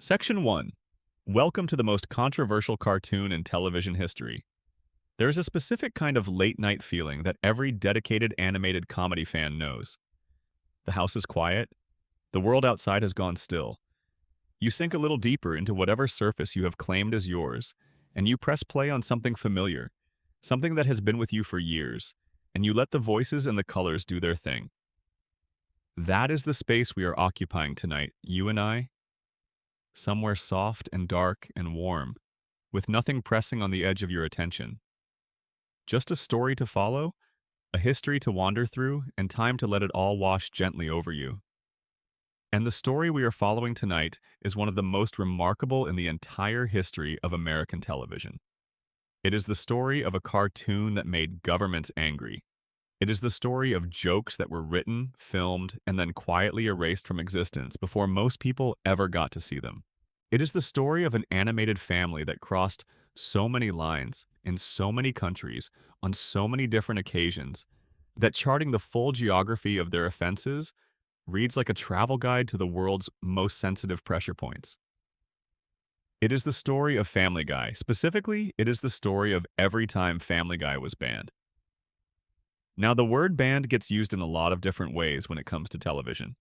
Section 1. Welcome to the most controversial cartoon in television history. There is a specific kind of late-night feeling that every dedicated animated comedy fan knows. The house is quiet. The world outside has gone still. You sink a little deeper into whatever surface you have claimed as yours, and you press play on something familiar, something that has been with you for years, and you let the voices and the colors do their thing. That is the space we are occupying tonight, you and I, somewhere soft and dark and warm, with nothing pressing on the edge of your attention. Just a story to follow, a history to wander through, and time to let it all wash gently over you. And the story we are following tonight is one of the most remarkable in the entire history of American television. It is the story of a cartoon that made governments angry. It is the story of jokes that were written, filmed, and then quietly erased from existence before most people ever got to see them. It is the story of an animated family that crossed so many lines in so many countries on so many different occasions that charting the full geography of their offenses reads like a travel guide to the world's most sensitive pressure points. It is the story of Family Guy. Specifically, it is the story of every time Family Guy was banned. Now, the word banned gets used in a lot of different ways when it comes to television.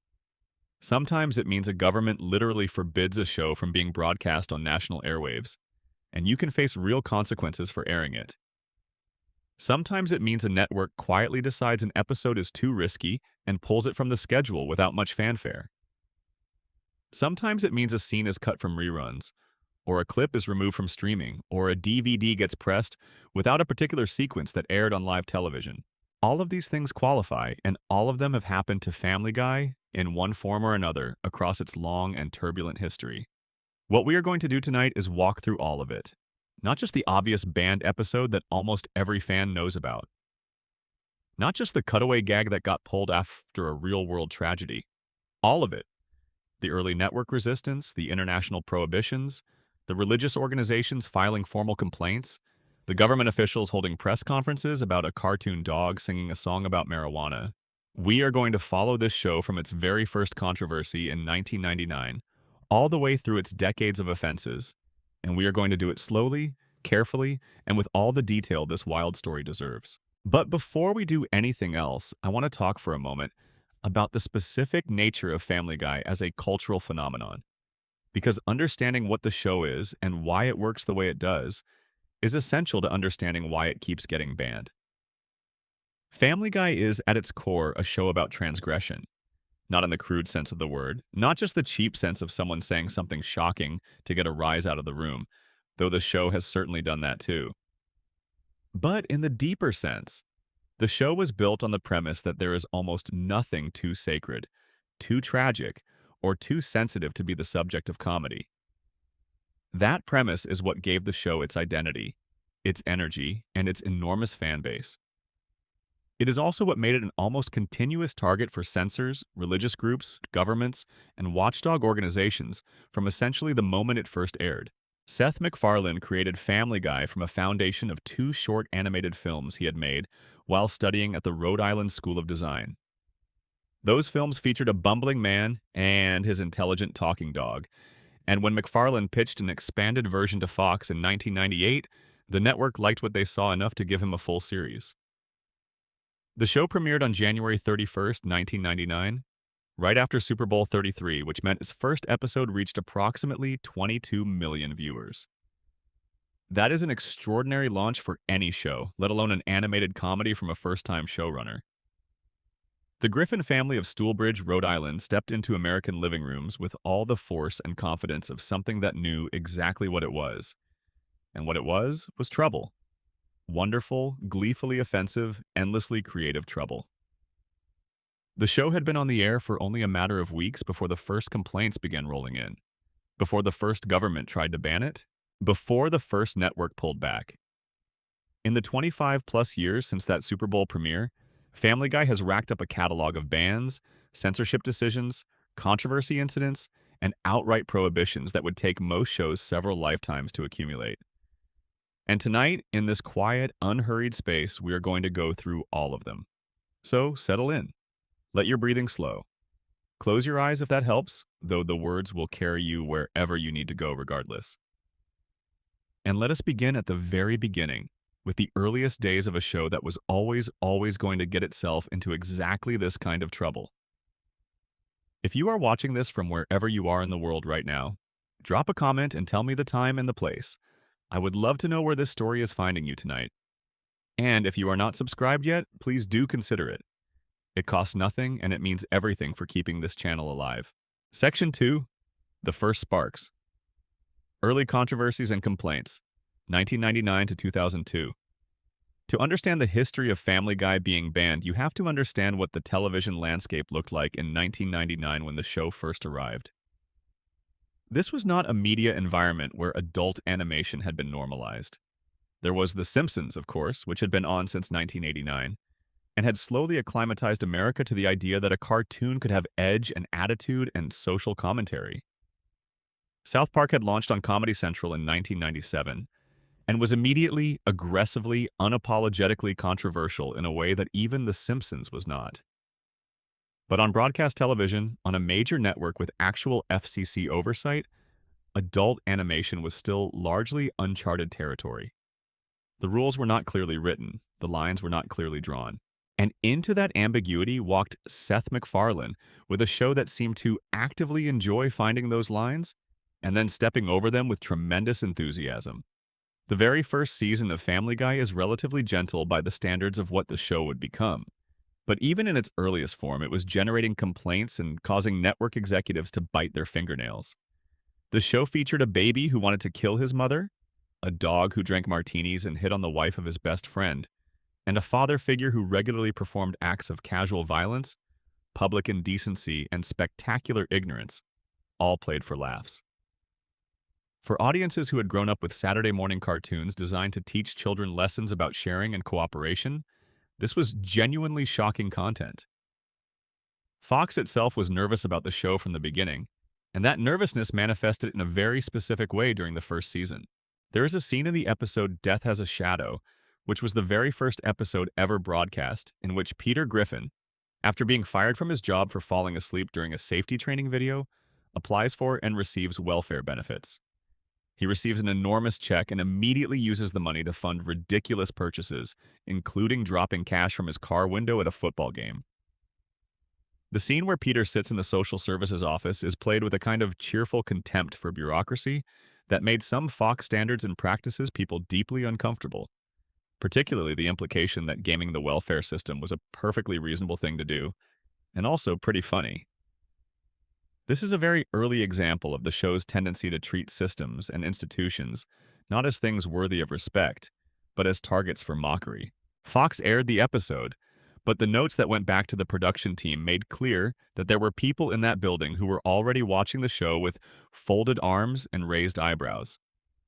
Sometimes it means a government literally forbids a show from being broadcast on national airwaves, and you can face real consequences for airing it. Sometimes it means a network quietly decides an episode is too risky and pulls it from the schedule without much fanfare. Sometimes it means a scene is cut from reruns, or a clip is removed from streaming, or a DVD gets pressed without a particular sequence that aired on live television. All of these things qualify, and all of them have happened to Family Guy in one form or another across its long and turbulent history. What we are going to do tonight is walk through all of it, not just the obvious banned episode that almost every fan knows about, not just the cutaway gag that got pulled after a real-world tragedy. All of it. The early network resistance, the international prohibitions, the religious organizations filing formal complaints, the government officials holding press conferences about a cartoon dog singing a song about marijuana. We are going to follow this show from its very first controversy in 1999, all the way through its decades of offenses, and we are going to do it slowly, carefully, and with all the detail this wild story deserves. But before we do anything else, I want to talk for a moment about the specific nature of Family Guy as a cultural phenomenon, because understanding what the show is and why it works the way it does is essential to understanding why it keeps getting banned. Family Guy is, at its core, a show about transgression. Not in the crude sense of the word, not just the cheap sense of someone saying something shocking to get a rise out of the room, though the show has certainly done that too. But in the deeper sense, the show was built on the premise that there is almost nothing too sacred, too tragic, or too sensitive to be the subject of comedy. That premise is what gave the show its identity, its energy, and its enormous fan base. It is also what made it an almost continuous target for censors, religious groups, governments, and watchdog organizations from essentially the moment it first aired. Seth MacFarlane created Family Guy from a foundation of two short animated films he had made while studying at the Rhode Island School of Design. Those films featured a bumbling man and his intelligent talking dog, and when MacFarlane pitched an expanded version to Fox in 1998, the network liked what they saw enough to give him a full series. The show premiered on January 31st, 1999, right after Super Bowl 33, which meant its first episode reached approximately 22 million viewers. That is an extraordinary launch for any show, let alone an animated comedy from a first-time showrunner. The Griffin family of Stoolbridge, Rhode Island stepped into American living rooms with all the force and confidence of something that knew exactly what it was. And what it was trouble. Wonderful, gleefully offensive, endlessly creative trouble. The show had been on the air for only a matter of weeks before the first complaints began rolling in, before the first government tried to ban it, before the first network pulled back. In the 25-plus years since that Super Bowl premiere, Family Guy has racked up a catalog of bans, censorship decisions, controversy incidents, and outright prohibitions that would take most shows several lifetimes to accumulate. And tonight, in this quiet, unhurried space, we are going to go through all of them. So settle in. Let your breathing slow. Close your eyes if that helps, though the words will carry you wherever you need to go regardless. And let us begin at the very beginning, with the earliest days of a show that was always going to get itself into exactly this kind of trouble. If you are watching this from wherever you are in the world right now, drop a comment and tell me the time and the place. I would love to know where this story is finding you tonight. And if you are not subscribed yet, please do consider it. It costs nothing and it means everything for keeping this channel alive. Section 2. The First Sparks. Early Controversies and Complaints, 1999 to 2002. To understand the history of Family Guy being banned, you have to understand what the television landscape looked like in 1999 when the show first arrived. This was not a media environment where adult animation had been normalized. There was The Simpsons, of course, which had been on since 1989, and had slowly acclimatized America to the idea that a cartoon could have edge and attitude and social commentary. South Park had launched on Comedy Central in 1997, and was immediately, aggressively, unapologetically controversial in a way that even The Simpsons was not. But on broadcast television, on a major network with actual FCC oversight, adult animation was still largely uncharted territory. The rules were not clearly written, the lines were not clearly drawn. And into that ambiguity walked Seth MacFarlane with a show that seemed to actively enjoy finding those lines and then stepping over them with tremendous enthusiasm. The very first season of Family Guy is relatively gentle by the standards of what the show would become. But even in its earliest form, it was generating complaints and causing network executives to bite their fingernails. The show featured a baby who wanted to kill his mother, a dog who drank martinis and hit on the wife of his best friend, and a father figure who regularly performed acts of casual violence, public indecency, and spectacular ignorance, all played for laughs. For audiences who had grown up with Saturday morning cartoons designed to teach children lessons about sharing and cooperation, this was genuinely shocking content. Fox itself was nervous about the show from the beginning, and that nervousness manifested in a very specific way during the first season. There is a scene in the episode Death Has a Shadow, which was the very first episode ever broadcast, in which Peter Griffin, after being fired from his job for falling asleep during a safety training video, applies for and receives welfare benefits. He receives an enormous check and immediately uses the money to fund ridiculous purchases, including dropping cash from his car window at a football game. The scene where Peter sits in the social services office is played with a kind of cheerful contempt for bureaucracy that made some Fox standards and practices people deeply uncomfortable, particularly the implication that gaming the welfare system was a perfectly reasonable thing to do, and also pretty funny. This is a very early example of the show's tendency to treat systems and institutions not as things worthy of respect, but as targets for mockery. Fox aired the episode, but the notes that went back to the production team made clear that there were people in that building who were already watching the show with folded arms and raised eyebrows.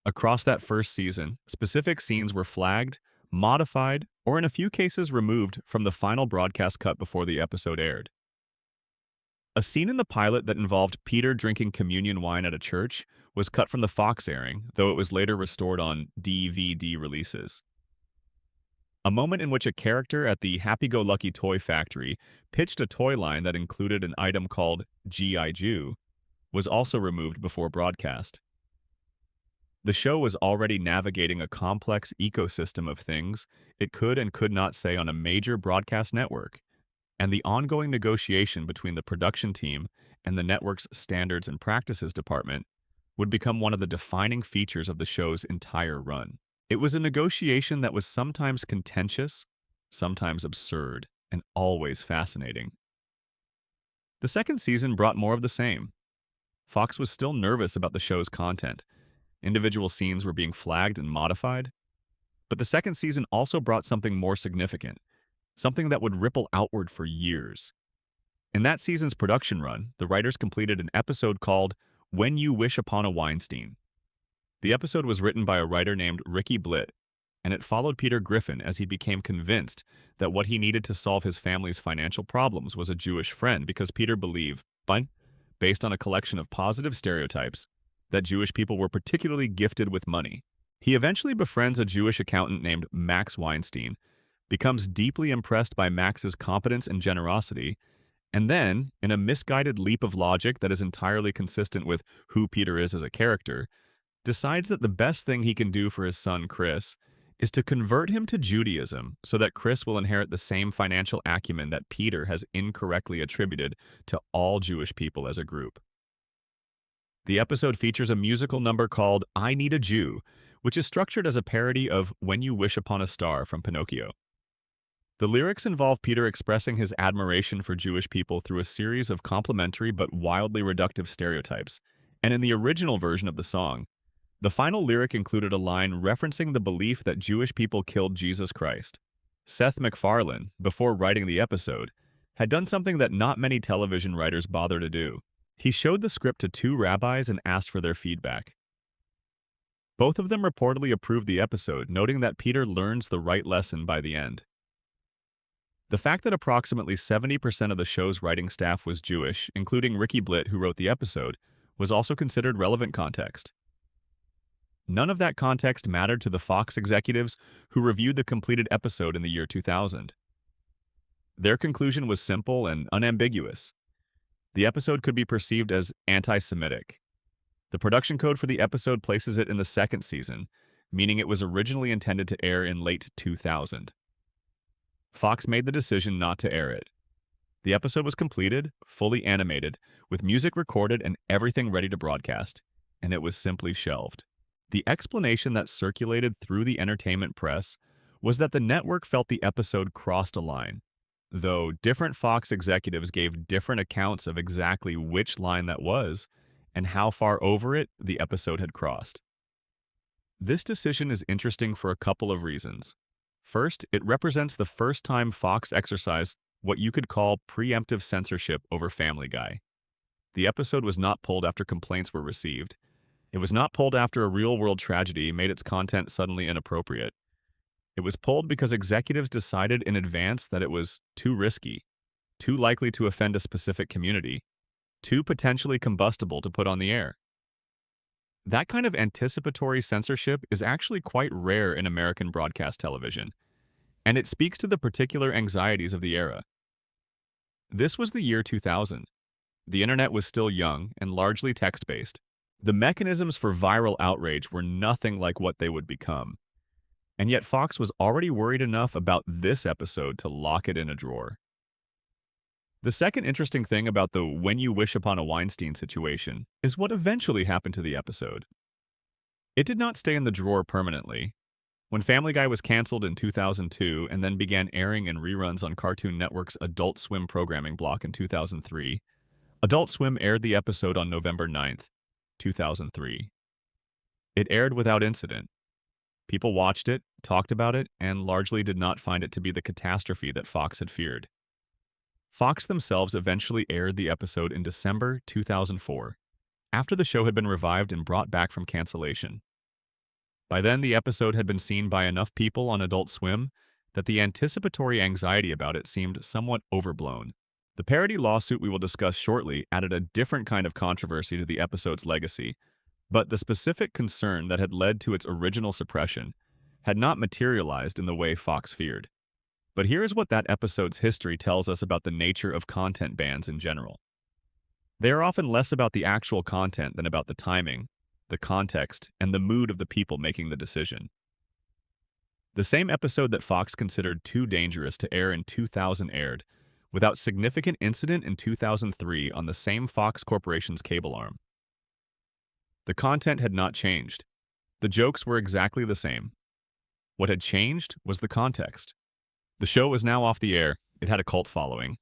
Across that first season, specific scenes were flagged, modified, or in a few cases removed from the final broadcast cut before the episode aired. A scene in the pilot that involved Peter drinking communion wine at a church was cut from the Fox airing, though it was later restored on DVD releases. A moment in which a character at the Happy-Go-Lucky Toy Factory pitched a toy line that included an item called G.I. Jew was also removed before broadcast. The show was already navigating a complex ecosystem of things it could and could not say on a major broadcast network, and the ongoing negotiation between the production team and the network's standards and practices department would become one of the defining features of the show's entire run. It was a negotiation that was sometimes contentious, sometimes absurd, and always fascinating. The second season brought more of the same. Fox was still nervous about the show's content. Individual scenes were being flagged and modified. But the second season also brought something more significant, something that would ripple outward for years. In that season's production run, the writers completed an episode called When You Wish Upon a Weinstein. The episode was written by a writer named Ricky Blitt, and it followed Peter Griffin as he became convinced that what he needed to solve his family's financial problems was a Jewish friend because Peter believed, based on a collection of positive stereotypes, that Jewish people were particularly gifted with money. He eventually befriends a Jewish accountant named Max Weinstein, becomes deeply impressed by Max's competence and generosity, And then, in a misguided leap of logic that is entirely consistent with who Peter is as a character, decides that the best thing he can do for his son, Chris, is to convert him to Judaism so that Chris will inherit the same financial acumen that Peter has incorrectly attributed to all Jewish people as a group. The episode features a musical number called I Need a Jew, which is structured as a parody of When You Wish Upon a Star from Pinocchio. The lyrics involve Peter expressing his admiration for Jewish people through a series of complimentary but wildly reductive stereotypes, and in the original version of the song, the final lyric included a line referencing the belief that Jewish people killed Jesus Christ. Seth MacFarlane, before writing the episode, had done something that not many television writers bother to do. He showed the script to two rabbis and asked for their feedback. Both of them reportedly approved the episode, noting that Peter learns the right lesson by the end. The fact that approximately 70% of the show's writing staff was Jewish, including Ricky Blitt, who wrote the episode, was also considered relevant context. None of that context mattered to the Fox executives who reviewed the completed episode in the year 2000. Their conclusion was simple and unambiguous. The episode could be perceived as anti-Semitic. The production code for the episode places it in the second season, meaning it was originally intended to air in late 2000. Fox made the decision not to air it. The episode was completed, fully animated, with music recorded and everything ready to broadcast, and it was simply shelved. The explanation that circulated through the entertainment press was that the network felt the episode crossed a line, though different Fox executives gave different accounts of exactly which line that was and how far over it the episode had crossed. This decision is interesting for a couple of reasons. First, it represents the first time Fox exercised what you could call preemptive censorship over Family Guy. The episode was not pulled after complaints were received. It was not pulled after a real-world tragedy made its content suddenly inappropriate. It was pulled because executives decided in advance that it was too risky, too likely to offend a specific community, too potentially combustible to put on the air. That kind of anticipatory censorship is actually quite rare in American broadcast television, and it speaks to the particular anxieties of the era. This was the year 2000. The internet was still young and largely text-based. The mechanisms for viral outrage were nothing like what they would become. And yet Fox was already worried enough about this episode to lock it in a drawer. The second interesting thing about the When You Wish Upon a Weinstein situation is what eventually happened to the episode. It did not stay in the drawer permanently. When Family Guy was canceled in 2002 and then began airing in reruns on Cartoon Network's Adult Swim programming block in 2003, Adult Swim aired the episode on November 9th, 2003. It aired without incident. People watched it, talked about it, and largely did not find it to be the catastrophe that Fox had feared. Fox themselves eventually aired the episode in December 2004, after the show had been revived and brought back from cancellation. By then, the episode had been seen by enough people on Adult Swim that the anticipatory anxiety about it seemed somewhat overblown. The parody lawsuit we will discuss shortly added a different kind of controversy to the episode's legacy, but the specific concern that had led to its original suppression had not materialized in the way Fox feared. But here is what that episode's history tells us about the nature of content bans in general. They are often less about the actual content than about the timing, the context, and the mood of the people making the decision. The same episode that Fox considered too dangerous to air in 2000 aired, without significant incident in 2003 on the same Fox Corporation's cable arm. The content had not changed. The jokes were exactly the same. What had changed was the context. The show was now off the air. It had a cult following.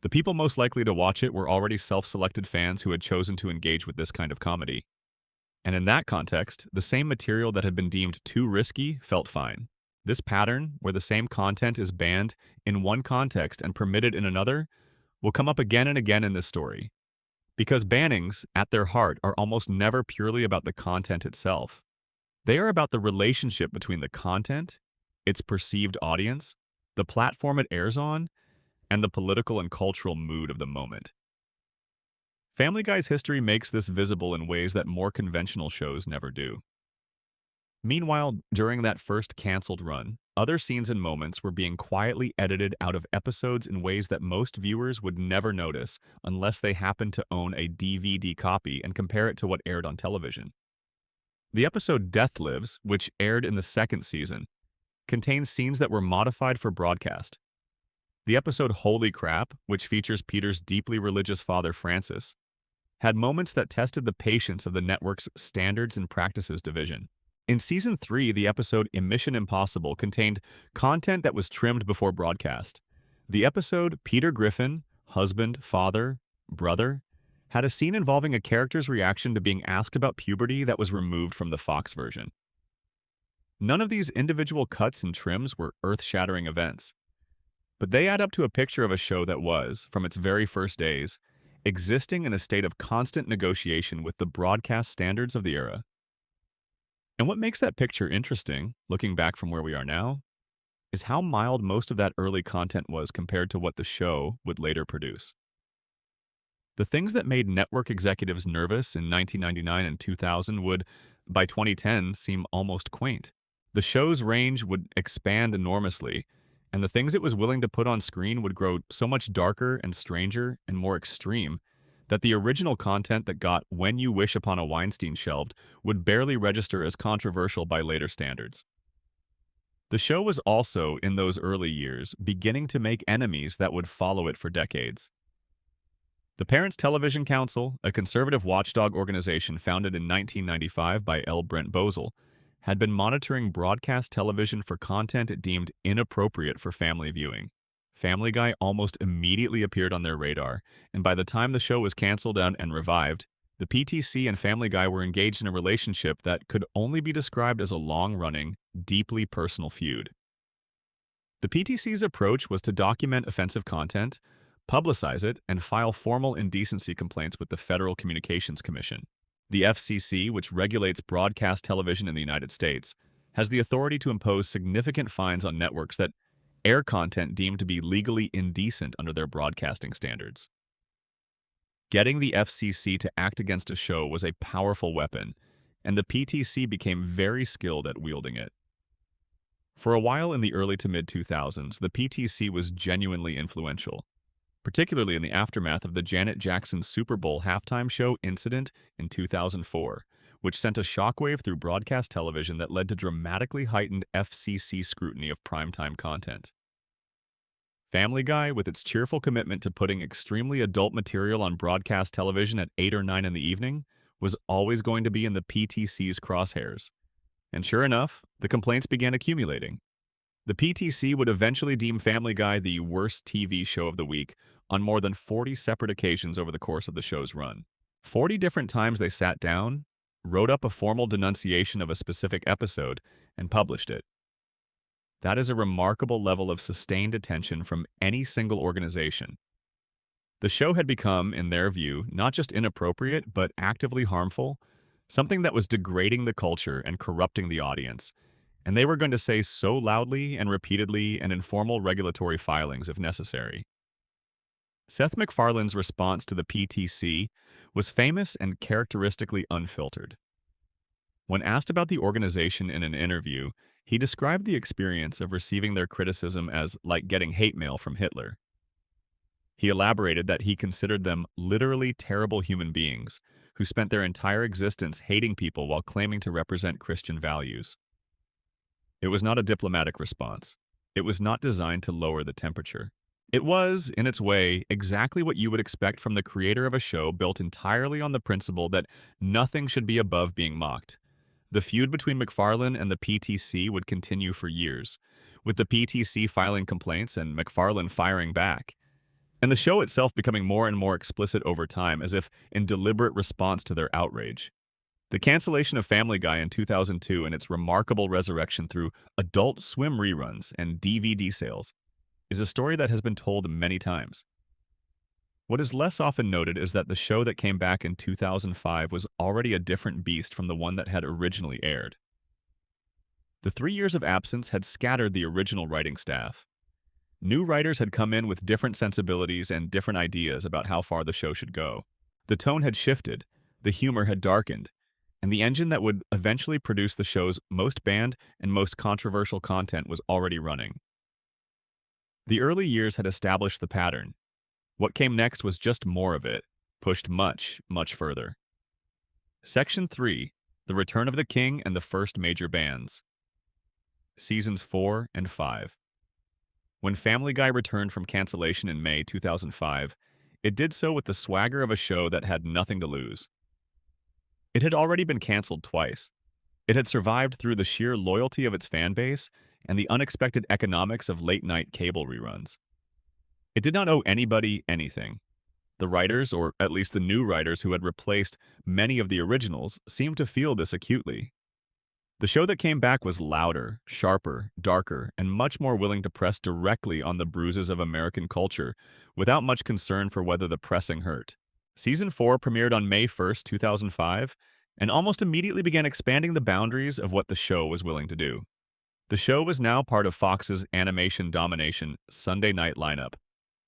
The people most likely to watch it were already self-selected fans who had chosen to engage with this kind of comedy. And in that context, the same material that had been deemed too risky felt fine. This pattern, where the same content is banned in one context and permitted in another, will come up again and again in this story. Because bannings, at their heart, are almost never purely about the content itself. They are about the relationship between the content, its perceived audience, the platform it airs on, and the political and cultural mood of the moment. Family Guy's history makes this visible in ways that more conventional shows never do. Meanwhile, during that first canceled run, other scenes and moments were being quietly edited out of episodes in ways that most viewers would never notice unless they happened to own a DVD copy and compare it to what aired on television. The episode Death Lives, which aired in the second season, contains scenes that were modified for broadcast. The episode Holy Crap, which features Peter's deeply religious father Francis, had moments that tested the patience of the network's Standards and Practices division. In Season 3, the episode Mission Impossible contained content that was trimmed before broadcast. The episode Peter Griffin, Husband, Father, Brother, had a scene involving a character's reaction to being asked about puberty that was removed from the Fox version. None of these individual cuts and trims were earth-shattering events, but they add up to a picture of a show that was, from its very first days, existing in a state of constant negotiation with the broadcast standards of the era. And what makes that picture interesting, looking back from where we are now, is how mild most of that early content was compared to what the show would later produce. The things that made network executives nervous in 1999 and 2000 would, by 2010, seem almost quaint. The show's range would expand enormously, and the things it was willing to put on screen would grow so much darker and stranger and more extreme that the original content that got When You Wish Upon a Weinstein shelved would barely register as controversial by later standards. The show was also, in those early years, beginning to make enemies that would follow it for decades. The Parents Television Council, a conservative watchdog organization founded in 1995 by L. Brent Bozell, had been monitoring broadcast television for content it deemed inappropriate for family viewing. Family Guy almost immediately appeared on their radar, and by the time the show was canceled and revived, the PTC and Family Guy were engaged in a relationship that could only be described as a long-running, deeply personal feud. The PTC's approach was to document offensive content, publicize it, and file formal indecency complaints with the Federal Communications Commission. The FCC, which regulates broadcast television in the United States, has the authority to impose significant fines on networks that air content deemed to be legally indecent under their broadcasting standards. Getting the FCC to act against a show was a powerful weapon, and the PTC became very skilled at wielding it. For a while in the early to mid-2000s, the PTC was genuinely influential, particularly in the aftermath of the Janet Jackson Super Bowl halftime show incident in 2004, which sent a shockwave through broadcast television that led to dramatically heightened FCC scrutiny of primetime content. Family Guy, with its cheerful commitment to putting extremely adult material on broadcast television at 8 or 9 in the evening, was always going to be in the PTC's crosshairs. And sure enough, the complaints began accumulating. The PTC would eventually deem Family Guy the worst TV show of the week on more than 40 separate occasions over the course of the show's run. 40 different times they sat down, wrote up a formal denunciation of a specific episode, and published it. That is a remarkable level of sustained attention from any single organization. The show had become, in their view, not just inappropriate, but actively harmful, something that was degrading the culture and corrupting the audience, and they were going to say so loudly and repeatedly and in formal regulatory filings if necessary. Seth MacFarlane's response to the PTC was famous and characteristically unfiltered. When asked about the organization in an interview, he described the experience of receiving their criticism as like getting hate mail from Hitler. He elaborated that he considered them literally terrible human beings who spent their entire existence hating people while claiming to represent Christian values. It was not a diplomatic response. It was not designed to lower the temperature. It was, in its way, exactly what you would expect from the creator of a show built entirely on the principle that nothing should be above being mocked. The feud between MacFarlane and the PTC would continue for years, with the PTC filing complaints and MacFarlane firing back, and the show itself becoming more and more explicit over time, as if in deliberate response to their outrage. The cancellation of Family Guy in 2002 and its remarkable resurrection through Adult Swim reruns and DVD sales is a story that has been told many times. What is less often noted is that the show that came back in 2005 was already a different beast from the one that had originally aired. The 3 years of absence had scattered the original writing staff. New writers had come in with different sensibilities and different ideas about how far the show should go. The tone had shifted, the humor had darkened, and the engine that would eventually produce the show's most banned and most controversial content was already running. The early years had established the pattern. What came next was just more of it, pushed much, much further. Section 3. The Return of the King and the First Major Bans. Seasons 4 and 5. When Family Guy returned from cancellation in May 2005, it did so with the swagger of a show that had nothing to lose. It had already been canceled twice. It had survived through the sheer loyalty of its fan base and the unexpected economics of late-night cable reruns. It did not owe anybody anything. The writers, or at least the new writers who had replaced many of the originals, seemed to feel this acutely. The show that came back was louder, sharper, darker, and much more willing to press directly on the bruises of American culture without much concern for whether the pressing hurt. Season 4 premiered on May 1st, 2005, and almost immediately began expanding the boundaries of what the show was willing to do. The show was now part of Fox's animation domination Sunday night lineup,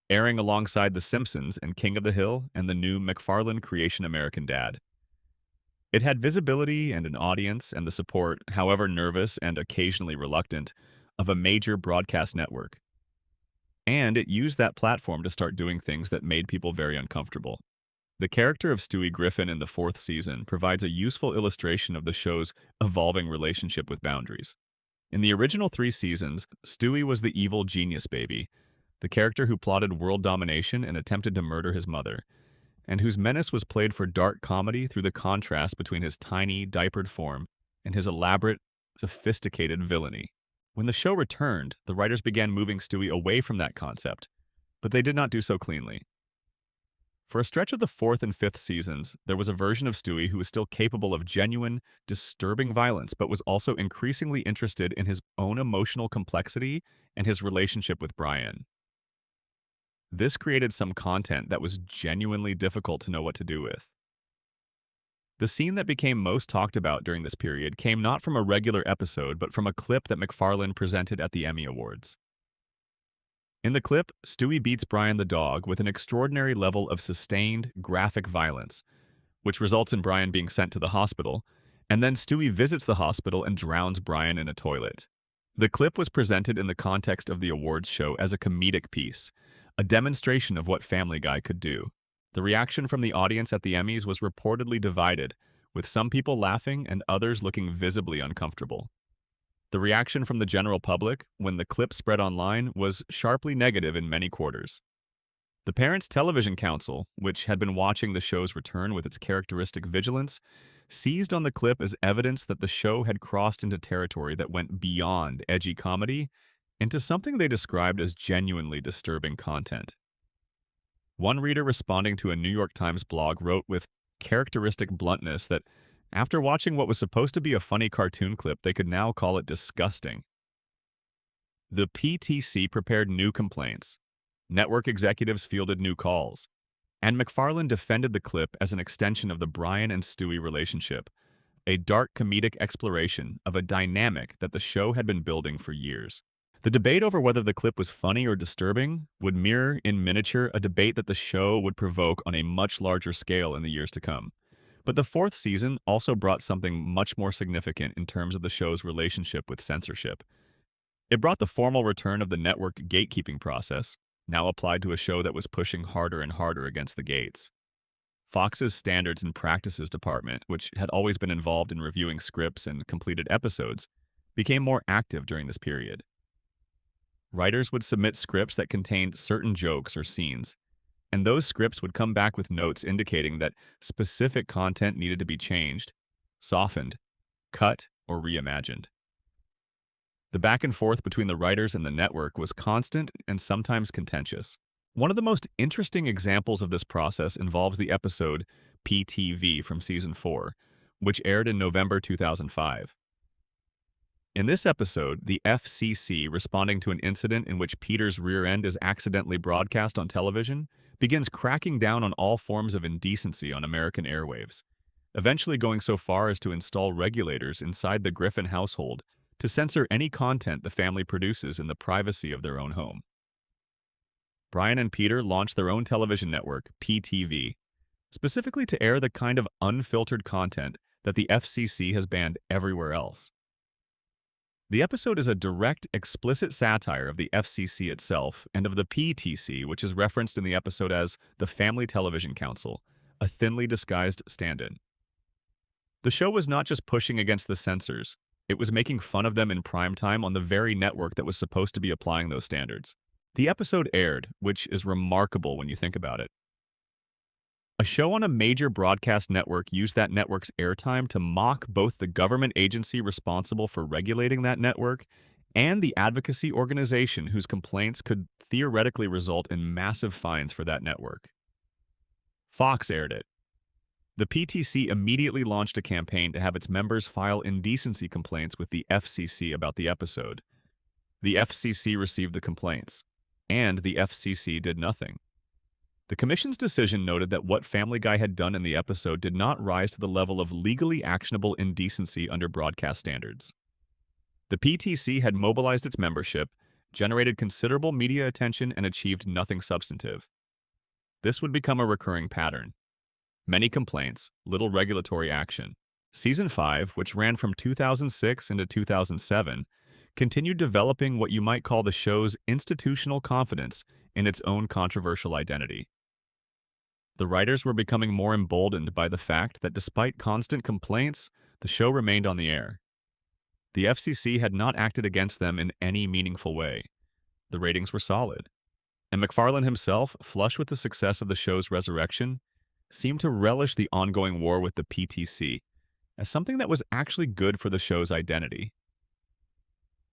airing alongside The Simpsons and King of the Hill and the new McFarlane creation American Dad. It had visibility and an audience and the support, however nervous and occasionally reluctant, of a major broadcast network. And it used that platform to start doing things that made people very uncomfortable. The character of Stewie Griffin in the 4th season provides a useful illustration of the show's evolving relationship with boundaries. In the original 3 seasons, Stewie was the evil genius baby, the character who plotted world domination and attempted to murder his mother, and whose menace was played for dark comedy through the contrast between his tiny, diapered form and his elaborate, sophisticated villainy. When the show returned, the writers began moving Stewie away from that concept, but they did not do so cleanly. For a stretch of the 4th and 5th seasons, there was a version of Stewie who was still capable of genuine, disturbing violence, but was also increasingly interested in his own emotional complexity and his relationship with Brian. This created some content that was genuinely difficult to know what to do with. The scene that became most talked about during this period came not from a regular episode, but from a clip that McFarlane presented at the Emmy Awards. In the clip, Stewie beats Brian the dog with an extraordinary level of sustained, graphic violence, which results in Brian being sent to the hospital, and then Stewie visits the hospital and drowns Brian in a toilet. The clip was presented in the context of the awards show as a comedic piece, a demonstration of what Family Guy could do. The reaction from the audience at the Emmys was reportedly divided, with some people laughing and others looking visibly uncomfortable. The reaction from the general public, when the clip spread online, was sharply negative in many quarters. The Parents Television Council, which had been watching the show's return with its characteristic vigilance, seized on the clip as evidence that the show had crossed into territory that went beyond edgy comedy into something they described as genuinely disturbing content. One reader responding to a New York Times blog wrote with characteristic bluntness that after watching what was supposed to be a funny cartoon clip, they could now call it disgusting. The PTC prepared new complaints. Network executives fielded new calls. And McFarlane defended the clip as an extension of the Brian and Stewie relationship, a dark comedic exploration of a dynamic that the show had been building for years. The debate over whether the clip was funny or disturbing would mirror in miniature a debate that the show would provoke on a much larger scale in the years to come. But the 4th season also brought something much more significant in terms of the show's relationship with censorship. It brought the formal return of the network gatekeeping process, now applied to a show that was pushing harder and harder against the gates. Fox's Standards and Practices Department, which had always been involved in reviewing scripts and completed episodes, became more active during this period. Writers would submit scripts that contained certain jokes or scenes, and those scripts would come back with notes indicating that specific content needed to be changed, softened, cut, or reimagined. The back and forth between the writers and the network was constant and sometimes contentious. One of the most interesting examples of this process involves the episode PTV from Season 4, which aired in November 2005. In this episode, the FCC, responding to an incident in which Peter's rear end is accidentally broadcast on television, begins cracking down on all forms of indecency on American airwaves, eventually going so far as to install regulators inside the Griffin household to censor any content the family produces in the privacy of their own home. Brian and Peter launched their own television network, PTV, specifically to air the kind of unfiltered content that the FCC has banned everywhere else. The episode is a direct, explicit satire of the FCC itself and of the PTC, which is referenced in the episode as the Family Television Council, a thinly disguised stand-in. The show was not just pushing against the censors, it was making fun of them in prime time on the very network that was supposed to be applying those standards. The episode aired, which is remarkable when you think about it. A show on a major broadcast network used that network's airtime to mock both the government agency responsible for regulating that network and the advocacy organization whose complaints could theoretically result in massive fines for that network. Fox aired it. The PTC immediately launched a campaign to have its members file indecency complaints with the FCC about the episode. The FCC received the complaints, and the FCC did nothing. The Commission's decision noted that what Family Guy had done in the episode did not rise to the level of legally actionable indecency under broadcast standards. The PTC had mobilized its membership, generated considerable media attention, and achieved nothing substantive. This would become a recurring pattern. Many complaints, little regulatory action. Season 5, which ran from 2006 into 2007, continued developing what you might call the show's institutional confidence in its own controversial identity. The writers were becoming more emboldened by the fact that despite constant complaints, the show remained on the air. The FCC had not acted against them in any meaningful way. The ratings were solid. And MacFarlane himself, flush with the success of the show's resurrection, seemed to relish the ongoing war with the PTC as something that was actually good for the show's identity.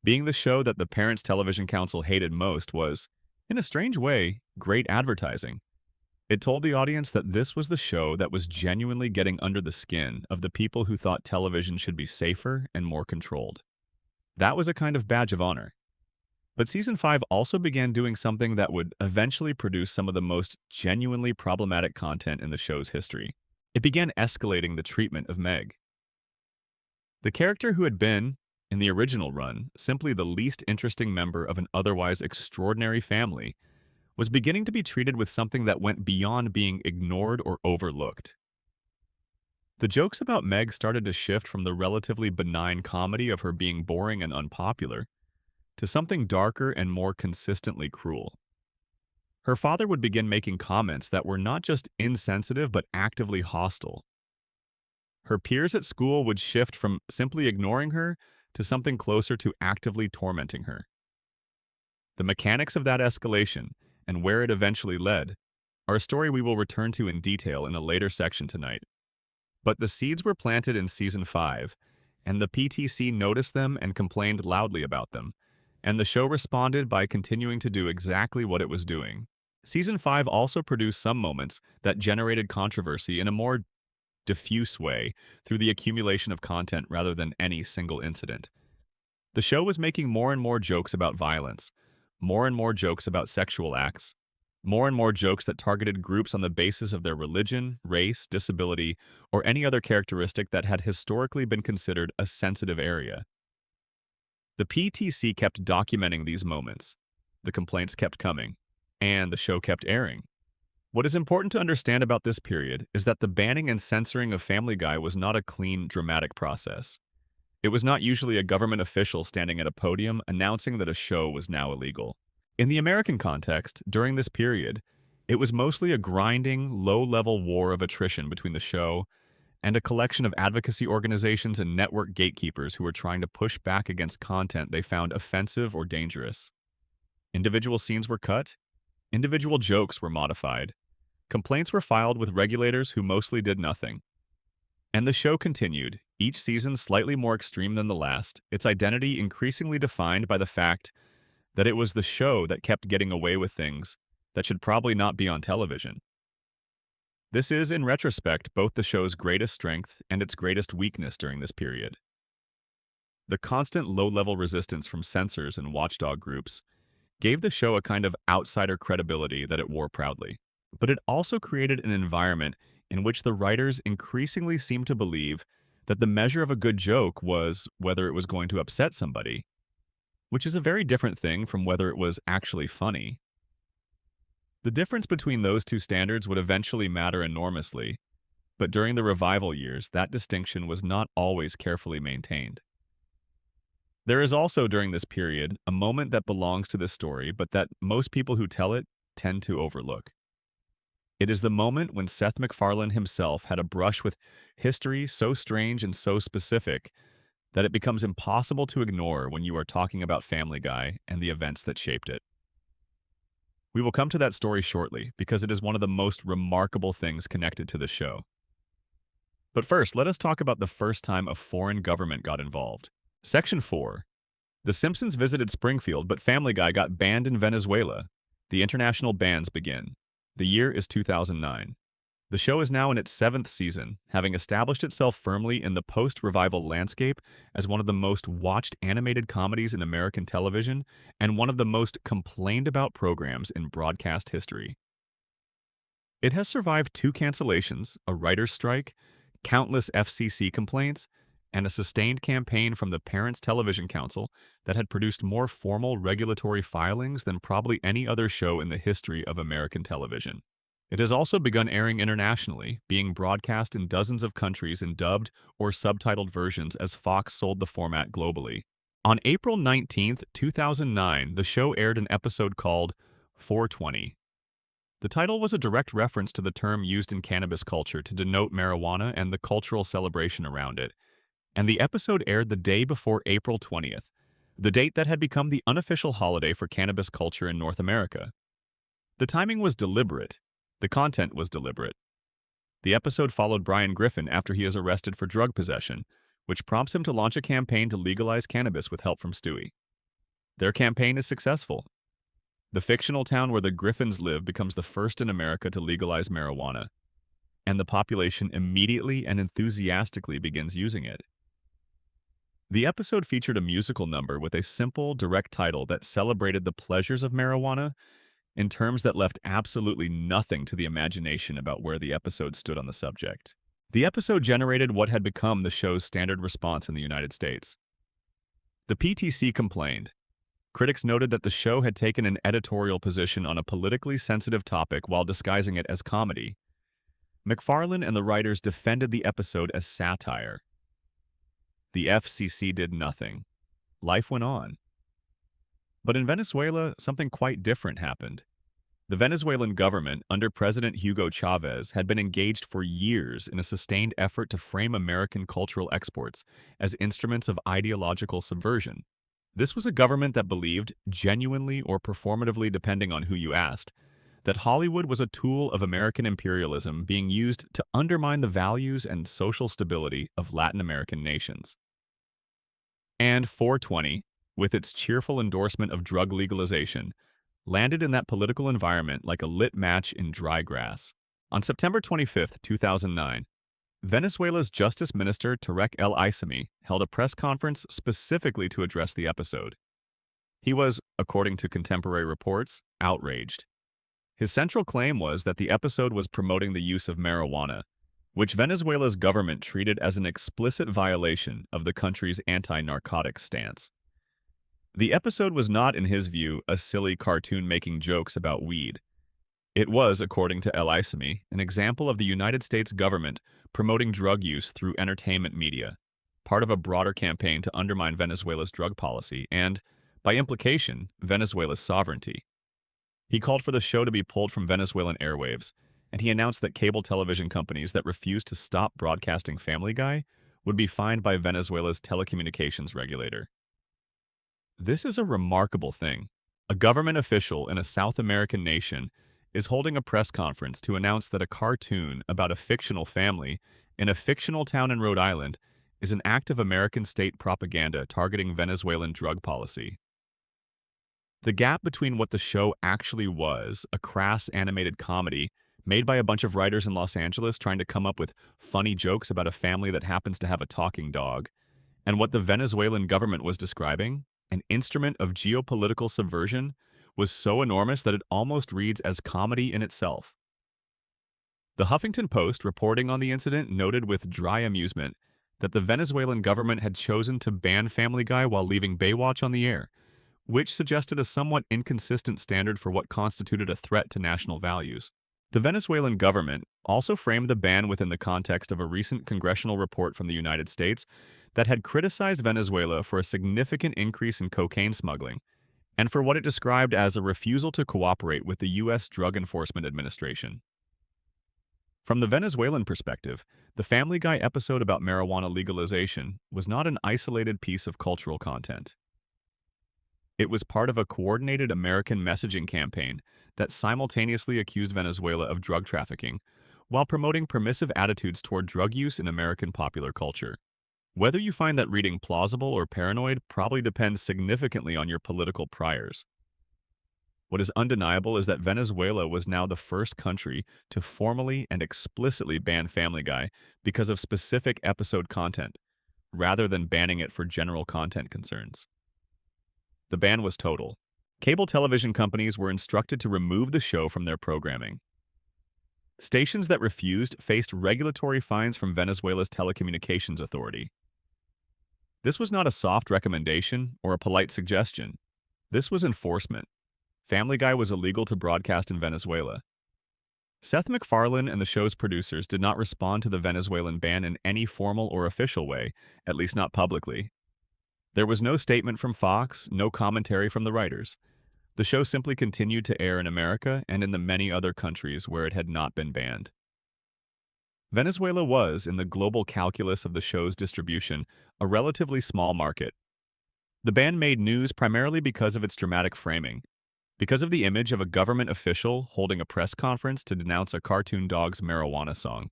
Being the show that the Parents Television Council hated most was, in a strange way, great advertising. It told the audience that this was the show that was genuinely getting under the skin of the people who thought television should be safer and more controlled. That was a kind of badge of honor. But Season 5 also began doing something that would eventually produce some of the most genuinely problematic content in the show's history. It began escalating the treatment of Meg. The character who had been, in the original run, simply the least interesting member of an otherwise extraordinary family, was beginning to be treated with something that went beyond being ignored or overlooked. The jokes about Meg started to shift from the relatively benign comedy of her being boring and unpopular to something darker and more consistently cruel. Her father would begin making comments that were not just insensitive but actively hostile. Her peers at school would shift from simply ignoring her to something closer to actively tormenting her. The mechanics of that escalation, and where it eventually led, are a story we will return to in detail in a later section tonight. But the seeds were planted in Season 5, and the PTC noticed them and complained loudly about them, and the show responded by continuing to do exactly what it was doing. Season 5 also produced some moments that generated controversy in a more diffuse way through the accumulation of content rather than any single incident. The show was making more and more jokes about violence, more and more jokes about sexual acts, more and more jokes that targeted groups on the basis of their religion, race, disability, or any other characteristic that had historically been considered a sensitive area. The PTC kept documenting these moments. The complaints kept coming, and the show kept airing. What is important to understand about this period is that the banning and censoring of Family Guy was not a clean, dramatic process. It was not usually a government official standing at a podium announcing that a show was now illegal. In the American context, during this period, it was mostly a grinding, low-level war of attrition between the show and a collection of advocacy organizations and network gatekeepers who were trying to push back against content they found offensive or dangerous. Individual scenes were cut, individual jokes were modified, complaints were filed with regulators who mostly did nothing. And the show continued, each season slightly more extreme than the last, its identity increasingly defined by the fact that it was the show that kept getting away with things that should probably not be on television. This is, in retrospect, both the show's greatest strength and its greatest weakness during this period. The constant low-level resistance from censors and watchdog groups gave the show a kind of outsider credibility that it wore proudly. But it also created an environment in which the writers increasingly seemed to believe that the measure of a good joke was whether it was going to upset somebody, which is a very different thing from whether it was actually funny. The difference between those two standards would eventually matter enormously, But during the revival years, that distinction was not always carefully maintained. There is also, during this period, a moment that belongs to this story, but that most people who tell it tend to overlook. It is the moment when Seth MacFarlane himself had a brush with history so strange and so specific that it becomes impossible to ignore when you are talking about Family Guy and the events that shaped it. We will come to that story shortly because it is one of the most remarkable things connected to the show. But first, let us talk about the first time a foreign government got involved. Section 4. The Simpsons visited Springfield, but Family Guy got banned in Venezuela. The international bans begin. The year is 2009. The show is now in its 7th season, having established itself firmly in the post-revival landscape as one of the most watched animated comedies in American television and one of the most complained about programs in broadcast history. It has survived 2 cancellations, a writer's strike, countless FCC complaints, and a sustained campaign from the Parents Television Council that had produced more formal regulatory filings than probably any other show in the history of American television. It has also begun airing internationally, being broadcast in dozens of countries in dubbed or subtitled versions as Fox sold the format globally. On April 19, 2009, the show aired an episode called 420. The title was a direct reference to the term used in cannabis culture to denote marijuana and the cultural celebration around it, and the episode aired the day before April 20th, the date that had become the unofficial holiday for cannabis culture in North America. The timing was deliberate. The content was deliberate. The episode followed Brian Griffin after he is arrested for drug possession, which prompts him to launch a campaign to legalize cannabis with help from Stewie. Their campaign is successful. The fictional town where the Griffins live becomes the first in America to legalize marijuana, and the population immediately and enthusiastically begins using it. The episode featured a musical number with a simple, direct title that celebrated the pleasures of marijuana in terms that left absolutely nothing to the imagination about where the episode stood on the subject. The episode generated what had become the show's standard response in the United States. The PTC complained. Critics noted that the show had taken an editorial position on a politically sensitive topic while disguising it as comedy. MacFarlane and the writers defended the episode as satire. The FCC did nothing. Life went on. But in Venezuela, something quite different happened. The Venezuelan government, under President Hugo Chavez, had been engaged for years in a sustained effort to frame American cultural exports as instruments of ideological subversion. This was a government that believed, genuinely or performatively depending on who you asked, that Hollywood was a tool of American imperialism being used to undermine the values and social stability of Latin American nations. And 420, with its cheerful endorsement of drug legalization, landed in that political environment like a lit match in dry grass. On September 25, 2009, Venezuela's Justice Minister Tarek El Aissami held a press conference specifically to address the episode. He was, according to contemporary reports, outraged. His central claim was that the episode was promoting the use of marijuana, which Venezuela's government treated as an explicit violation of the country's anti-narcotics stance. The episode was not, in his view, a silly cartoon making jokes about weed. It was, according to El Aissami, an example of the United States government promoting drug use through entertainment media, part of a broader campaign to undermine Venezuela's drug policy and, by implication, Venezuela's sovereignty. He called for the show to be pulled from Venezuelan airwaves, and he announced that cable television companies that refused to stop broadcasting Family Guy would be fined by Venezuela's telecommunications regulator. This is a remarkable thing. A government official in a South American nation is holding a press conference to announce that a cartoon about a fictional family in a fictional town in Rhode Island is an act of American state propaganda targeting Venezuelan drug policy. The gap between what the show actually was, a crass animated comedy made by a bunch of writers in Los Angeles trying to come up with funny jokes about a family that happens to have a talking dog, and what the Venezuelan government was describing, an instrument of geopolitical subversion, was so enormous that it almost reads as comedy in itself. The Huffington Post, reporting on the incident, noted with dry amusement that the Venezuelan government had chosen to ban Family Guy while leaving Baywatch on the air, which suggested a somewhat inconsistent standard for what constituted a threat to national values. The Venezuelan government also framed the ban within the context of a recent congressional report from the United States that had criticized Venezuela for a significant increase in cocaine smuggling and for what it described as a refusal to cooperate with the U.S. Drug Enforcement Administration. From the Venezuelan perspective, the Family Guy episode about marijuana legalization was not an isolated piece of cultural content. It was part of a coordinated American messaging campaign that simultaneously accused Venezuela of drug trafficking while promoting permissive attitudes toward drug use in American popular culture. Whether you find that reading plausible or paranoid probably depends significantly on your political priors. What is undeniable is that Venezuela was now the first country to formally and explicitly ban Family Guy because of specific episode content, rather than banning it for general content concerns. The ban was total. Cable television companies were instructed to remove the show from their programming. Stations that refused faced regulatory fines from Venezuela's telecommunications authority. This was not a soft recommendation or a polite suggestion. This was enforcement. Family Guy was illegal to broadcast in Venezuela. Seth MacFarlane and the show's producers did not respond to the Venezuelan ban in any formal or official way, at least not publicly. There was no statement from Fox, no commentary from the writers. The show simply continued to air in America and in the many other countries where it had not been banned. Venezuela was, in the global calculus of the show's distribution, a relatively small market. The ban made news primarily because of its dramatic framing, because of the image of a government official holding a press conference to denounce a cartoon dog's marijuana song,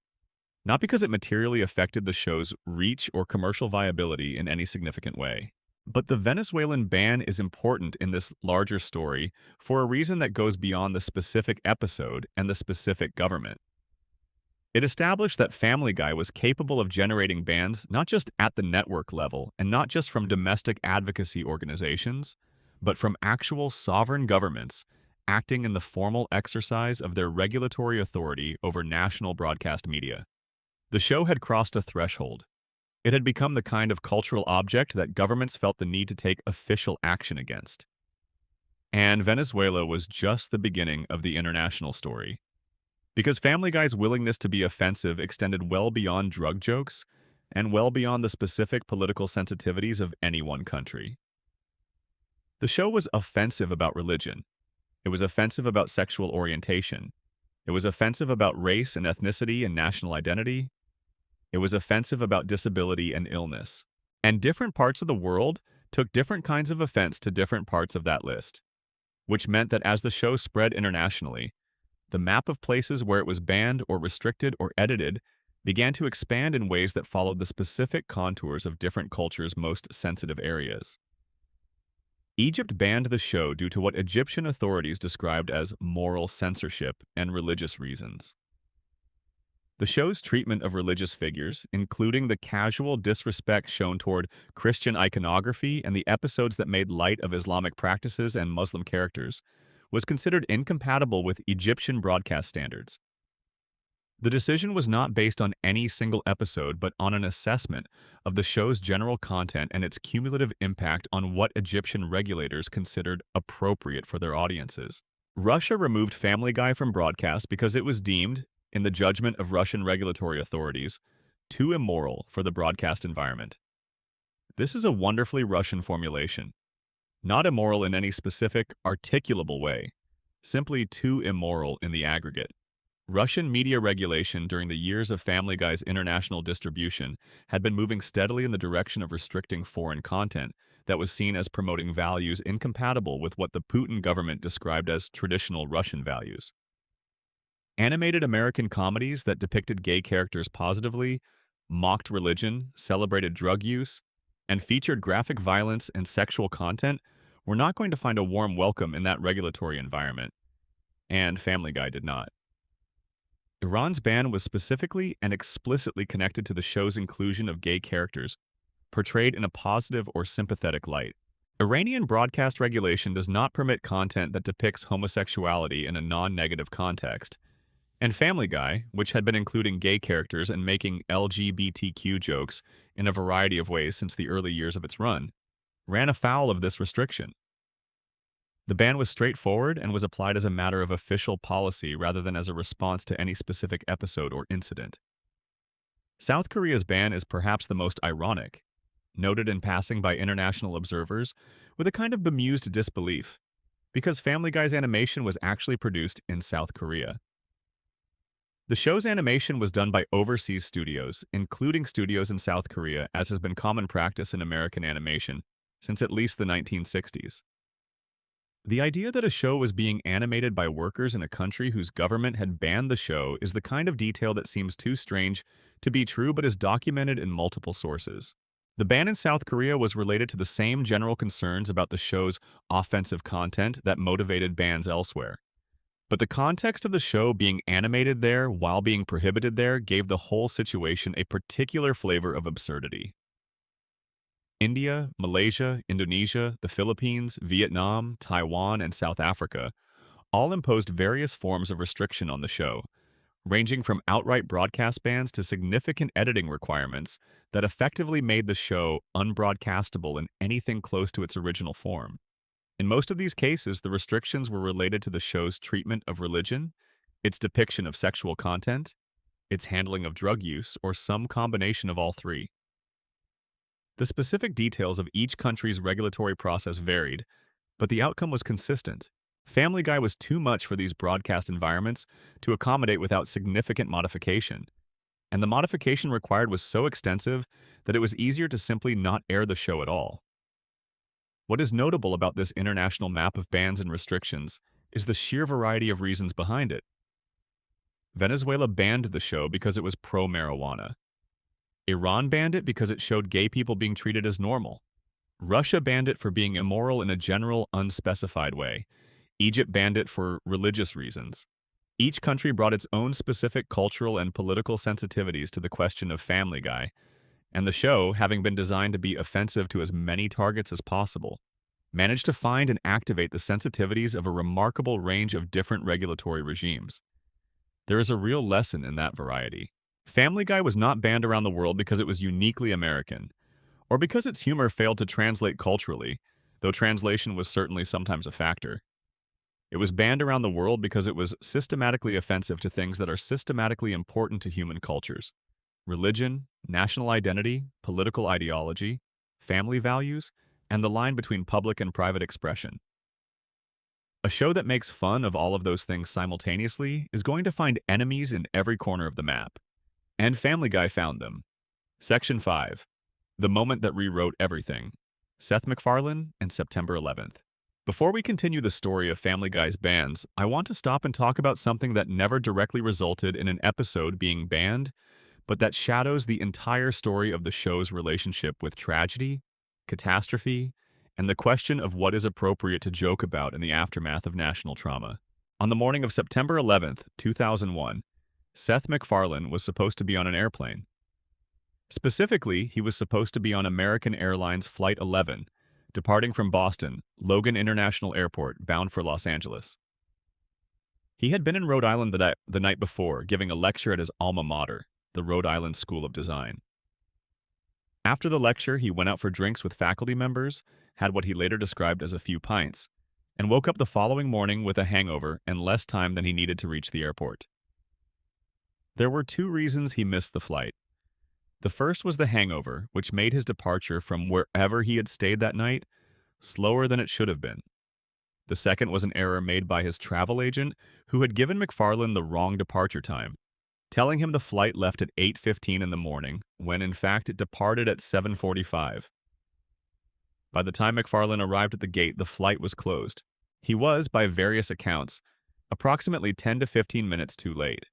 not because it materially affected the show's reach or commercial viability in any significant way. But the Venezuelan ban is important in this larger story for a reason that goes beyond the specific episode and the specific government. It established that Family Guy was capable of generating bans not just at the network level and not just from domestic advocacy organizations, but from actual sovereign governments acting in the formal exercise of their regulatory authority over national broadcast media. The show had crossed a threshold. It had become the kind of cultural object that governments felt the need to take official action against. And Venezuela was just the beginning of the international story. Because Family Guy's willingness to be offensive extended well beyond drug jokes and well beyond the specific political sensitivities of any one country. The show was offensive about religion. It was offensive about sexual orientation. It was offensive about race and ethnicity and national identity. It was offensive about disability and illness. And different parts of the world took different kinds of offense to different parts of that list, which meant that as the show spread internationally, the map of places where it was banned or restricted or edited began to expand in ways that followed the specific contours of different cultures' most sensitive areas. Egypt banned the show due to what Egyptian authorities described as moral censorship and religious reasons. The show's treatment of religious figures, including the casual disrespect shown toward Christian iconography and the episodes that made light of Islamic practices and Muslim characters, was considered incompatible with Egyptian broadcast standards. The decision was not based on any single episode, but on an assessment of the show's general content and its cumulative impact on what Egyptian regulators considered appropriate for their audiences. Russia removed Family Guy from broadcast because it was deemed, in the judgment of Russian regulatory authorities, too immoral for the broadcast environment. This is a wonderfully Russian formulation. Not immoral in any specific, articulable way, simply too immoral in the aggregate. Russian media regulation during the years of Family Guy's international distribution had been moving steadily in the direction of restricting foreign content that was seen as promoting values incompatible with what the Putin government described as traditional Russian values. Animated American comedies that depicted gay characters positively, mocked religion, celebrated drug use, and featured graphic violence and sexual content were not going to find a warm welcome in that regulatory environment, and Family Guy did not. Iran's ban was specifically and explicitly connected to the show's inclusion of gay characters, portrayed in a positive or sympathetic light. Iranian broadcast regulation does not permit content that depicts homosexuality in a non-negative context, and Family Guy, which had been including gay characters and making LGBTQ jokes in a variety of ways since the early years of its run, ran afoul of this restriction. The ban was straightforward and was applied as a matter of official policy rather than as a response to any specific episode or incident. South Korea's ban is perhaps the most ironic, noted in passing by international observers with a kind of bemused disbelief, because Family Guy's animation was actually produced in South Korea. The show's animation was done by overseas studios, including studios in South Korea, as has been common practice in American animation since at least the 1960s. The idea that a show was being animated by workers in a country whose government had banned the show is the kind of detail that seems too strange to be true but is documented in multiple sources. The ban in South Korea was related to the same general concerns about the show's offensive content that motivated bans elsewhere. But the context of the show being animated there while being prohibited there gave the whole situation a particular flavor of absurdity. India, Malaysia, Indonesia, the Philippines, Vietnam, Taiwan, and South Africa all imposed various forms of restriction on the show, ranging from outright broadcast bans to significant editing requirements that effectively made the show unbroadcastable in anything close to its original form. In most of these cases, the restrictions were related to the show's treatment of religion, its depiction of sexual content, its handling of drug use, or some combination of all three. The specific details of each country's regulatory process varied, but the outcome was consistent. Family Guy was too much for these broadcast environments to accommodate without significant modification, and the modification required was so extensive that it was easier to simply not air the show at all. What is notable about this international map of bans and restrictions is the sheer variety of reasons behind it. Venezuela banned the show because it was pro-marijuana. Iran banned it because it showed gay people being treated as normal. Russia banned it for being immoral in a general, unspecified way. Egypt banned it for religious reasons. Each country brought its own specific cultural and political sensitivities to the question of Family Guy, and the show, having been designed to be offensive to as many targets as possible, managed to find and activate the sensitivities of a remarkable range of different regulatory regimes. There is a real lesson in that variety. Family Guy was not banned around the world because it was uniquely American, or because its humor failed to translate culturally, though translation was certainly sometimes a factor. It was banned around the world because it was systematically offensive to things that are systematically important to human cultures: religion, national identity, political ideology, family values, and the line between public and private expression. A show that makes fun of all of those things simultaneously is going to find enemies in every corner of the map. And Family Guy found them. Section 5. The Moment That Rewrote Everything. Seth MacFarlane and September 11th. Before we continue the story of Family Guy's bans, I want to stop and talk about something that never directly resulted in an episode being banned, but that shadows the entire story of the show's relationship with tragedy, catastrophe, and the question of what is appropriate to joke about in the aftermath of national trauma. On the morning of September 11th, 2001, Seth MacFarlane was supposed to be on an airplane. Specifically, he was supposed to be on American Airlines Flight 11, departing from Boston, Logan International Airport, bound for Los Angeles. He had been in Rhode Island the night before, giving a lecture at his alma mater, the Rhode Island School of Design. After the lecture, he went out for drinks with faculty members, had what he later described as a few pints, and woke up the following morning with a hangover and less time than he needed to reach the airport. There were two reasons he missed the flight. The first was the hangover, which made his departure from wherever he had stayed that night slower than it should have been. The second was an error made by his travel agent, who had given MacFarlane the wrong departure time, telling him the flight left at 8:15 in the morning, when in fact it departed at 7:45. By the time MacFarlane arrived at the gate, the flight was closed. He was, by various accounts, approximately 10 to 15 minutes too late.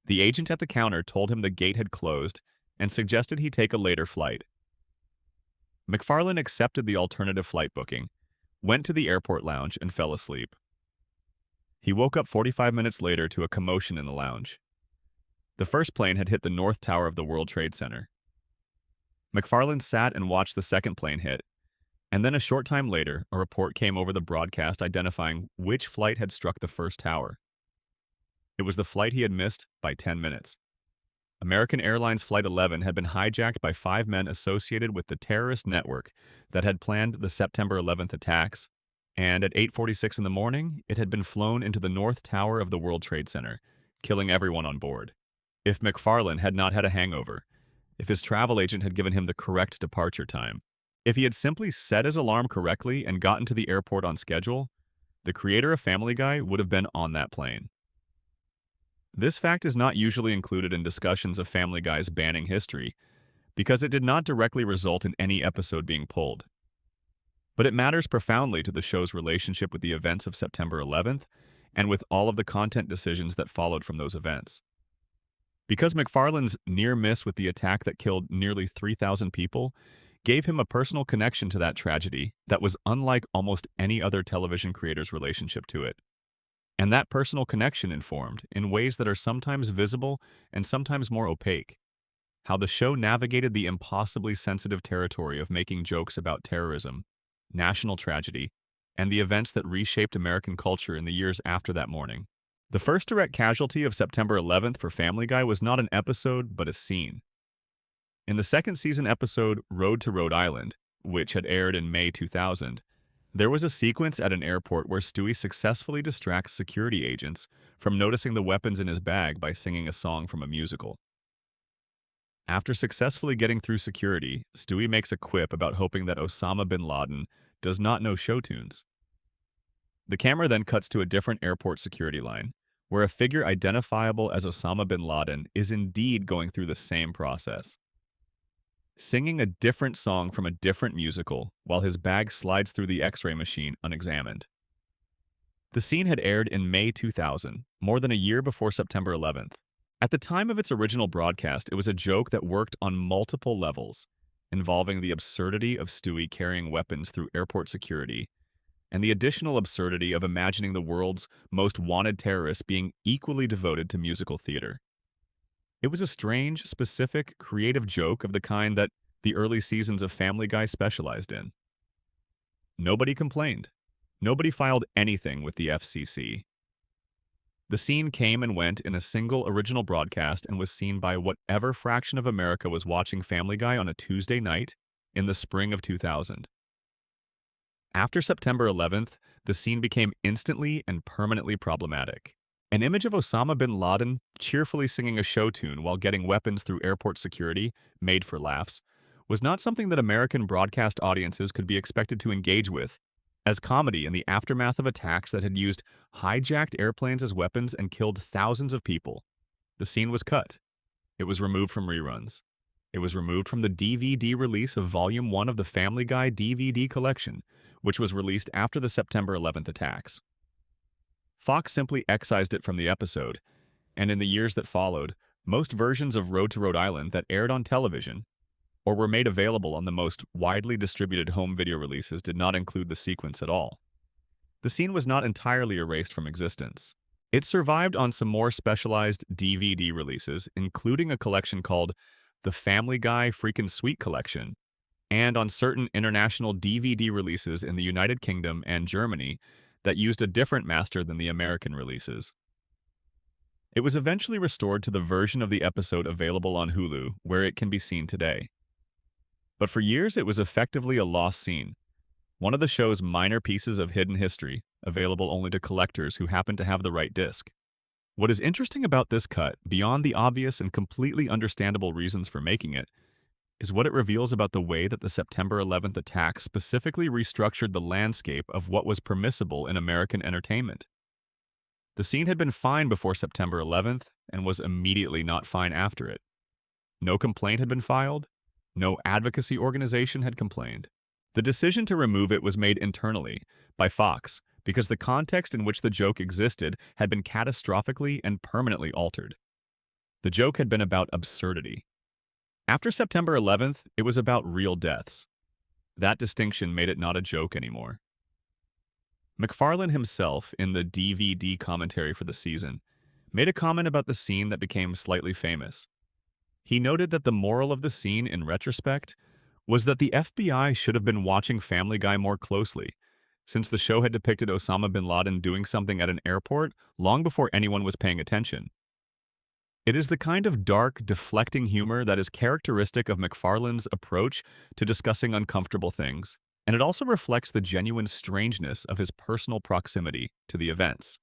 The agent at the counter told him the gate had closed and suggested he take a later flight. MacFarlane accepted the alternative flight booking, went to the airport lounge, and fell asleep. He woke up 45 minutes later to a commotion in the lounge. The first plane had hit the North Tower of the World Trade Center. MacFarlane sat and watched the second plane hit, and then a short time later, a report came over the broadcast identifying which flight had struck the first tower. It was the flight he had missed by 10 minutes. American Airlines Flight 11 had been hijacked by 5 men associated with the terrorist network that had planned the September 11th attacks, And at 8:46 in the morning, it had been flown into the North Tower of the World Trade Center, killing everyone on board. If McFarlane had not had a hangover, if his travel agent had given him the correct departure time, if he had simply set his alarm correctly and gotten to the airport on schedule, the creator of Family Guy would have been on that plane. This fact is not usually included in discussions of Family Guy's banning history because it did not directly result in any episode being pulled. But it matters profoundly to the show's relationship with the events of September 11th and with all of the content decisions that followed from those events. Because McFarlane's near miss with the attack that killed nearly 3,000 people gave him a personal connection to that tragedy that was unlike almost any other television creator's relationship to it. And that personal connection informed, in ways that are sometimes visible and sometimes more opaque, how the show navigated the impossibly sensitive territory of making jokes about terrorism, national tragedy, and the events that reshaped American culture in the years after that morning. The first direct casualty of September 11th for Family Guy was not an episode, but a scene. In the second season episode Road to Rhode Island, which had aired in May 2000, there was a sequence at an airport where Stewie successfully distracts security agents from noticing the weapons in his bag by singing a song from a musical. After successfully getting through security, Stewie makes a quip about hoping that Osama bin Laden does not know show tunes. The camera then cuts to a different airport security line, where a figure identifiable as Osama bin Laden is indeed going through the same process, singing a different song from a different musical while his bag slides through the X-ray machine unexamined. The scene had aired in May 2000, more than a year before September 11th. At the time of its original broadcast, it was a joke that worked on multiple levels, involving the absurdity of Stewie carrying weapons through airport security and the additional absurdity of imagining the world's most wanted terrorists being equally devoted to musical theater. It was a strange, specific, creative joke of the kind that the early seasons of Family Guy specialized in. Nobody complained. Nobody filed anything with the FCC. The scene came and went in a single original broadcast and was seen by whatever fraction of America was watching Family Guy on a Tuesday night in the spring of 2000. After September 11th, the scene became instantly and permanently problematic. An image of Osama bin Laden cheerfully singing a show tune while getting weapons through airport security, made for laughs, was not something that American broadcast audiences could be expected to engage with as comedy in the aftermath of attacks that had used hijacked airplanes as weapons and killed thousands of people. The scene was cut. It was removed from reruns. It was removed from the DVD release of Volume 1 of the Family Guy DVD collection, which was released after the September 11th attacks. Fox simply excised it from the episode, and in the years that followed, most versions of Road to Rhode Island that aired on television or were made available on the most widely distributed home video releases did not include the sequence at all. The scene was not entirely erased from existence. It survived on some more specialized DVD releases, including a collection called the Family Guy Freakin' Sweet Collection, and on certain international DVD releases in the United Kingdom and Germany that used a different master than the American releases. It was eventually restored to the version of the episode available on Hulu, where it can be seen today. But for years, it was effectively a lost scene, one of the show's minor pieces of hidden history, available only to collectors who happen to have the right disc. What is interesting about this cut, beyond the obvious and completely understandable reasons for making it, is what it reveals about the way that the September 11th attack specifically restructured the landscape of what was permissible in American entertainment. The scene had been fine before September 11th and was immediately not fine after it. No complaint had been filed. No advocacy organization had complained. The decision to remove it was made internally by Fox because the context in which the joke existed had been catastrophically and permanently altered. The joke had been about absurdity. After September 11th, it was about real deaths. That distinction made it not a joke anymore. McFarlane himself, in the DVD commentary for the season, made a comment about the scene that became slightly famous. He noted that the moral of the scene, in retrospect, was that the FBI should have been watching Family Guy more closely, since the show had depicted Osama bin Laden doing something at an airport long before anyone was paying attention. It is the kind of dark, deflecting humor that is characteristic of McFarlane's approach to discussing uncomfortable things. and it also reflects the genuine strangeness of his personal proximity to the events.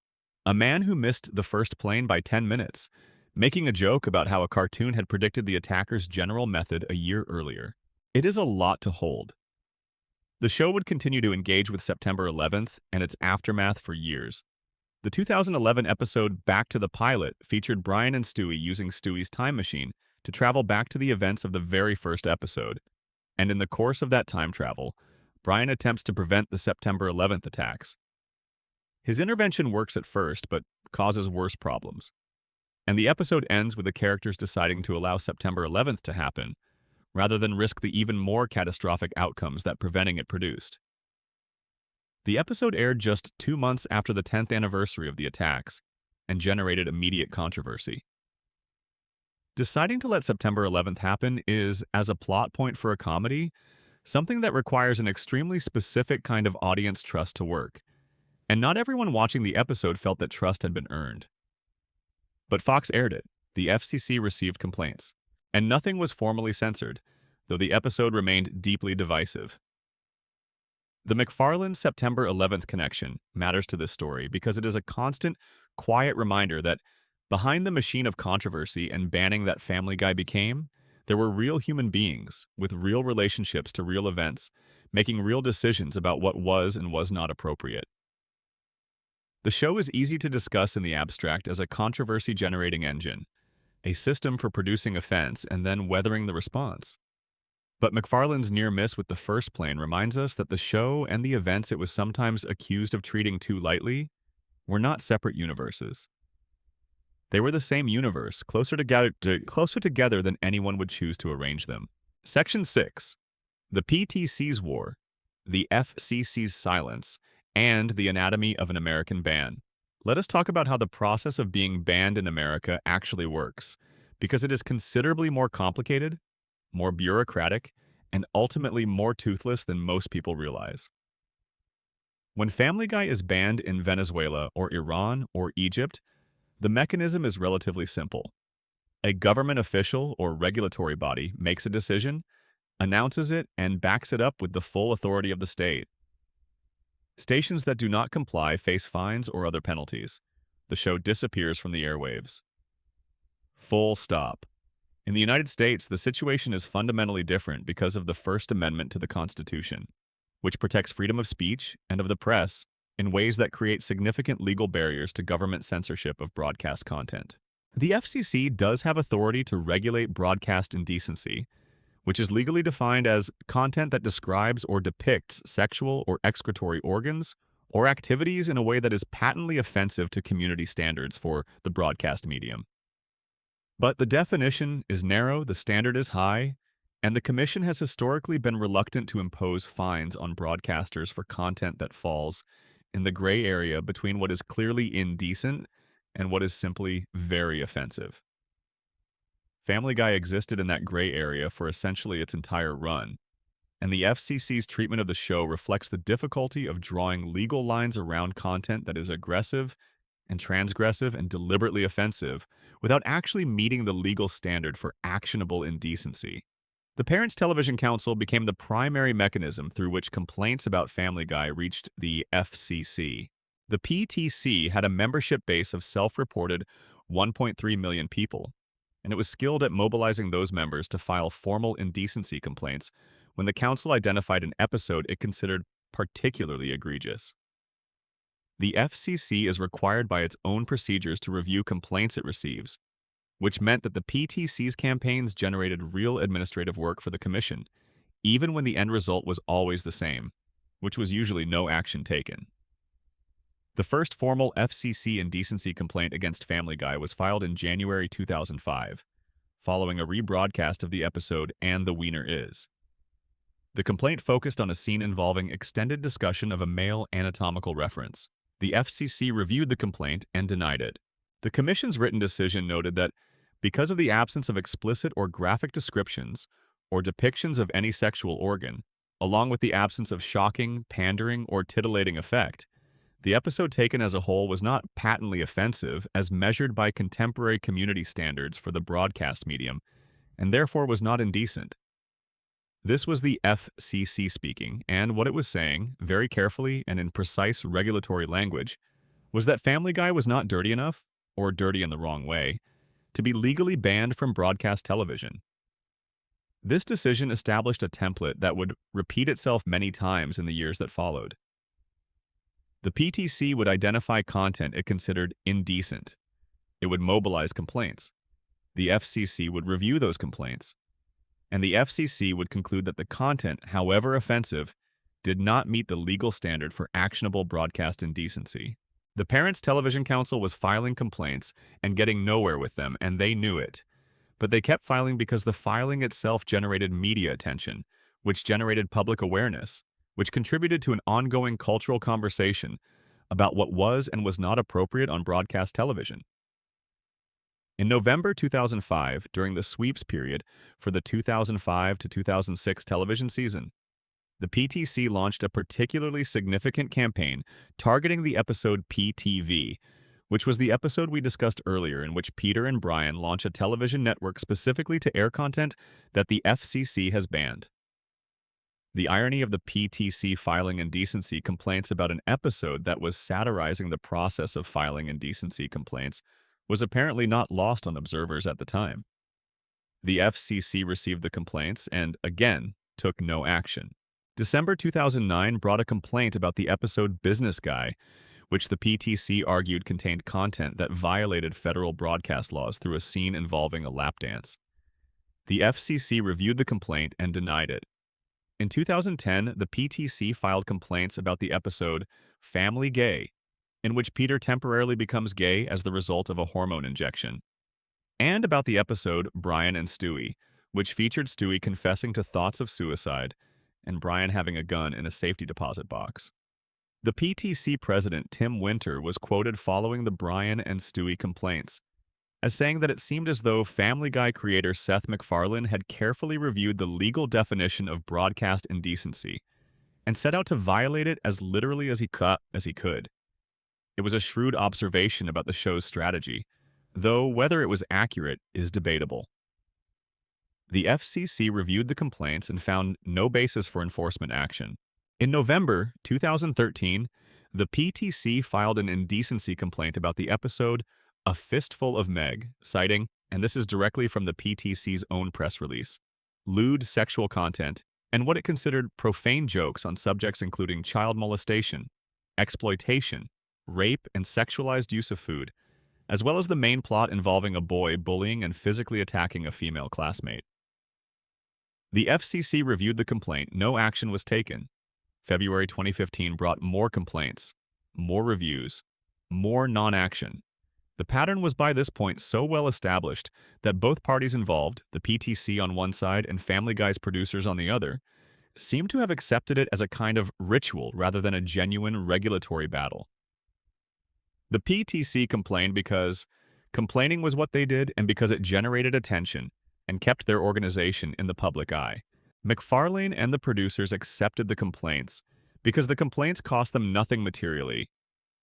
A man who missed the first plane by 10 minutes, making a joke about how a cartoon had predicted the attacker's general method a year earlier. It is a lot to hold. The show would continue to engage with September 11th and its aftermath for years. The 2011 episode Back to the Pilot featured Brian and Stewie using Stewie's time machine to travel back to the events of the very first episode. And in the course of that time travel, Brian attempts to prevent the September 11th attacks. His intervention works at first, but causes worse problems. And the episode ends with the characters deciding to allow September 11th to happen, rather than risk the even more catastrophic outcomes that preventing it produced. The episode aired just 2 months after the 10th anniversary of the attacks and generated immediate controversy. Deciding to let September 11th happen is, as a plot point for a comedy, something that requires an extremely specific kind of audience trust to work, and not everyone watching the episode felt that trust had been earned. But Fox aired it, the FCC received complaints, and nothing was formally censored, though the episode remained deeply divisive. The McFarlane September 11th connection matters to this story because it is a constant, quiet reminder that behind the machine of controversy and banning that Family Guy became, there were real human beings with real relationships to real events, making real decisions about what was and was not appropriate. The show is easy to discuss in the abstract as a controversy-generating engine, a system for producing offense and then weathering the response. But McFarlane's near miss with the first plane reminds us that the show and the events it was sometimes accused of treating too lightly were not separate universes. They were the same universe, closer together than anyone would choose to arrange them. Section 6. The PTC's War, the FCC's Silence, and the Anatomy of an American Ban. Let us talk about how the process of being banned in America actually works, because it is considerably more complicated, more bureaucratic, and ultimately more toothless than most people realize. When Family Guy is banned in Venezuela or Iran or Egypt, the mechanism is relatively simple. A government official or regulatory body makes a decision, announces it, and backs it up with the full authority of the state. Stations that do not comply face fines or other penalties. The show disappears from the airwaves. Full stop. In the United States, the situation is fundamentally different because of the First Amendment to the Constitution, which protects freedom of speech and of the press in ways that create significant legal barriers to government censorship of broadcast content. The FCC does have authority to regulate broadcast indecency, which is legally defined as content that describes or depicts sexual or excretory organs or activities in a way that is patently offensive to community standards for the broadcast medium. But the definition is narrow, the standard is high, and the Commission has historically been reluctant to impose fines on broadcasters for content that falls in the gray area between what is clearly indecent and what is simply very offensive. Family Guy existed in that gray area for essentially its entire run, and the FCC's treatment of the show reflects the difficulty of drawing legal lines around content that is aggressive and transgressive and deliberately offensive without actually meeting the legal standard for actionable indecency. The Parents Television Council became the primary mechanism through which complaints about Family Guy reached the FCC. The PTC had a membership base of self-reported 1.3 million people, and it was skilled at mobilizing those members to file formal indecency complaints when the council identified an episode it considered particularly egregious. The FCC is required by its own procedures to review complaints it receives, which meant that the PTC's campaigns generated real administrative work for the Commission, even when the end result was always the same, which was usually no action taken. The first formal FCC indecency complaint against Family Guy was filed in January 2005, following a rebroadcast of the episode And the Wiener Is. The complaint focused on a scene involving extended discussion of a male anatomical reference. The FCC reviewed the complaint and denied it. The Commission's written decision noted that because of the absence of explicit or graphic descriptions or depictions of any sexual organ, along with the absence of shocking, pandering, or titillating effect, the episode taken as a whole was not patently offensive as measured by contemporary community standards for the broadcast medium, and therefore was not indecent. This was the FCC speaking, and what it was saying, very carefully and in precise regulatory language, was that Family Guy was not dirty enough, or dirty in the wrong way, to be legally banned from broadcast television. This decision established a template that would repeat itself many times in the years that followed. The PTC would identify content it considered indecent. It would mobilize complaints. The FCC would review those complaints. And the FCC would conclude that the content, however offensive, did not meet the legal standard for actionable broadcast indecency. The Parents Television Council was filing complaints and getting nowhere with them, and they knew it. But they kept filing because the filing itself generated media attention, which generated public awareness, which contributed to an ongoing cultural conversation about what was and was not appropriate on broadcast television. In November 2005, during the sweeps period for the 2005 to 2006 television season, the PTC launched a particularly significant campaign targeting the episode PTV, which was the episode we discussed earlier in which Peter and Brian launch a television network specifically to air content that the FCC has banned. The irony of the PTC filing indecency complaints about an episode that was satirizing the process of filing indecency complaints was apparently not lost on observers at the time. The FCC received the complaints and, again, took no action. December 2009 brought a complaint about the episode Business Guy, which the PTC argued contained content that violated federal broadcast laws through a scene involving a lap dance. The FCC reviewed the complaint and denied it. In 2010, the PTC filed complaints about the episode Family Gay, in which Peter temporarily becomes gay as the result of a hormone injection, and about the episode Brian and Stewie, which featured Stewie confessing to thoughts of suicide and Brian having a gun in a safety deposit box. The PTC president, Tim Winter, was quoted following the Brian and Stewie complaints as saying that it seemed as though Family Guy creator Seth MacFarlane had carefully reviewed the legal definition of broadcast indecency and set out to violate it as literally as he could. It was a shrewd observation about the show's strategy, though whether it was accurate is debatable. The FCC reviewed the complaints and found no basis for enforcement action. In November 2013, the PTC filed an indecency complaint about the episode A Fistful of Meg, citing, and this is directly from the PTC's own press release, lewd sexual content and what it considered profane jokes on subjects including child molestation, exploitation, rape, and sexualized use of food, as well as the main plot involving a boy bullying and physically attacking a female classmate. The FCC reviewed the complaint. No action was taken. February 2015 brought more complaints, more reviews, more non-action. The pattern was by this point so well established that both parties involved, the PTC on one side and Family Guy's producers on the other, seemed to have accepted it as a kind of ritual rather than a genuine regulatory battle. The PTC complained because complaining was what they did and because it generated attention and kept their organization in the public eye. MacFarlane and the producers accepted the complaints because the complaints cost them nothing materially,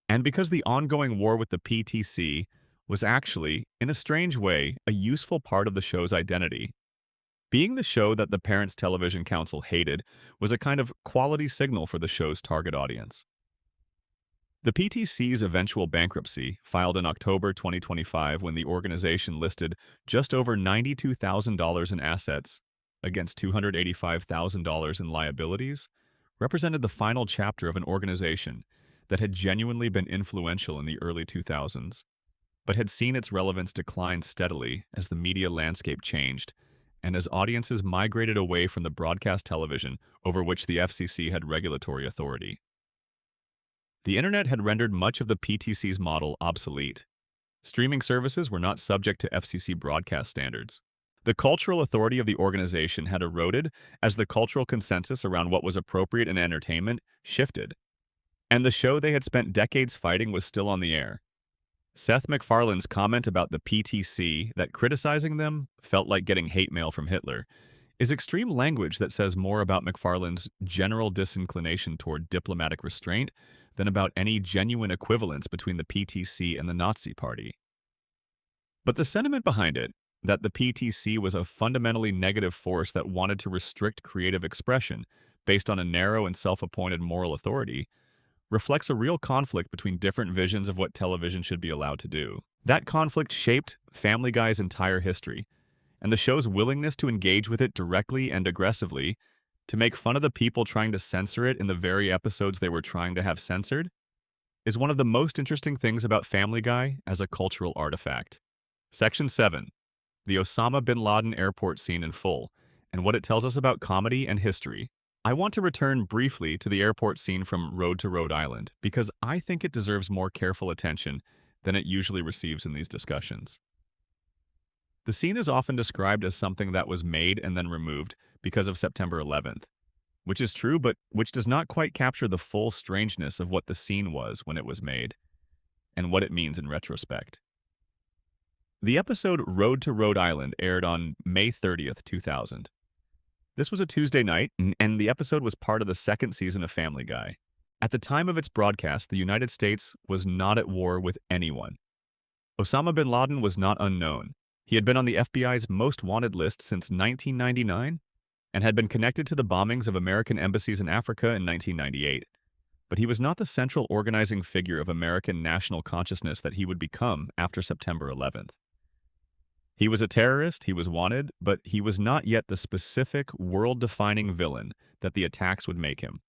and because the ongoing war with the PTC was actually, in a strange way, a useful part of the show's identity. Being the show that the Parents Television Council hated was a kind of quality signal for the show's target audience. The PTC's eventual bankruptcy, filed in October 2025 when the organization listed just over $92,000 in assets against $285,000 in liabilities, represented the final chapter of an organization that had genuinely been influential in the early 2000s, but had seen its relevance decline steadily as the media landscape changed and as audiences migrated away from the broadcast television over which the FCC had regulatory authority. The internet had rendered much of the PTC's model obsolete. Streaming services were not subject to FCC broadcast standards. The cultural authority of the organization had eroded as the cultural consensus around what was appropriate in entertainment shifted, and the show they had spent decades fighting was still on the air. Seth MacFarlane's comment about the PTC that criticizing them felt like getting hate mail from Hitler is extreme language that says more about MacFarlane's general disinclination toward diplomatic restraint than about any genuine equivalence between the PTC and the Nazi Party. But the sentiment behind it, that the PTC was a fundamentally negative force that wanted to restrict creative expression based on a narrow and self-appointed moral authority, reflects a real conflict between different visions of what television should be allowed to do. That conflict shaped Family Guy's entire history, and the show's willingness to engage with it directly and aggressively, to make fun of the people trying to censor it in the very episodes they were trying to have censored, is one of the most interesting things about Family Guy as a cultural artifact. Section 7. The Osama bin Laden airport scene in full, and what it tells us about comedy and history. I want to return briefly to the airport scene from Road to Rhode Island, because I think it deserves more careful attention than it usually receives in these discussions. The scene is often described as something that was made and then removed because of September 11th, which is true, but which does not quite capture the full strangeness of what the scene was when it was made, and what it means in retrospect. The episode Road to Rhode Island aired on May 30th, 2000. This was a Tuesday night, and the episode was part of the second season of Family Guy. At the time of its broadcast, the United States was not at war with anyone. Osama bin Laden was not unknown. He had been on the FBI's most wanted list since 1999 and had been connected to the bombings of American embassies in Africa in 1998. But he was not the central organizing figure of American national consciousness that he would become after September 11th. He was a terrorist, he was wanted, but he was not yet the specific, world-defining villain that the attacks would make him.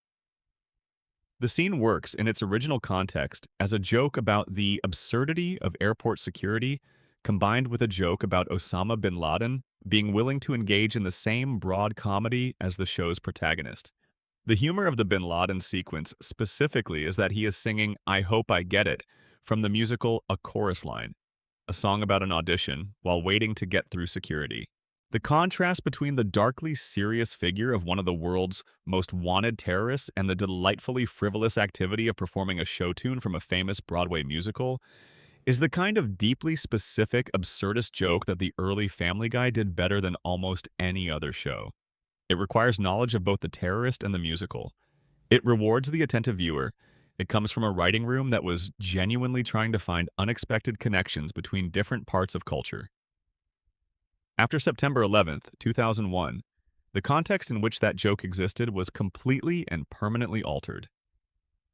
The scene works in its original context as a joke about the absurdity of airport security, combined with a joke about Osama bin Laden being willing to engage in the same broad comedy as the show's protagonist. The humor of the bin Laden sequence specifically is that he is singing "I Hope I Get It" from the musical A Chorus Line, a song about an audition, while waiting to get through security. The contrast between the darkly serious figure of one of the world's most wanted terrorists and the delightfully frivolous activity of performing a show tune from a famous Broadway musical is the kind of deeply specific, absurdist joke that the early Family Guy did better than almost any other show. It requires knowledge of both the terrorist and the musical. It rewards the attentive viewer. It comes from a writing room that was genuinely trying to find unexpected connections between different parts of culture. After September 11th, 2001, the context in which that joke existed was completely and permanently altered.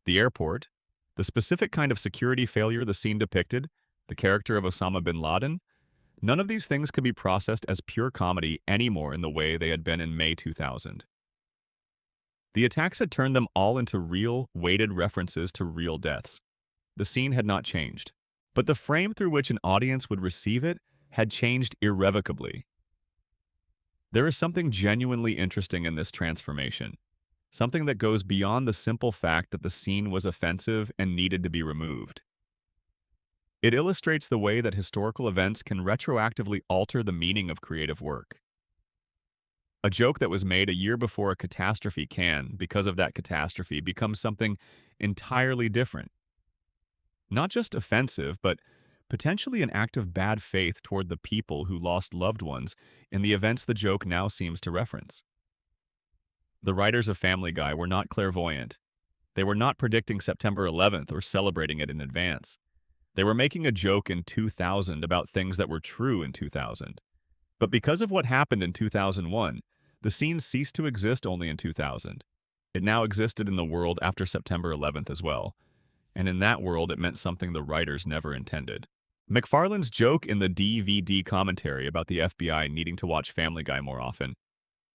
The airport, the specific kind of security failure the scene depicted, the character of Osama bin Laden, none of these things could be processed as pure comedy anymore in the way they had been in May 2000. The attacks had turned them all into real, weighted references to real deaths. The scene had not changed, but the frame through which an audience would receive it had changed irrevocably. There is something genuinely interesting in this transformation, something that goes beyond the simple fact that the scene was offensive and needed to be removed. It illustrates the way that historical events can retroactively alter the meaning of creative work. A joke that was made a year before a catastrophe can, because of that catastrophe, become something entirely different. Not just offensive, but potentially an act of bad faith toward the people who lost loved ones in the events the joke now seems to reference. The writers of Family Guy were not clairvoyant. They were not predicting September 11th or celebrating it in advance. They were making a joke in 2000 about things that were true in 2000. But because of what happened in 2001, the scene ceased to exist only in 2000. It now existed in the world after September 11th as well. And in that world, it meant something the writers never intended. McFarlane's joke in the DVD commentary about the FBI needing to watch Family Guy more often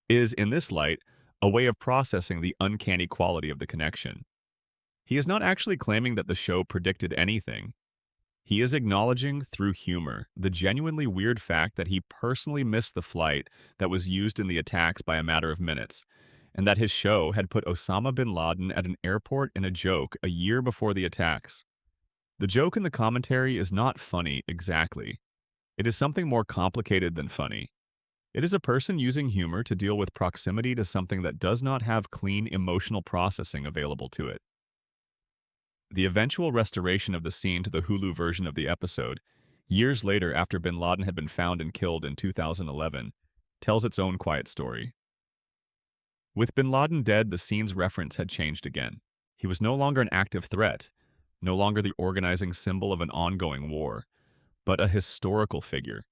is, in this light, a way of processing the uncanny quality of the connection. He is not actually claiming that the show predicted anything. He is acknowledging, through humor, the genuinely weird fact that he personally missed the flight that was used in the attacks by a matter of minutes, and that his show had put Osama bin Laden at an airport in a joke a year before the attacks. The joke in the commentary is not funny exactly. It is something more complicated than funny. It is a person using humor to deal with proximity to something that does not have clean emotional processing available to it. The eventual restoration of the scene to the Hulu version of the episode, years later after bin Laden had been found and killed in 2011, tells its own quiet story. With bin Laden dead, the scene's reference had changed again. He was no longer an active threat, no longer the organizing symbol of an ongoing war, but a historical figure.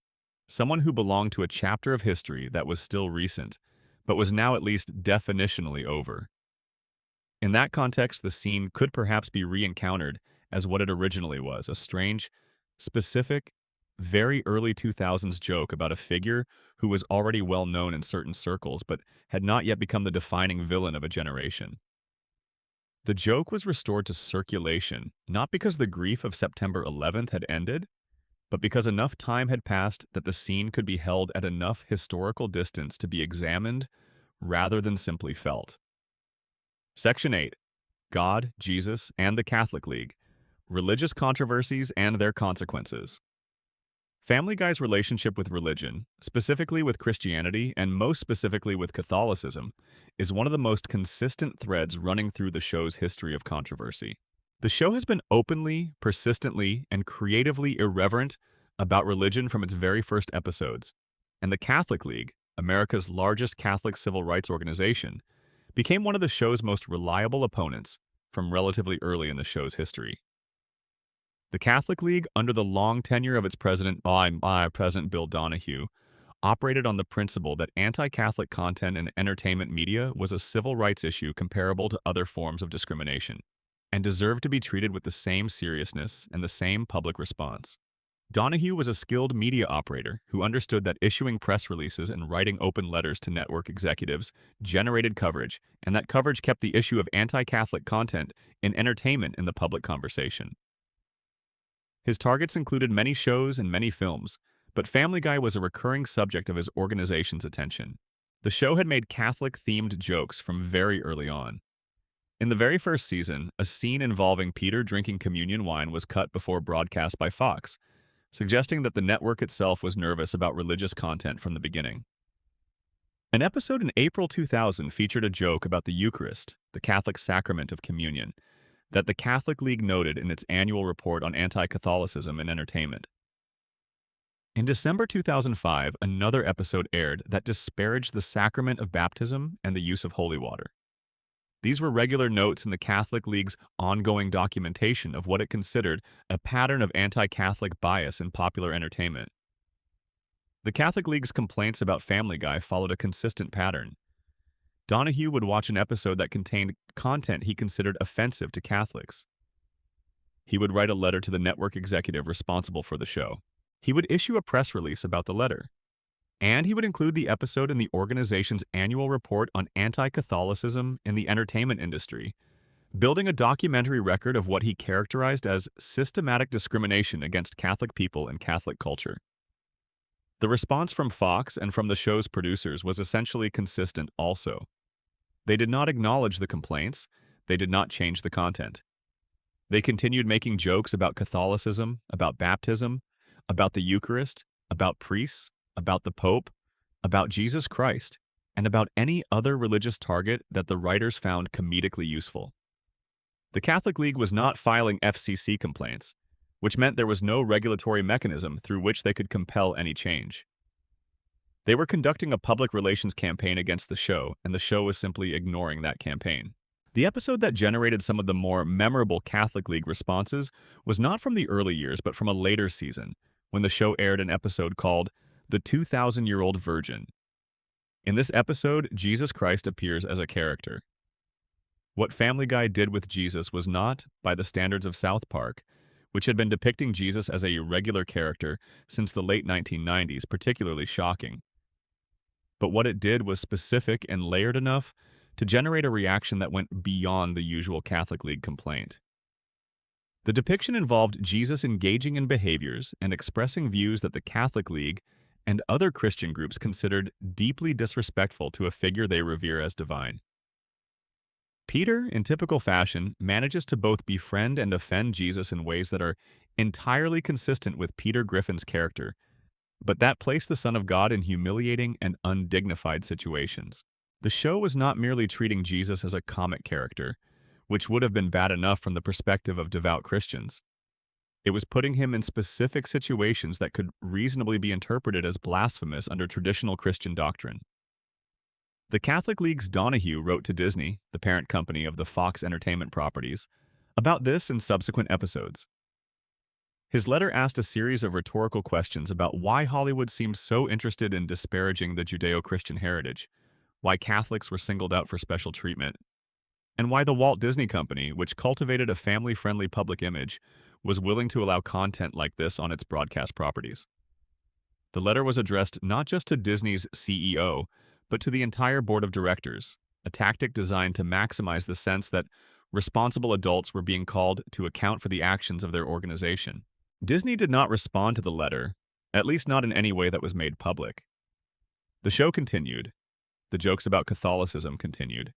someone who belonged to a chapter of history that was still recent, but was now at least definitionally over. In that context, the scene could perhaps be re-encountered as what it originally was, a strange, specific, very early 2000s joke about a figure who was already well known in certain circles but had not yet become the defining villain of a generation. The joke was restored to circulation, not because the grief of September 11th had ended, but because enough time had passed that the scene could be held at enough historical distance to be examined rather than simply felt. Section 8. God, Jesus, and the Catholic League. Religious controversies and their consequences. Family Guy's relationship with religion, specifically with Christianity and most specifically with Catholicism, is one of the most consistent threads running through the show's history of controversy. The show has been openly, persistently, and creatively irreverent about religion from its very first episodes, and the Catholic League, America's largest Catholic civil rights organization, became one of the show's most reliable opponents from relatively early in the show's history. The Catholic League, under the long tenure of its president, President Bill Donahue, operated on the principle that anti-Catholic content in entertainment media was a civil rights issue comparable to other forms of discrimination, and deserved to be treated with the same seriousness and the same public response. Donahue was a skilled media operator who understood that issuing press releases and writing open letters to network executives generated coverage, and that coverage kept the issue of anti-Catholic content in entertainment in the public conversation. His targets included many shows and many films, but Family Guy was a recurring subject of his organization's attention. The show had made Catholic-themed jokes from very early on. In the very first season, a scene involving Peter drinking communion wine was cut before broadcast by Fox, suggesting that the network itself was nervous about religious content from the beginning. An episode in April 2000 featured a joke about the Eucharist, the Catholic sacrament of communion, that the Catholic League noted in its annual report on anti-Catholicism in entertainment. In December 2005, another episode aired that disparaged the sacrament of baptism and the use of holy water. These were regular notes in the Catholic League's ongoing documentation of what it considered a pattern of anti-Catholic bias in popular entertainment. The Catholic League's complaints about Family Guy followed a consistent pattern. Donahue would watch an episode that contained content he considered offensive to Catholics. He would write a letter to the network executive responsible for the show. He would issue a press release about the letter. And he would include the episode in the organization's annual report on anti-Catholicism in the entertainment industry, building a documentary record of what he characterized as systematic discrimination against Catholic people and Catholic culture. The response from Fox and from the show's producers was essentially consistent also. They did not acknowledge the complaints, they did not change the content. They continued making jokes about Catholicism, about baptism, about the Eucharist, about priests, about the Pope, about Jesus Christ, and about any other religious target that the writers found comedically useful. The Catholic League was not filing FCC complaints, which meant there was no regulatory mechanism through which they could compel any change. They were conducting a public relations campaign against the show, and the show was simply ignoring that campaign. The episode that generated some of the more memorable Catholic League responses was not from the early years, but from a later season, when the show aired an episode called The 2,000-Year-Old Virgin. In this episode, Jesus Christ appears as a character. What Family Guy did with Jesus was not, by the standards of South Park, which had been depicting Jesus as a irregular character since the late 1990s, particularly shocking. But what it did was specific and layered enough to generate a reaction that went beyond the usual Catholic League complaint. The depiction involved Jesus engaging in behaviors and expressing views that the Catholic League and other Christian groups considered deeply disrespectful to a figure they revere as divine. Peter, in typical fashion, manages to both befriend and offend Jesus in ways that are entirely consistent with Peter Griffin's character, but that place the Son of God in humiliating and undignified situations. The show was not merely treating Jesus as a comic character, which would have been bad enough from the perspective of devout Christians. It was putting him in specific situations that could reasonably be interpreted as blasphemous under traditional Christian doctrine. The Catholic League's Donahue wrote to Disney, the parent company of the Fox Entertainment properties, about this in subsequent episodes. His letter asked a series of rhetorical questions about why Hollywood seemed so interested in disparaging the Judeo-Christian heritage, why Catholics were singled out for special treatment, and why the Walt Disney Company, which cultivated a family-friendly public image, was willing to allow content like this on its broadcast properties. The letter was addressed not just to Disney's CEO, but to the entire board of directors, a tactic designed to maximize the sense that responsible adults were being called to account for the actions of their organization. Disney did not respond to the letter, at least not in any way that was made public. The show continued, the jokes about Catholicism continued,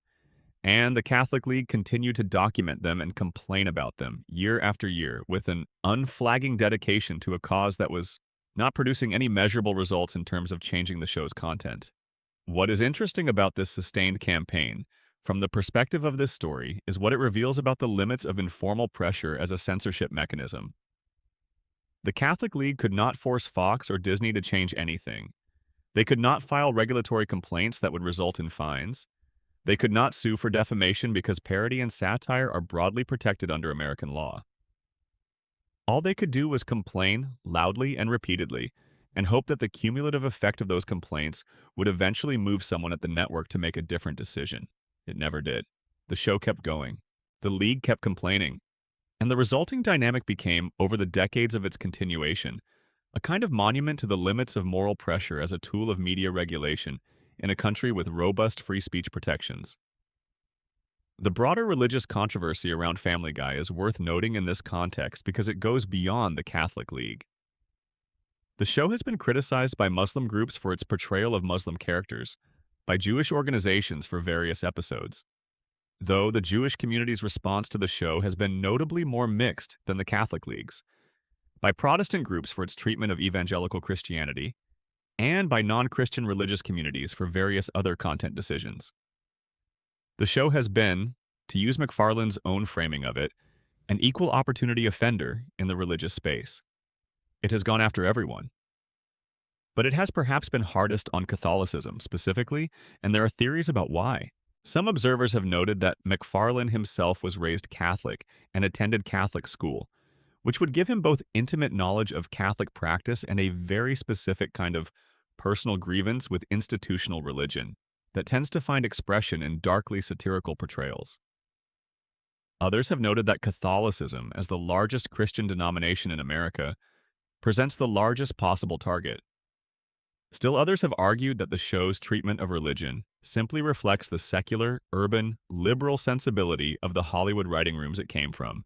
and the Catholic League continued to document them and complain about them year after year with an unflagging dedication to a cause that was not producing any measurable results in terms of changing the show's content. What is interesting about this sustained campaign, from the perspective of this story, is what it reveals about the limits of informal pressure as a censorship mechanism. The Catholic League could not force Fox or Disney to change anything. They could not file regulatory complaints that would result in fines. They could not sue for defamation because parody and satire are broadly protected under American law. All they could do was complain loudly and repeatedly and hope that the cumulative effect of those complaints would eventually move someone at the network to make a different decision. It never did. The show kept going. The league kept complaining. And the resulting dynamic became, over the decades of its continuation, a kind of monument to the limits of moral pressure as a tool of media regulation in a country with robust free speech protections. The broader religious controversy around Family Guy is worth noting in this context because it goes beyond the Catholic League. The show has been criticized by Muslim groups for its portrayal of Muslim characters, by Jewish organizations for various episodes, though the Jewish community's response to the show has been notably more mixed than the Catholic League's, by Protestant groups for its treatment of evangelical Christianity, and by non-Christian religious communities for various other content decisions. The show has been, to use McFarlane's own framing of it, an equal opportunity offender in the religious space. It has gone after everyone. But it has perhaps been hardest on Catholicism specifically, and there are theories about why. Some observers have noted that McFarlane himself was raised Catholic and attended Catholic school, which would give him both intimate knowledge of Catholic practice and a very specific kind of personal grievance with institutional religion that tends to find expression in darkly satirical portrayals. Others have noted that Catholicism, as the largest Christian denomination in America, presents the largest possible target. Still others have argued that the show's treatment of religion simply reflects the secular, urban, liberal sensibility of the Hollywood writing rooms it came from,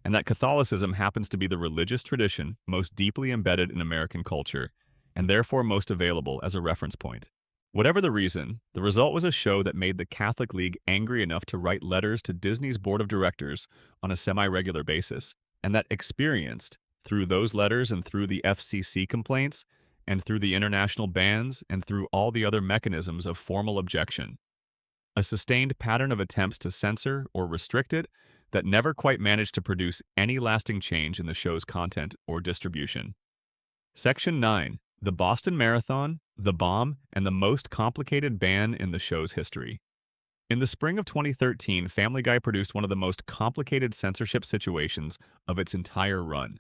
and that Catholicism happens to be the religious tradition most deeply embedded in American culture, and therefore most available as a reference point. Whatever the reason, the result was a show that made the Catholic League angry enough to write letters to Disney's board of directors on a semi-regular basis, and that experienced, through those letters and through the FCC complaints, and through the international bans, and through all the other mechanisms of formal objection, a sustained pattern of attempts to censor or restrict it that never quite managed to produce any lasting change in the show's content or distribution. Section 9. The Boston Marathon, the Bomb, and the most complicated ban in the show's history. In the spring of 2013, Family Guy produced one of the most complicated censorship situations of its entire run,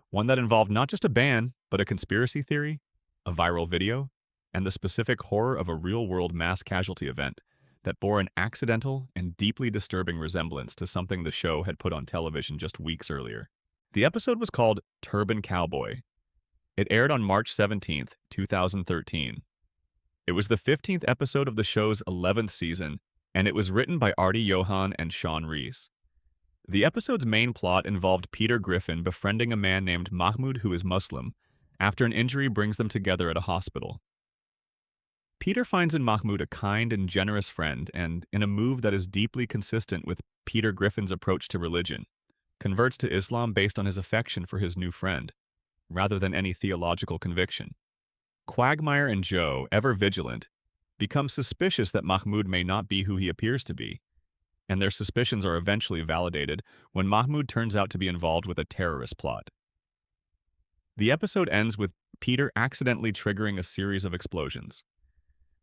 one that involved not just a ban, but a conspiracy theory, a viral video, and the specific horror of a real-world mass casualty event that bore an accidental and deeply disturbing resemblance to something the show had put on television just weeks earlier. The episode was called Turban Cowboy. It aired on March 17, 2013. It was the 15th episode of the show's 11th season, and it was written by Artie Johan and Sean Rees. The episode's main plot involved Peter Griffin befriending a man named Mahmoud who is Muslim, after an injury brings them together at a hospital. Peter finds in Mahmoud a kind and generous friend, and, in a move that is deeply consistent with Peter Griffin's approach to religion, converts to Islam based on his affection for his new friend, rather than any theological conviction. Quagmire and Joe, ever vigilant, become suspicious that Mahmoud may not be who he appears to be, and their suspicions are eventually validated when Mahmoud turns out to be involved with a terrorist plot. The episode ends with Peter accidentally triggering a series of explosions.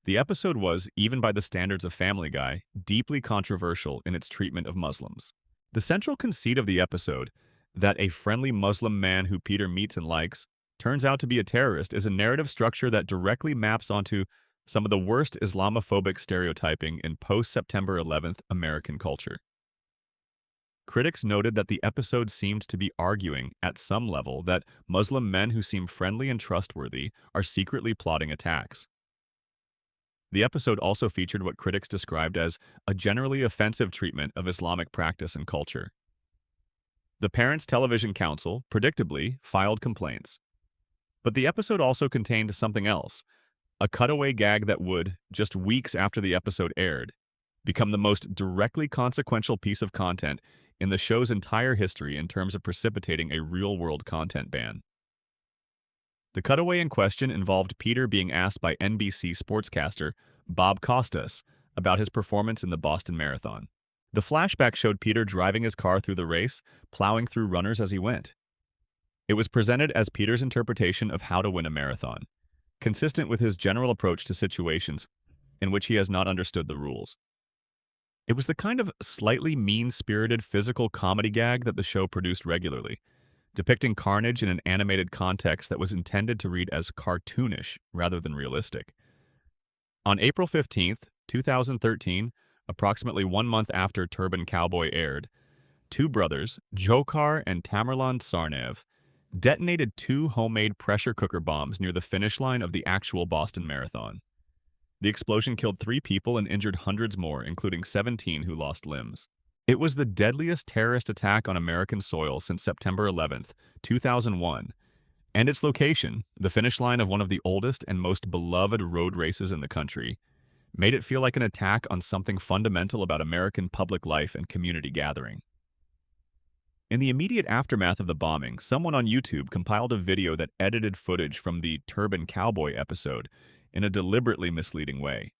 The episode was, even by the standards of Family Guy, deeply controversial in its treatment of Muslims. The central conceit of the episode, That a friendly Muslim man who Peter meets and likes turns out to be a terrorist is a narrative structure that directly maps onto some of the worst Islamophobic stereotyping in post-September 11th American culture. Critics noted that the episode seemed to be arguing, at some level, that Muslim men who seem friendly and trustworthy are secretly plotting attacks. The episode also featured what critics described as a generally offensive treatment of Islamic practice and culture. The Parents Television Council, predictably, filed complaints. But the episode also contained something else, a cutaway gag that would, just weeks after the episode aired, become the most directly consequential piece of content in the show's entire history in terms of precipitating a real-world content ban. The cutaway in question involved Peter being asked by NBC sportscaster Bob Costas about his performance in the Boston Marathon. The flashback showed Peter driving his car through the race, plowing through runners as he went. It was presented as Peter's interpretation of how to win a marathon, consistent with his general approach to situations in which he has not understood the rules. It was the kind of slightly mean-spirited physical comedy gag that the show produced regularly, depicting carnage in an animated context that was intended to read as cartoonish rather than realistic. On April 15th, 2013, approximately 1 month after Turban Cowboy aired, two brothers, Dzhokhar and Tamerlan Tsarnaev, detonated two homemade pressure cooker bombs near the finish line of the actual Boston Marathon. The explosion killed 3 people and injured hundreds more, including 17 who lost limbs. It was the deadliest terrorist attack on American soil since September 11th, 2001, and its location, the finish line of one of the oldest and most beloved road races in the country, made it feel like an attack on something fundamental about American public life and community gathering. In the immediate aftermath of the bombing, someone on YouTube compiled a video that edited footage from the Turban Cowboy episode in a deliberately misleading way.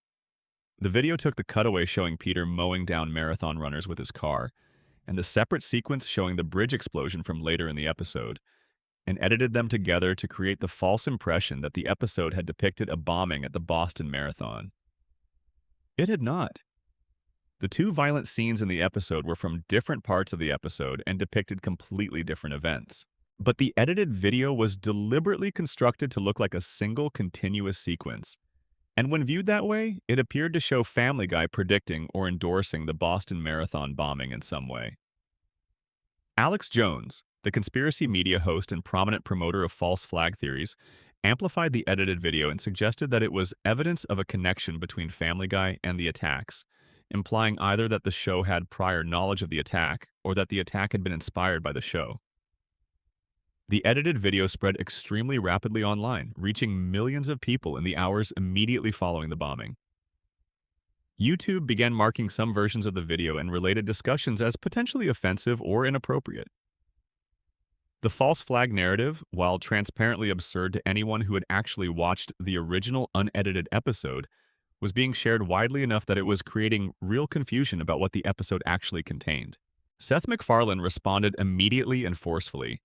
The video took the cutaway showing Peter mowing down marathon runners with his car, and the separate sequence showing the bridge explosion from later in the episode, and edited them together to create the false impression that the episode had depicted a bombing at the Boston Marathon. It had not. The two violent scenes in the episode were from different parts of the episode and depicted completely different events. But the edited video was deliberately constructed to look like a single continuous sequence. And when viewed that way, it appeared to show Family Guy predicting or endorsing the Boston Marathon bombing in some way. Alex Jones, the conspiracy media host and prominent promoter of false flag theories, amplified the edited video and suggested that it was evidence of a connection between Family Guy and the attacks, implying either that the show had prior knowledge of the attack or that the attack had been inspired by the show. The edited video spread extremely rapidly online, reaching millions of people in the hours immediately following the bombing. YouTube began marking some versions of the video and related discussions as potentially offensive or inappropriate. The false flag narrative, while transparently absurd to anyone who had actually watched the original unedited episode, was being shared widely enough that it was creating real confusion about what the episode actually contained. Seth MacFarlane responded immediately and forcefully.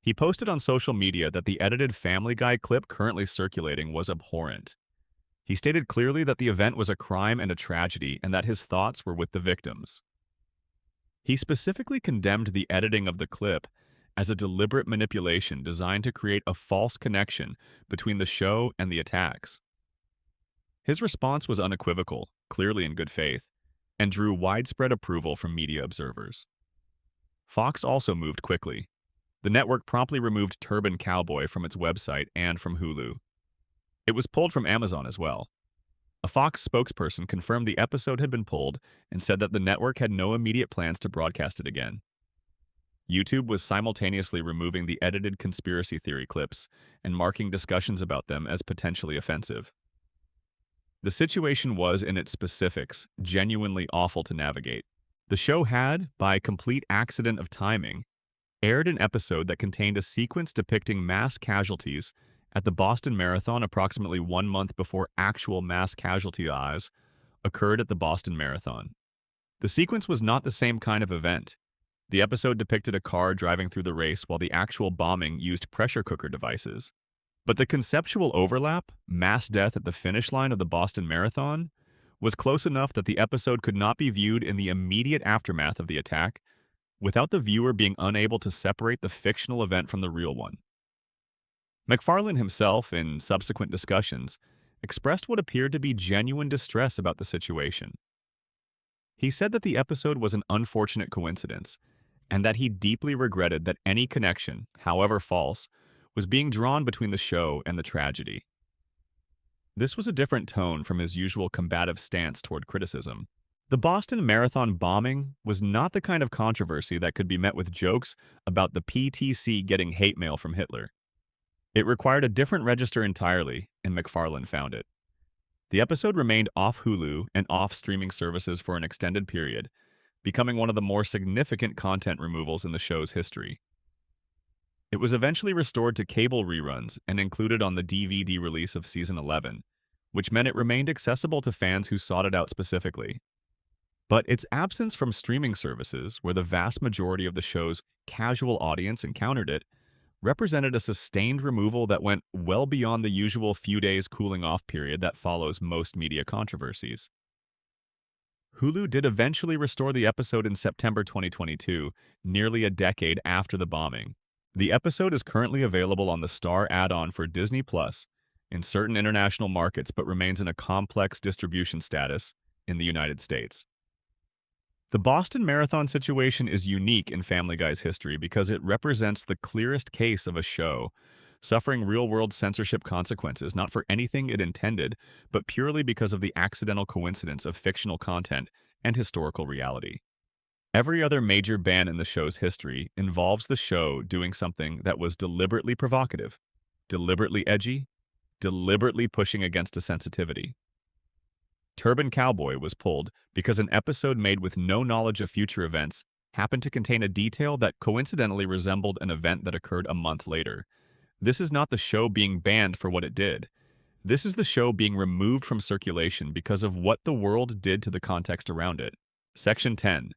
He posted on social media that the edited Family Guy clip currently circulating was abhorrent. He stated clearly that the event was a crime and a tragedy and that his thoughts were with the victims. He specifically condemned the editing of the clip as a deliberate manipulation designed to create a false connection between the show and the attacks. His response was unequivocal, clearly in good faith, and drew widespread approval from media observers. Fox also moved quickly. The network promptly removed Turban Cowboy from its website and from Hulu. It was pulled from Amazon as well. A Fox spokesperson confirmed the episode had been pulled and said that the network had no immediate plans to broadcast it again. YouTube was simultaneously removing the edited conspiracy theory clips and marking discussions about them as potentially offensive. The situation was, in its specifics, genuinely awful to navigate. The show had, by a complete accident of timing, aired an episode that contained a sequence depicting mass casualties at the Boston Marathon approximately 1 month before actual mass casualties occurred at the Boston Marathon. The sequence was not the same kind of event. The episode depicted a car driving through the race while the actual bombing used pressure cooker devices. But the conceptual overlap, mass death at the finish line of the Boston Marathon, was close enough that the episode could not be viewed in the immediate aftermath of the attack, without the viewer being unable to separate the fictional event from the real one. McFarlane himself, in subsequent discussions, expressed what appeared to be genuine distress about the situation. He said that the episode was an unfortunate coincidence, and that he deeply regretted that any connection, however false, was being drawn between the show and the tragedy. This was a different tone from his usual combative stance toward criticism. The Boston Marathon bombing was not the kind of controversy that could be met with jokes about the PTC getting hate mail from Hitler. It required a different register entirely, and McFarlane found it. The episode remained off Hulu and off streaming services for an extended period, becoming one of the more significant content removals in the show's history. It was eventually restored to cable reruns and included on the DVD release of Season 11, which meant it remained accessible to fans who sought it out specifically. But its absence from streaming services, where the vast majority of the show's casual audience encountered it, represented a sustained removal that went well beyond the usual few days cooling-off period that follows most media controversies. Hulu did eventually restore the episode in September 2022, nearly a decade after the bombing. The episode is currently available on the Star add-on for Disney Plus in certain international markets, but remains in a complex distribution status in the United States. The Boston Marathon situation is unique in Family Guy's history because it represents the clearest case of a show suffering real-world censorship consequences, not for anything it intended, but purely because of the accidental coincidence of fictional content and historical reality. Every other major ban in the show's history involves the show doing something that was deliberately provocative, deliberately edgy, deliberately pushing against a sensitivity. Turban Cowboy was pulled because an episode made with no knowledge of future events happened to contain a detail that coincidentally resembled an event that occurred a month later. This is not the show being banned for what it did. This is the show being removed from circulation because of what the world did to the context around it. Section 10.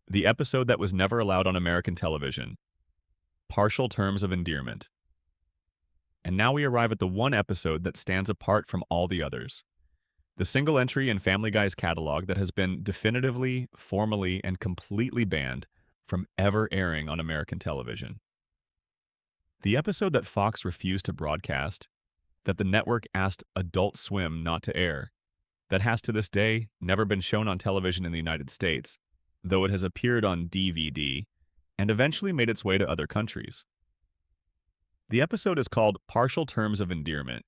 The episode that was never allowed on American television. Partial terms of endearment. And now we arrive at the one episode that stands apart from all the others. The single entry in Family Guy's catalog that has been definitively, formally, and completely banned from ever airing on American television. The episode that Fox refused to broadcast, that the network asked Adult Swim not to air, that has to this day never been shown on television in the United States, though it has appeared on DVD and eventually made its way to other countries. The episode is called Partial Terms of Endearment,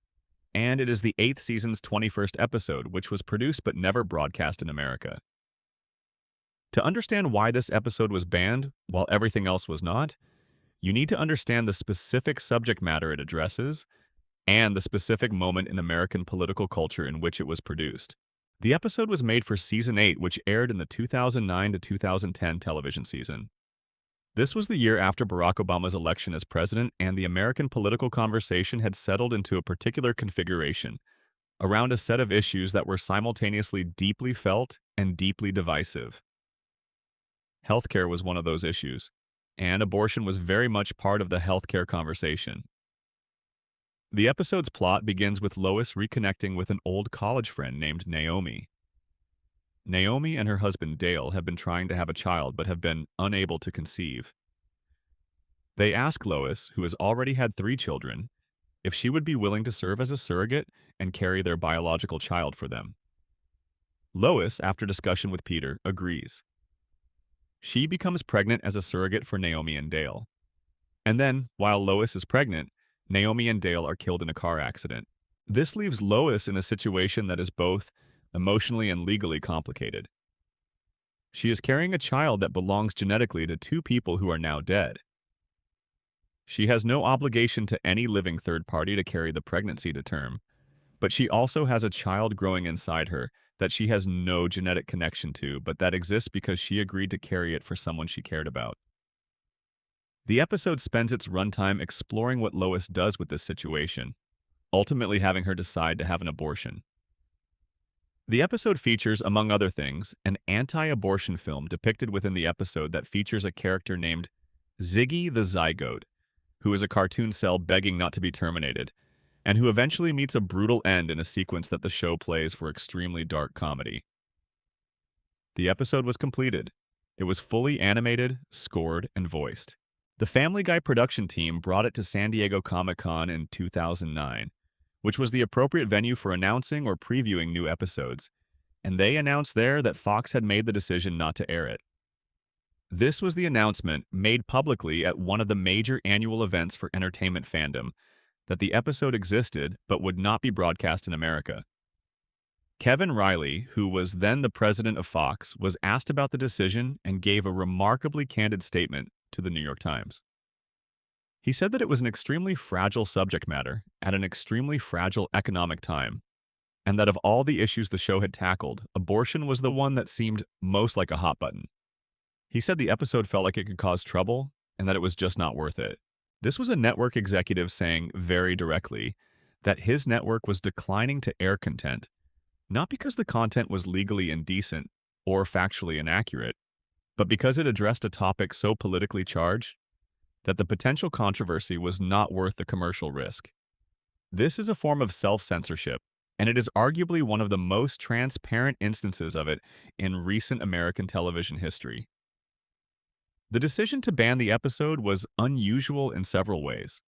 and it is the 8th season's 21st episode, which was produced but never broadcast in America. To understand why this episode was banned, while everything else was not, you need to understand the specific subject matter it addresses and the specific moment in American political culture in which it was produced. The episode was made for Season 8, which aired in the 2009 to 2010 television season. This was the year after Barack Obama's election as president, and the American political conversation had settled into a particular configuration around a set of issues that were simultaneously deeply felt and deeply divisive. Healthcare was one of those issues, and abortion was very much part of the healthcare conversation. The episode's plot begins with Lois reconnecting with an old college friend named Naomi. Naomi and her husband Dale have been trying to have a child but have been unable to conceive. They ask Lois, who has already had 3 children, if she would be willing to serve as a surrogate and carry their biological child for them. Lois, after discussion with Peter, agrees. She becomes pregnant as a surrogate for Naomi and Dale. And then, while Lois is pregnant, Naomi and Dale are killed in a car accident. This leaves Lois in a situation that is both emotionally and legally complicated. She is carrying a child that belongs genetically to 2 people who are now dead. She has no obligation to any living third party to carry the pregnancy to term, but she also has a child growing inside her that she has no genetic connection to, but that exists because she agreed to carry it for someone she cared about. The episode spends its runtime exploring what Lois does with this situation, ultimately having her decide to have an abortion. The episode features, among other things, an anti-abortion film depicted within the episode that features a character named Ziggy the Zygote, who is a cartoon cell begging not to be terminated, and who eventually meets a brutal end in a sequence that the show plays for extremely dark comedy. The episode was completed, It was fully animated, scored, and voiced. The Family Guy production team brought it to San Diego Comic-Con in 2009, which was the appropriate venue for announcing or previewing new episodes, and they announced there that Fox had made the decision not to air it. This was the announcement made publicly at one of the major annual events for entertainment fandom, that the episode existed but would not be broadcast in America. Kevin Riley, who was then the president of Fox, was asked about the decision and gave a remarkably candid statement to the New York Times. He said that it was an extremely fragile subject matter at an extremely fragile economic time, and that of all the issues the show had tackled, abortion was the one that seemed most like a hot button. He said the episode felt like it could cause trouble and that it was just not worth it. This was a network executive saying very directly that his network was declining to air content, not because the content was legally indecent or factually inaccurate, but because it addressed a topic so politically charged that the potential controversy was not worth the commercial risk. This is a form of self-censorship, and it is arguably one of the most transparent instances of it in recent American television history. The decision to ban the episode was unusual in several ways.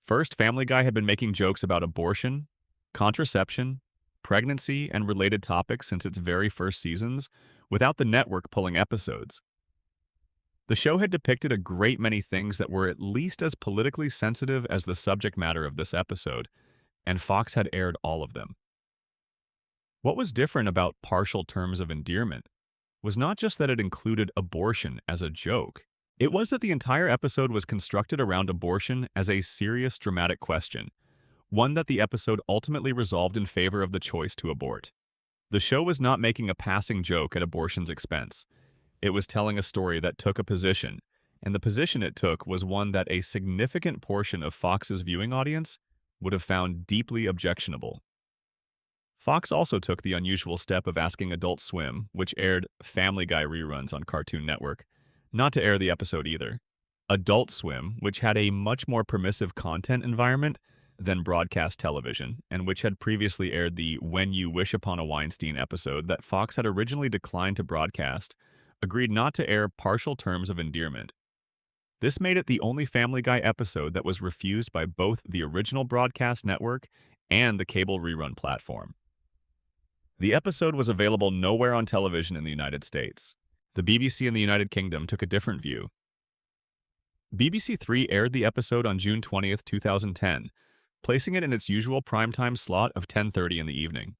First, Family Guy had been making jokes about abortion, contraception, pregnancy, and related topics since its very first seasons, without the network pulling episodes. The show had depicted a great many things that were at least as politically sensitive as the subject matter of this episode, and Fox had aired all of them. What was different about Partial Terms of Endearment was not just that it included abortion as a joke. It was that the entire episode was constructed around abortion as a serious, dramatic question, one that the episode ultimately resolved in favor of the choice to abort. The show was not making a passing joke at abortion's expense. It was telling a story that took a position, and the position it took was one that a significant portion of Fox's viewing audience would have found deeply objectionable. Fox also took the unusual step of asking Adult Swim, which aired Family Guy reruns on Cartoon Network, not to air the episode either. Adult Swim, which had a much more permissive content environment than broadcast television, and which had previously aired the When You Wish Upon a Weinstein episode that Fox had originally declined to broadcast, agreed not to air Partial Terms of Endearment. This made it the only Family Guy episode that was refused by both the original broadcast network and the cable rerun platform. The episode was available nowhere on television in the United States. The BBC in the United Kingdom took a different view. BBC Three aired the episode on June 20th, 2010, placing it in its usual primetime slot of 10:30 in the evening.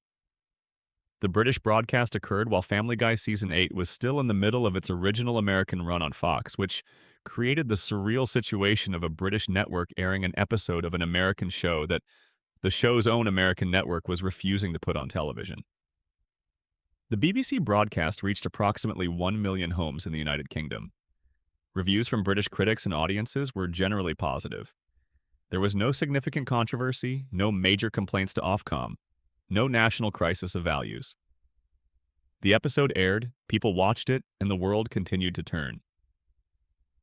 The British broadcast occurred while Family Guy Season 8 was still in the middle of its original American run on Fox, which created the surreal situation of a British network airing an episode of an American show that the show's own American network was refusing to put on television. The BBC broadcast reached approximately 1 million homes in the United Kingdom. Reviews from British critics and audiences were generally positive. There was no significant controversy, no major complaints to Ofcom, no national crisis of values. The episode aired, people watched it, and the world continued to turn.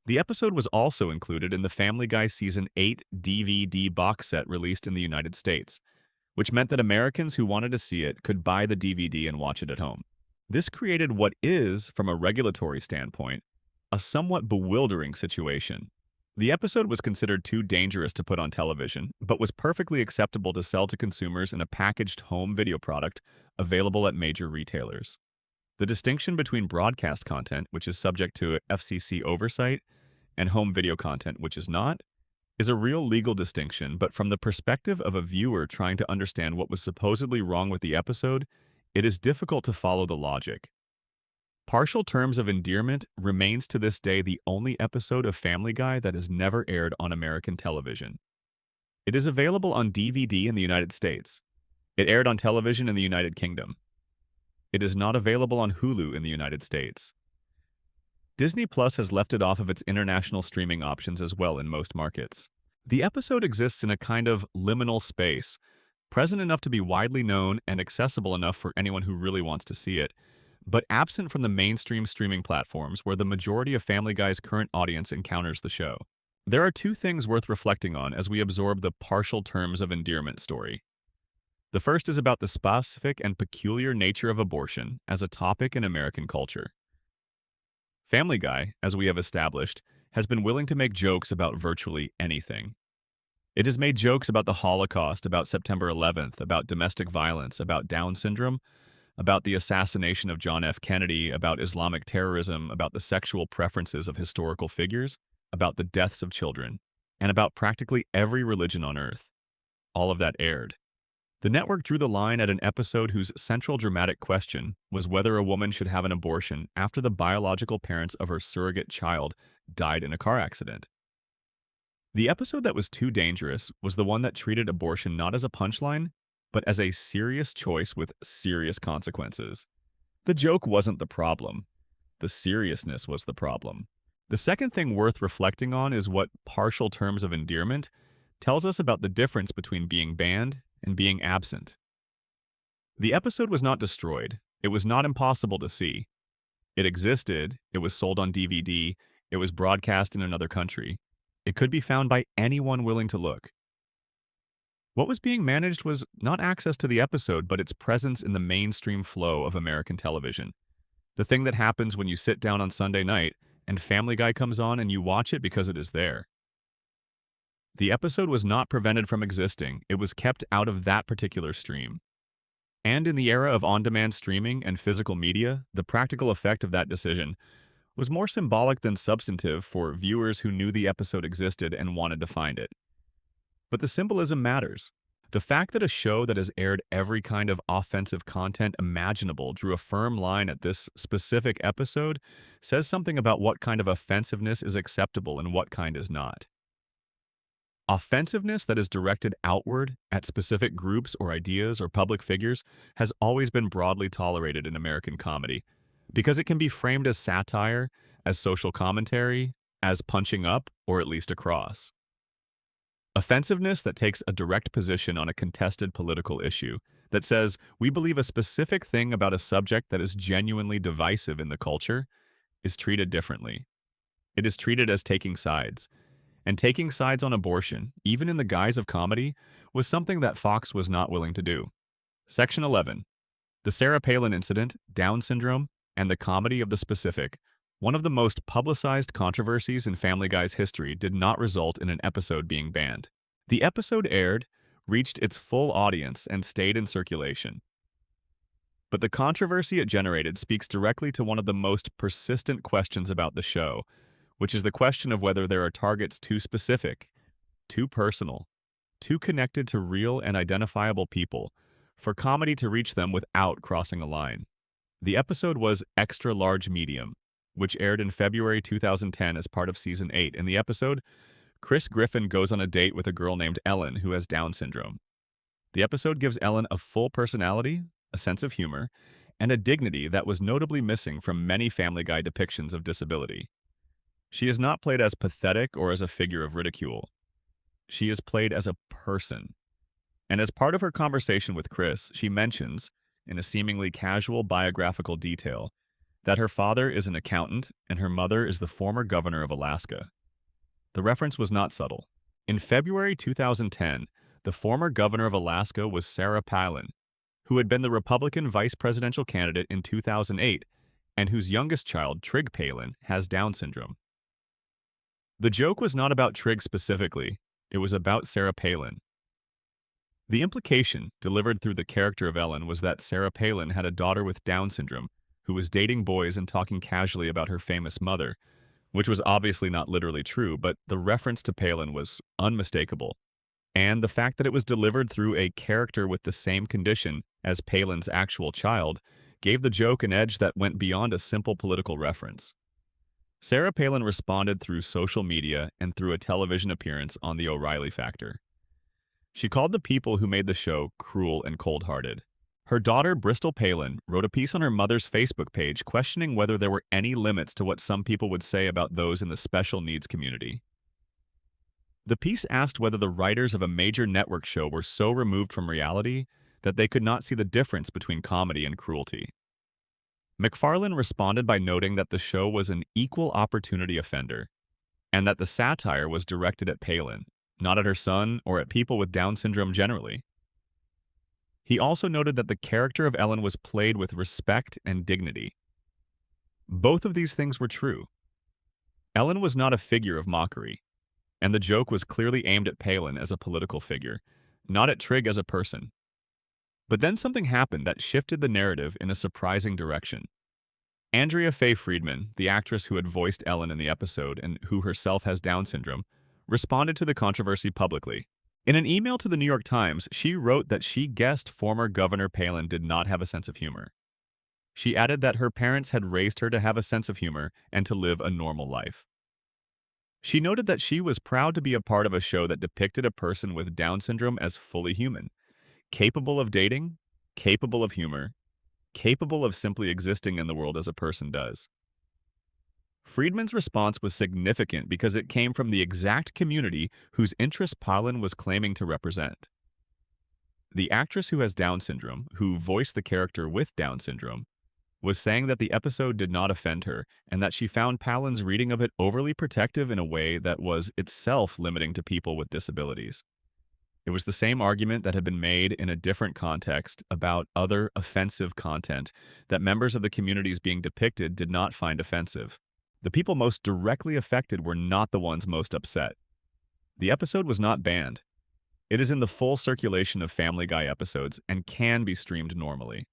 The episode was also included in the Family Guy Season 8 DVD box set released in the United States, which meant that Americans who wanted to see it could buy the DVD and watch it at home. This created what is, from a regulatory standpoint, a somewhat bewildering situation. The episode was considered too dangerous to put on television, but was perfectly acceptable to sell to consumers in a packaged home video product available at major retailers. The distinction between broadcast content, which is subject to FCC oversight, and home video content, which is not, is a real legal distinction, but from the perspective of a viewer trying to understand what was supposedly wrong with the episode, it is difficult to follow the logic. Partial Terms of Endearment remains to this day the only episode of Family Guy that is never aired on American television. It is available on DVD in the United States. It aired on television in the United Kingdom. It is not available on Hulu in the United States. Disney Plus has left it off of its international streaming options as well in most markets. The episode exists in a kind of liminal space, present enough to be widely known and accessible enough for anyone who really wants to see it, but absent from the mainstream streaming platforms where the majority of Family Guy's current audience encounters the show. There are two things worth reflecting on as we absorb the Partial Terms of Endearment story. The first is about the specific and peculiar nature of abortion as a topic in American culture. Family Guy, as we have established, has been willing to make jokes about virtually anything. It has made jokes about the Holocaust, about September 11th, about domestic violence, about Down syndrome, about the assassination of John F. Kennedy, about Islamic terrorism, about the sexual preferences of historical figures, about the deaths of children, and about practically every religion on Earth. All of that aired. The network drew the line at an episode whose central dramatic question was whether a woman should have an abortion after the biological parents of her surrogate child died in a car accident. The episode that was too dangerous was the one that treated abortion not as a punchline, but as a serious choice with serious consequences. The joke wasn't the problem. The seriousness was the problem. The second thing worth reflecting on is what partial terms of endearment tells us about the difference between being banned and being absent. The episode was not destroyed. It was not impossible to see. It existed. It was sold on DVD. It was broadcast in another country. It could be found by anyone willing to look. What was being managed was not access to the episode, but its presence in the mainstream flow of American television. The thing that happens when you sit down on Sunday night and Family Guy comes on and you watch it because it is there. The episode was not prevented from existing. It was kept out of that particular stream. And in the era of on-demand streaming and physical media, the practical effect of that decision was more symbolic than substantive for viewers who knew the episode existed and wanted to find it. But the symbolism matters. The fact that a show that has aired every kind of offensive content imaginable drew a firm line at this specific episode says something about what kind of offensiveness is acceptable and what kind is not. Offensiveness that is directed outward at specific groups or ideas or public figures has always been broadly tolerated in American comedy because it can be framed as satire, as social commentary, as punching up, or at least across. Offensiveness that takes a direct position on a contested political issue, that says, we believe a specific thing about a subject that is genuinely divisive in the culture, is treated differently. It is treated as taking sides. And taking sides on abortion, even in the guise of comedy, was something that Fox was not willing to do. Section 11. The Sarah Palin incident, Down syndrome, and the comedy of the specific, one of the most publicized controversies in Family Guy's history, did not result in an episode being banned. The episode aired, reached its full audience, and stayed in circulation. But the controversy it generated speaks directly to one of the most persistent questions about the show, which is the question of whether there are targets too specific, too personal, too connected to real and identifiable people, for comedy to reach them without crossing a line. The episode was Extra Large Medium, which aired in February 2010 as part of Season 8. In the episode, Chris Griffin goes on a date with a girl named Ellen who has Down syndrome. The episode gives Ellen a full personality, a sense of humor, and a dignity that was notably missing from many Family Guy depictions of disability. She is not played as pathetic or as a figure of ridicule. She is played as a person. And as part of her conversation with Chris, she mentions, in a seemingly casual biographical detail, that her father is an accountant and her mother is the former governor of Alaska. The reference was not subtle. In February 2010, the former governor of Alaska was Sarah Palin, who had been the Republican vice presidential candidate in 2008 and whose youngest child, Trig Palin, has Down syndrome. The joke was not about Trig specifically, it was about Sarah Palin. The implication, delivered through the character of Ellen, was that Sarah Palin had a daughter with Down syndrome who was dating boys and talking casually about her famous mother, which was obviously not literally true, but the reference to Palin was unmistakable. And the fact that it was delivered through a character with the same condition as Palin's actual child gave the joke an edge that went beyond a simple political reference. Sarah Palin responded through social media and through a television appearance on The O'Reilly Factor. She called the people who made the show cruel and cold-hearted. Her daughter, Bristol Palin, wrote a piece on her mother's Facebook page questioning whether there were any limits to what some people would say about those in the special needs community. The piece asked whether the writers of a major network show were so removed from reality that they could not see the difference between comedy and cruelty. McFarlane responded by noting that the show was an equal opportunity offender, and that the satire was directed at Palin, not at her son or at people with Down syndrome generally. He also noted that the character of Ellen was played with respect and dignity. Both of these things were true. Ellen was not a figure of mockery, and the joke was clearly aimed at Palin as a political figure, not at Trigg as a person. But then something happened that shifted the narrative in a surprising direction. Andrea Faye Friedman, the actress who had voiced Ellen in the episode and who herself has Down syndrome, responded to the controversy publicly. In an email to the New York Times, she wrote that she guessed former Governor Palin did not have a sense of humor. She added that her parents had raised her to have a sense of humor and to live a normal life. She noted that she was proud to be a part of a show that depicted a person with Down syndrome as fully human, capable of dating, capable of humor, capable of simply existing in the world as a person does. Friedman's response was significant because it came from the exact community whose interests Palin was claiming to represent. The actress who has Down syndrome, who voiced the character with Down syndrome, was saying that the episode did not offend her and that she found Palin's reading of it overly protective in a way that was itself limiting to people with disabilities. It was the same argument that had been made in a different context about other offensive content that members of the communities being depicted did not find offensive. The people most directly affected were not the ones most upset. The episode was not banned. It is in the full circulation of Family Guy episodes and can be streamed normally.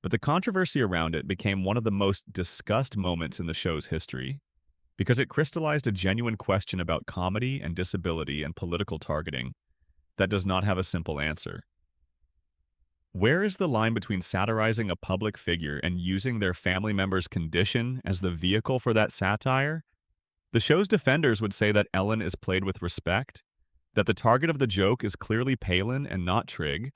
But the controversy around it became one of the most discussed moments in the show's history because it crystallized a genuine question about comedy and disability and political targeting that does not have a simple answer. Where is the line between satirizing a public figure and using their family member's condition as the vehicle for that satire? The show's defenders would say that Ellen is played with respect, that the target of the joke is clearly Palin and not Trigg,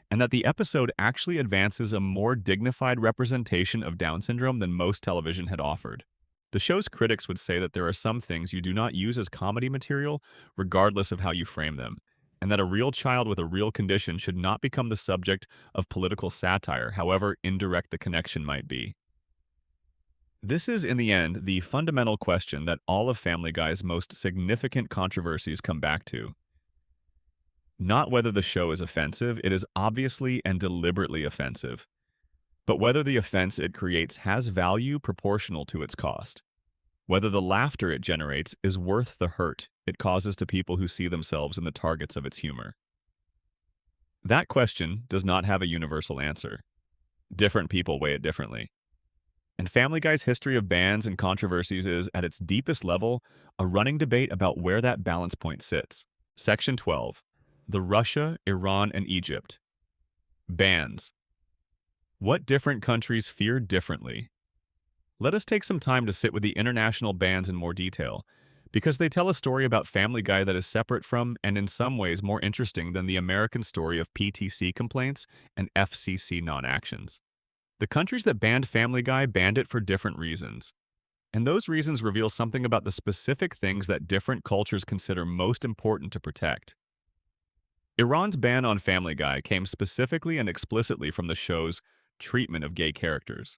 and that the episode actually advances a more dignified representation of Down syndrome than most television had offered. The show's critics would say that there are some things you do not use as comedy material, regardless of how you frame them, and that a real child with a real condition should not become the subject of political satire, however indirect the connection might be. This is, in the end, the fundamental question that all of Family Guy's most significant controversies come back to. Not whether the show is offensive, it is obviously and deliberately offensive, but whether the offense it creates has value proportional to its cost. Whether the laughter it generates is worth the hurt it causes to people who see themselves in the targets of its humor. That question does not have a universal answer. Different people weigh it differently. And Family Guy's history of bans and controversies is, at its deepest level, a running debate about where that balance point sits. Section 12. The Russia, Iran, and Egypt. Bans. What different countries fear differently? Let us take some time to sit with the international bans in more detail, because they tell a story about Family Guy that is separate from, and in some ways more interesting than, the American story of PTC complaints and FCC non-actions. The countries that banned Family Guy banned it for different reasons, and those reasons reveal something about the specific things that different cultures consider most important to protect. Iran's ban on Family Guy came specifically and explicitly from the show's treatment of gay characters.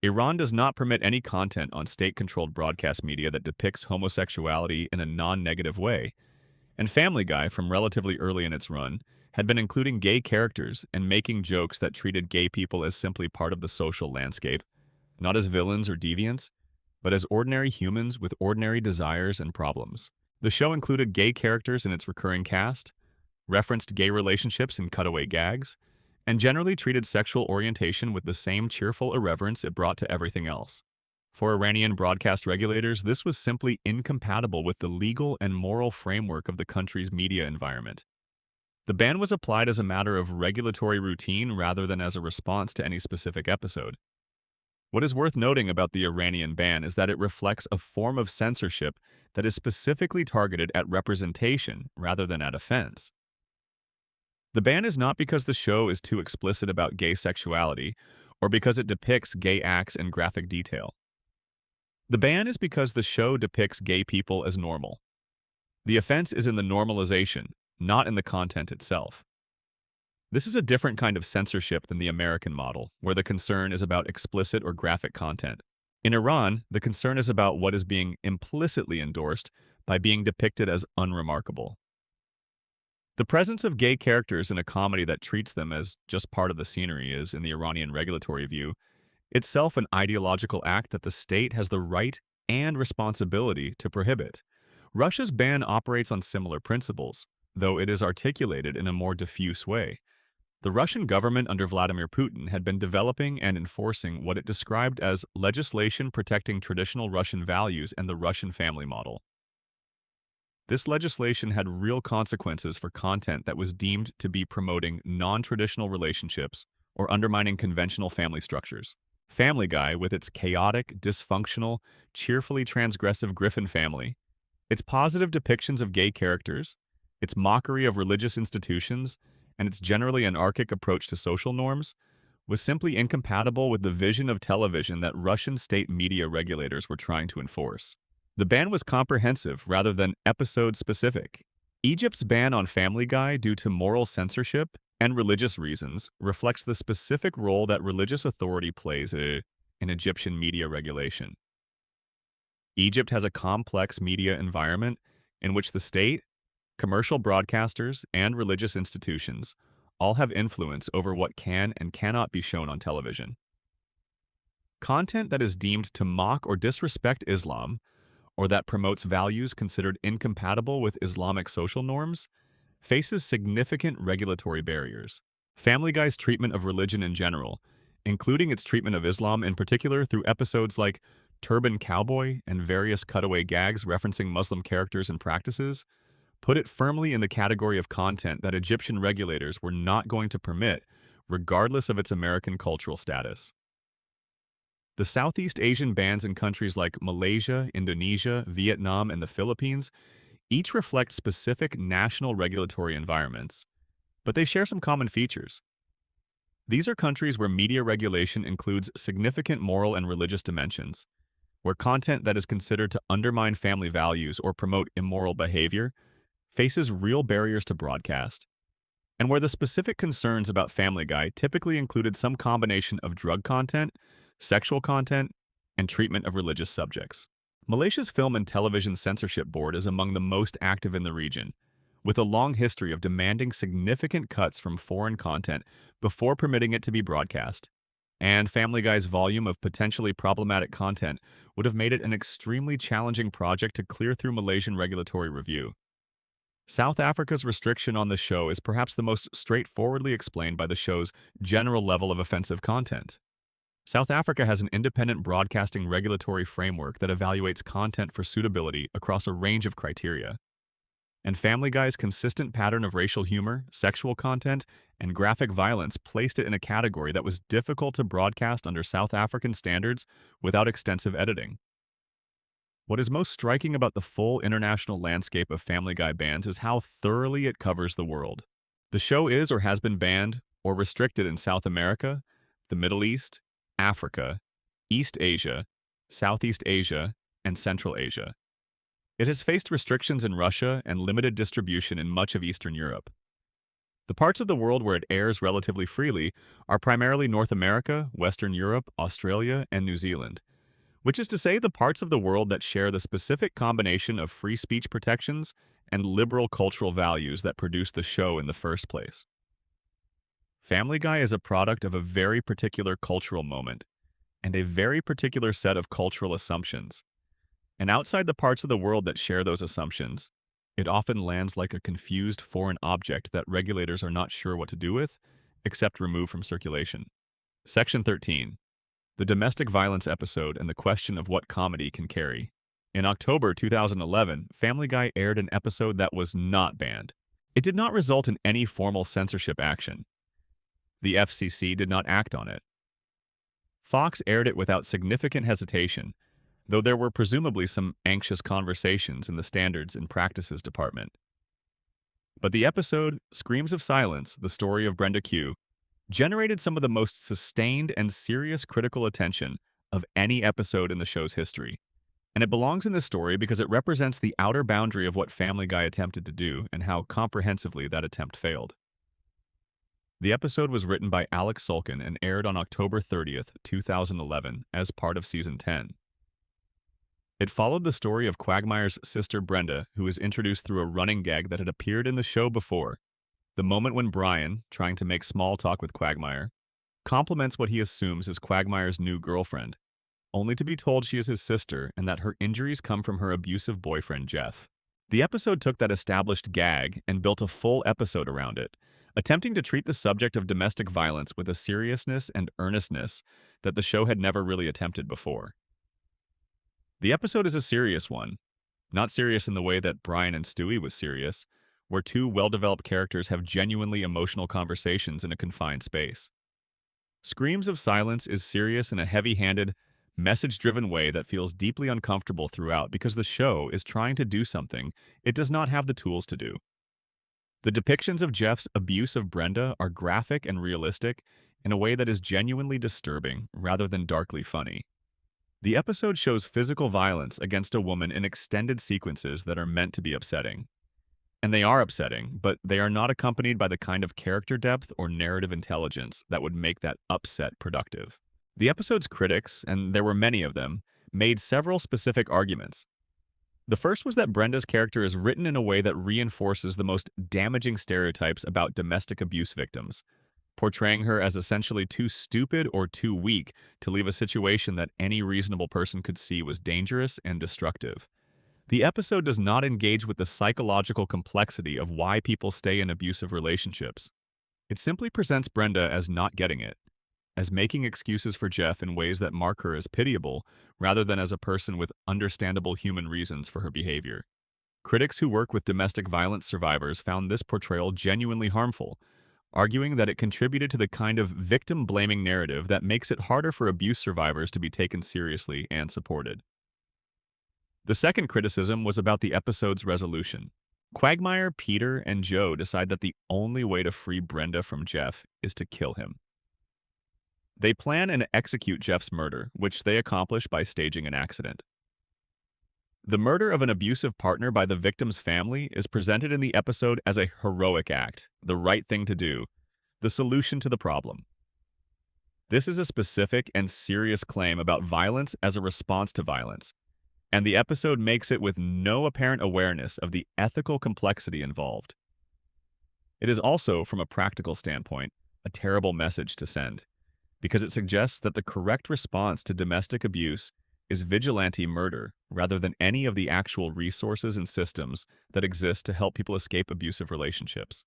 Iran does not permit any content on state-controlled broadcast media that depicts homosexuality in a non-negative way, and Family Guy, from relatively early in its run, had been including gay characters and making jokes that treated gay people as simply part of the social landscape, not as villains or deviants, but as ordinary humans with ordinary desires and problems. The show included gay characters in its recurring cast, referenced gay relationships in cutaway gags, and generally treated sexual orientation with the same cheerful irreverence it brought to everything else. For Iranian broadcast regulators, this was simply incompatible with the legal and moral framework of the country's media environment. The ban was applied as a matter of regulatory routine rather than as a response to any specific episode. What is worth noting about the Iranian ban is that it reflects a form of censorship that is specifically targeted at representation rather than at offense. The ban is not because the show is too explicit about gay sexuality or because it depicts gay acts in graphic detail. The ban is because the show depicts gay people as normal. The offense is in the normalization, not in the content itself. This is a different kind of censorship than the American model, where the concern is about explicit or graphic content. In Iran, the concern is about what is being implicitly endorsed by being depicted as unremarkable. The presence of gay characters in a comedy that treats them as just part of the scenery is, in the Iranian regulatory view, itself an ideological act that the state has the right and responsibility to prohibit. Russia's ban operates on similar principles, though it is articulated in a more diffuse way. The Russian government under Vladimir Putin had been developing and enforcing what it described as legislation protecting traditional Russian values and the Russian family model. This legislation had real consequences for content that was deemed to be promoting non-traditional relationships or undermining conventional family structures. Family Guy, with its chaotic, dysfunctional, cheerfully transgressive Griffin family, its positive depictions of gay characters, its mockery of religious institutions, and its generally anarchic approach to social norms, was simply incompatible with the vision of television that Russian state media regulators were trying to enforce. The ban was comprehensive rather than episode-specific. Egypt's ban on Family Guy due to moral censorship and religious reasons reflects the specific role that religious authority plays in Egyptian media regulation. Egypt has a complex media environment in which the state, commercial broadcasters, and religious institutions all have influence over what can and cannot be shown on television. Content that is deemed to mock or disrespect Islam, or that promotes values considered incompatible with Islamic social norms, faces significant regulatory barriers. Family Guy's treatment of religion in general, including its treatment of Islam in particular through episodes like Turban Cowboy and various cutaway gags referencing Muslim characters and practices, put it firmly in the category of content that Egyptian regulators were not going to permit, regardless of its American cultural status. The Southeast Asian bans in countries like Malaysia, Indonesia, Vietnam, and the Philippines each reflect specific national regulatory environments, but they share some common features. These are countries where media regulation includes significant moral and religious dimensions, where content that is considered to undermine family values or promote immoral behavior faces real barriers to broadcast, and where the specific concerns about Family Guy typically included some combination of drug content, sexual content, and treatment of religious subjects. Malaysia's Film and Television Censorship Board is among the most active in the region, with a long history of demanding significant cuts from foreign content before permitting it to be broadcast. And Family Guy's volume of potentially problematic content would have made it an extremely challenging project to clear through Malaysian regulatory review. South Africa's restriction on the show is perhaps the most straightforwardly explained by the show's general level of offensive content. South Africa has an independent broadcasting regulatory framework that evaluates content for suitability across a range of criteria. And Family Guy's consistent pattern of racial humor, sexual content, and graphic violence placed it in a category that was difficult to broadcast under South African standards without extensive editing. What is most striking about the full international landscape of Family Guy bans is how thoroughly it covers the world. The show is or has been banned or restricted in South America, the Middle East, Africa, East Asia, Southeast Asia, and Central Asia. It has faced restrictions in Russia and limited distribution in much of Eastern Europe. The parts of the world where it airs relatively freely are primarily North America, Western Europe, Australia, and New Zealand, which is to say the parts of the world that share the specific combination of free speech protections and liberal cultural values that produce the show in the first place. Family Guy is a product of a very particular cultural moment and a very particular set of cultural assumptions. And outside the parts of the world that share those assumptions, it often lands like a confused foreign object that regulators are not sure what to do with, except remove from circulation. Section 13. The domestic violence episode and the question of what comedy can carry. In October 2011, Family Guy aired an episode that was not banned. It did not result in any formal censorship action. The FCC did not act on it. Fox aired it without significant hesitation, though there were presumably some anxious conversations in the Standards and Practices Department. But the episode, Screams of Silence, the story of Brenda Q, generated some of the most sustained and serious critical attention of any episode in the show's history. And it belongs in this story because it represents the outer boundary of what Family Guy attempted to do and how comprehensively that attempt failed. The episode was written by Alex Sulkin and aired on October 30th, 2011, as part of Season 10. It followed the story of Quagmire's sister Brenda, who was introduced through a running gag that had appeared in the show before, the moment when Brian, trying to make small talk with Quagmire, compliments what he assumes is Quagmire's new girlfriend, only to be told she is his sister and that her injuries come from her abusive boyfriend, Jeff. The episode took that established gag and built a full episode around it, attempting to treat the subject of domestic violence with a seriousness and earnestness that the show had never really attempted before. The episode is a serious one, not serious in the way that Brian and Stewie was serious, where two well-developed characters have genuinely emotional conversations in a confined space. Screams of Silence is serious in a heavy-handed, message-driven way that feels deeply uncomfortable throughout because the show is trying to do something it does not have the tools to do. The depictions of Jeff's abuse of Brenda are graphic and realistic in a way that is genuinely disturbing rather than darkly funny. The episode shows physical violence against a woman in extended sequences that are meant to be upsetting. And they are upsetting, but they are not accompanied by the kind of character depth or narrative intelligence that would make that upset productive. The episode's critics, and there were many of them, made several specific arguments. The first was that Brenda's character is written in a way that reinforces the most damaging stereotypes about domestic abuse victims, portraying her as essentially too stupid or too weak to leave a situation that any reasonable person could see was dangerous and destructive. The episode does not engage with the psychological complexity of why people stay in abusive relationships. It simply presents Brenda as not getting it, as making excuses for Jeff in ways that mark her as pitiable, rather than as a person with understandable human reasons for her behavior. Critics who work with domestic violence survivors found this portrayal genuinely harmful, arguing that it contributed to the kind of victim-blaming narrative that makes it harder for abuse survivors to be taken seriously and supported. The second criticism was about the episode's resolution. Quagmire, Peter, and Joe decide that the only way to free Brenda from Jeff is to kill him. They plan and execute Jeff's murder, which they accomplish by staging an accident. The murder of an abusive partner by the victim's family is presented in the episode as a heroic act, the right thing to do, the solution to the problem. This is a specific and serious claim about violence as a response to violence, and the episode makes it with no apparent awareness of the ethical complexity involved. It is also, from a practical standpoint, a terrible message to send, because it suggests that the correct response to domestic abuse is vigilante murder rather than any of the actual resources and systems that exist to help people escape abusive relationships.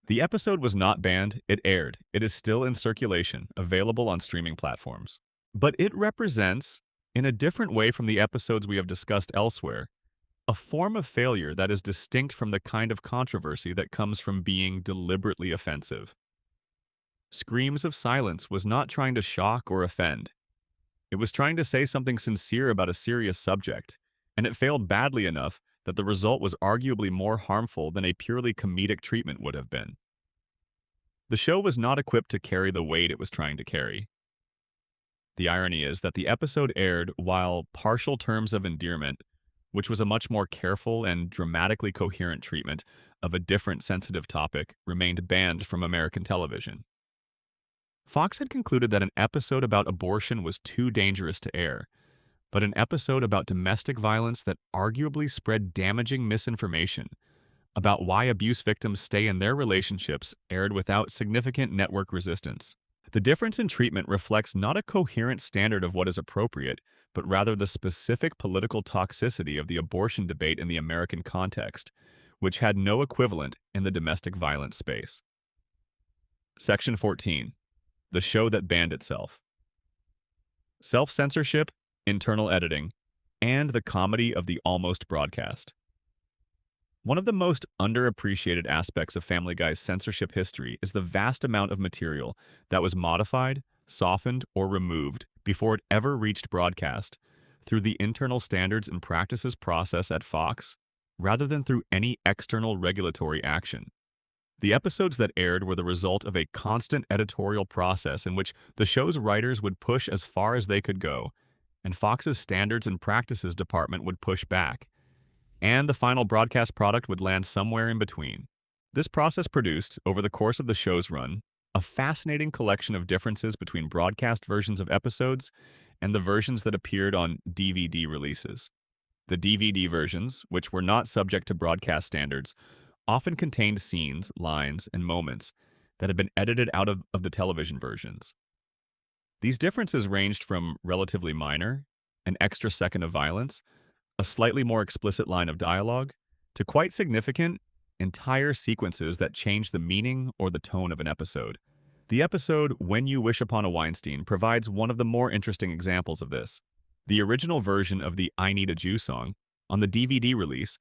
The episode was not banned, it aired. It is still in circulation, available on streaming platforms. But it represents, in a different way from the episodes we have discussed elsewhere, a form of failure that is distinct from the kind of controversy that comes from being deliberately offensive. Screams of Silence was not trying to shock or offend. It was trying to say something sincere about a serious subject, and it failed badly enough that the result was arguably more harmful than a purely comedic treatment would have been. The show was not equipped to carry the weight it was trying to carry. The irony is that the episode aired while Partial Terms of Endearment, which was a much more careful and dramatically coherent treatment of a different sensitive topic, remained banned from American television. Fox had concluded that an episode about abortion was too dangerous to air, but an episode about domestic violence that arguably spread damaging misinformation about why abuse victims stay in their relationships aired without significant network resistance. The difference in treatment reflects not a coherent standard of what is appropriate, but rather the specific political toxicity of the abortion debate in the American context, which had no equivalent in the domestic violence space. Section 14. The show that banned itself. Self-censorship, internal editing, and the comedy of the almost broadcast. One of the most underappreciated aspects of Family Guy's censorship history is the vast amount of material that was modified, softened, or removed before it ever reached broadcast through the internal standards and practices process at Fox, rather than through any external regulatory action. The episodes that aired were the result of a constant editorial process in which the show's writers would push as far as they could go, and Fox's standards and practices department would push back, and the final broadcast product would land somewhere in between. This process produced, over the course of the show's run, a fascinating collection of differences between broadcast versions of episodes and the versions that appeared on DVD releases. The DVD versions, which were not subject to broadcast standards, often contained scenes, lines, and moments that had been edited out of the television versions. These differences ranged from relatively minor, an extra second of violence, a slightly more explicit line of dialogue, to quite significant, entire sequences that change the meaning or the tone of an episode. The episode When You Wish Upon a Weinstein provides one of the more interesting examples of this. The original version of the I Need a Jew song, on the DVD release,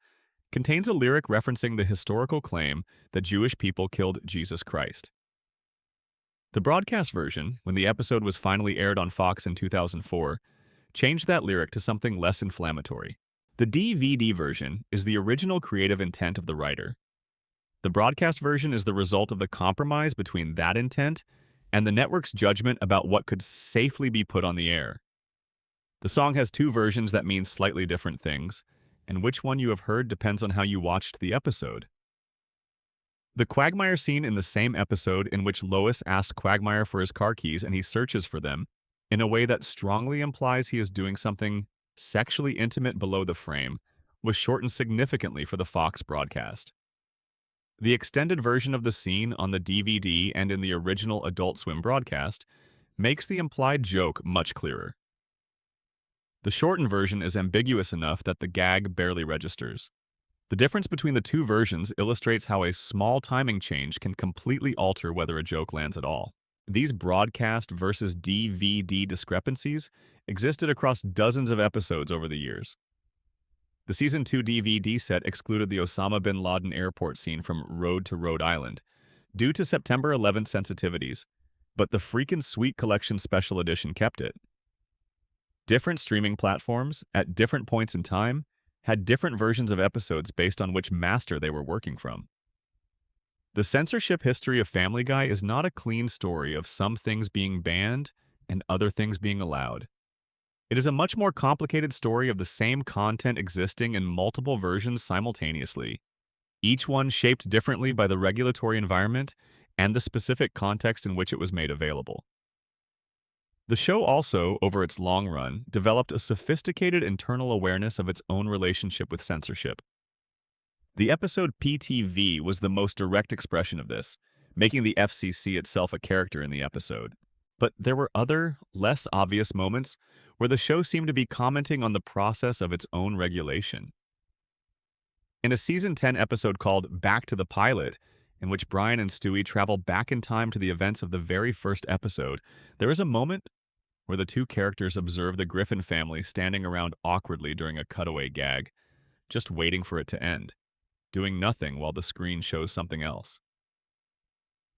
contains a lyric referencing the historical claim that Jewish people killed Jesus Christ. The broadcast version, when the episode was finally aired on Fox in 2004, changed that lyric to something less inflammatory. The DVD version is the original creative intent of the writer. The broadcast version is the result of the compromise between that intent and the network's judgment about what could safely be put on the air. The song has two versions that mean slightly different things, and which one you have heard depends on how you watched the episode. The Quagmire scene in the same episode in which Lois asks Quagmire for his car keys and he searches for them, in a way that strongly implies he is doing something sexually intimate below the frame, was shortened significantly for the Fox broadcast. The extended version of the scene on the DVD and in the original Adult Swim broadcast makes the implied joke much clearer. The shortened version is ambiguous enough that the gag barely registers. The difference between the two versions illustrates how a small timing change can completely alter whether a joke lands at all. These broadcast versus DVD discrepancies existed across dozens of episodes over the years. The Season 2 DVD set excluded the Osama bin Laden airport scene from Road to Rhode Island due to September 11th sensitivities, but the Freakin' Sweet Collection Special Edition kept it. Different streaming platforms, at different points in time, had different versions of episodes based on which master they were working from. The censorship history of Family Guy is not a clean story of some things being banned and other things being allowed. It is a much more complicated story of the same content existing in multiple versions simultaneously, each one shaped differently by the regulatory environment and the specific context in which it was made available. The show also, over its long run, developed a sophisticated internal awareness of its own relationship with censorship. The episode PTV was the most direct expression of this, making the FCC itself a character in the episode. But there were other, less obvious moments where the show seemed to be commenting on the process of its own regulation. In a Season 10 episode called Back to the Pilot, in which Brian and Stewie travel back in time to the events of the very first episode, there is a moment where the two characters observe the Griffin family standing around awkwardly during a cutaway gag, just waiting for it to end, doing nothing while the screen shows something else.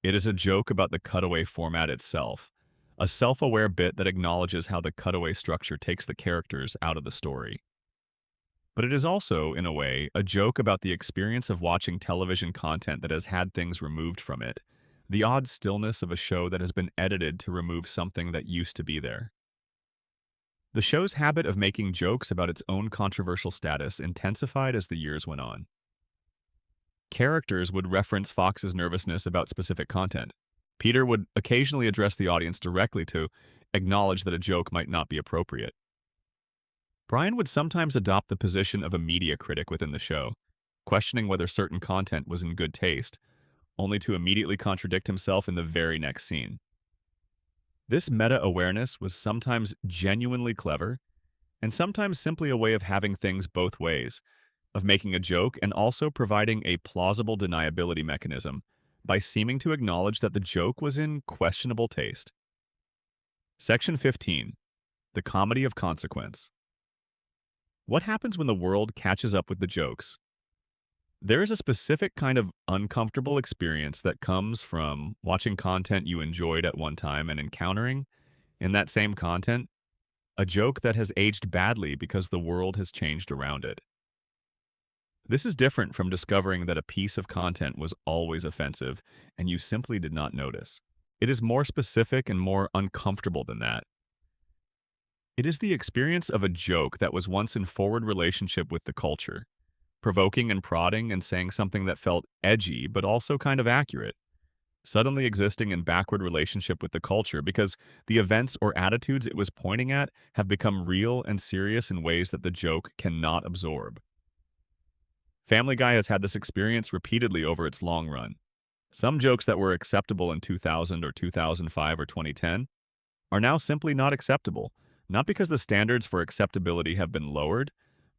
It is a joke about the cutaway format itself, a self-aware bit that acknowledges how the cutaway structure takes the characters out of the story. But it is also, in a way, a joke about the experience of watching television content that has had things removed from it, the odd stillness of a show that has been edited to remove something that used to be there. The show's habit of making jokes about its own controversial status intensified as the years went on. Characters would reference Fox's nervousness about specific content. Peter would occasionally address the audience directly to acknowledge that a joke might not be appropriate. Brian would sometimes adopt the position of a media critic within the show, questioning whether certain content was in good taste, only to immediately contradict himself in the very next scene. This meta-awareness was sometimes genuinely clever, and sometimes simply a way of having things both ways, of making a joke and also providing a plausible deniability mechanism by seeming to acknowledge that the joke was in questionable taste. Section 15. The Comedy of Consequence. What happens when the world catches up with the jokes? There is a specific kind of uncomfortable experience that comes from watching content you enjoyed at one time and encountering, in that same content, a joke that has aged badly because the world has changed around it. This is different from discovering that a piece of content was always offensive and you simply did not notice. It is more specific and more uncomfortable than that. It is the experience of a joke that was once in forward relationship with the culture, provoking and prodding and saying something that felt edgy but also kind of accurate, suddenly existing in backward relationship with the culture because the events or attitudes it was pointing at have become real and serious in ways that the joke cannot absorb. Family Guy has had this experience repeatedly over its long run. Some jokes that were acceptable in 2000 or 2005 or 2010 are now simply not acceptable, not because the standards for acceptability have been lowered,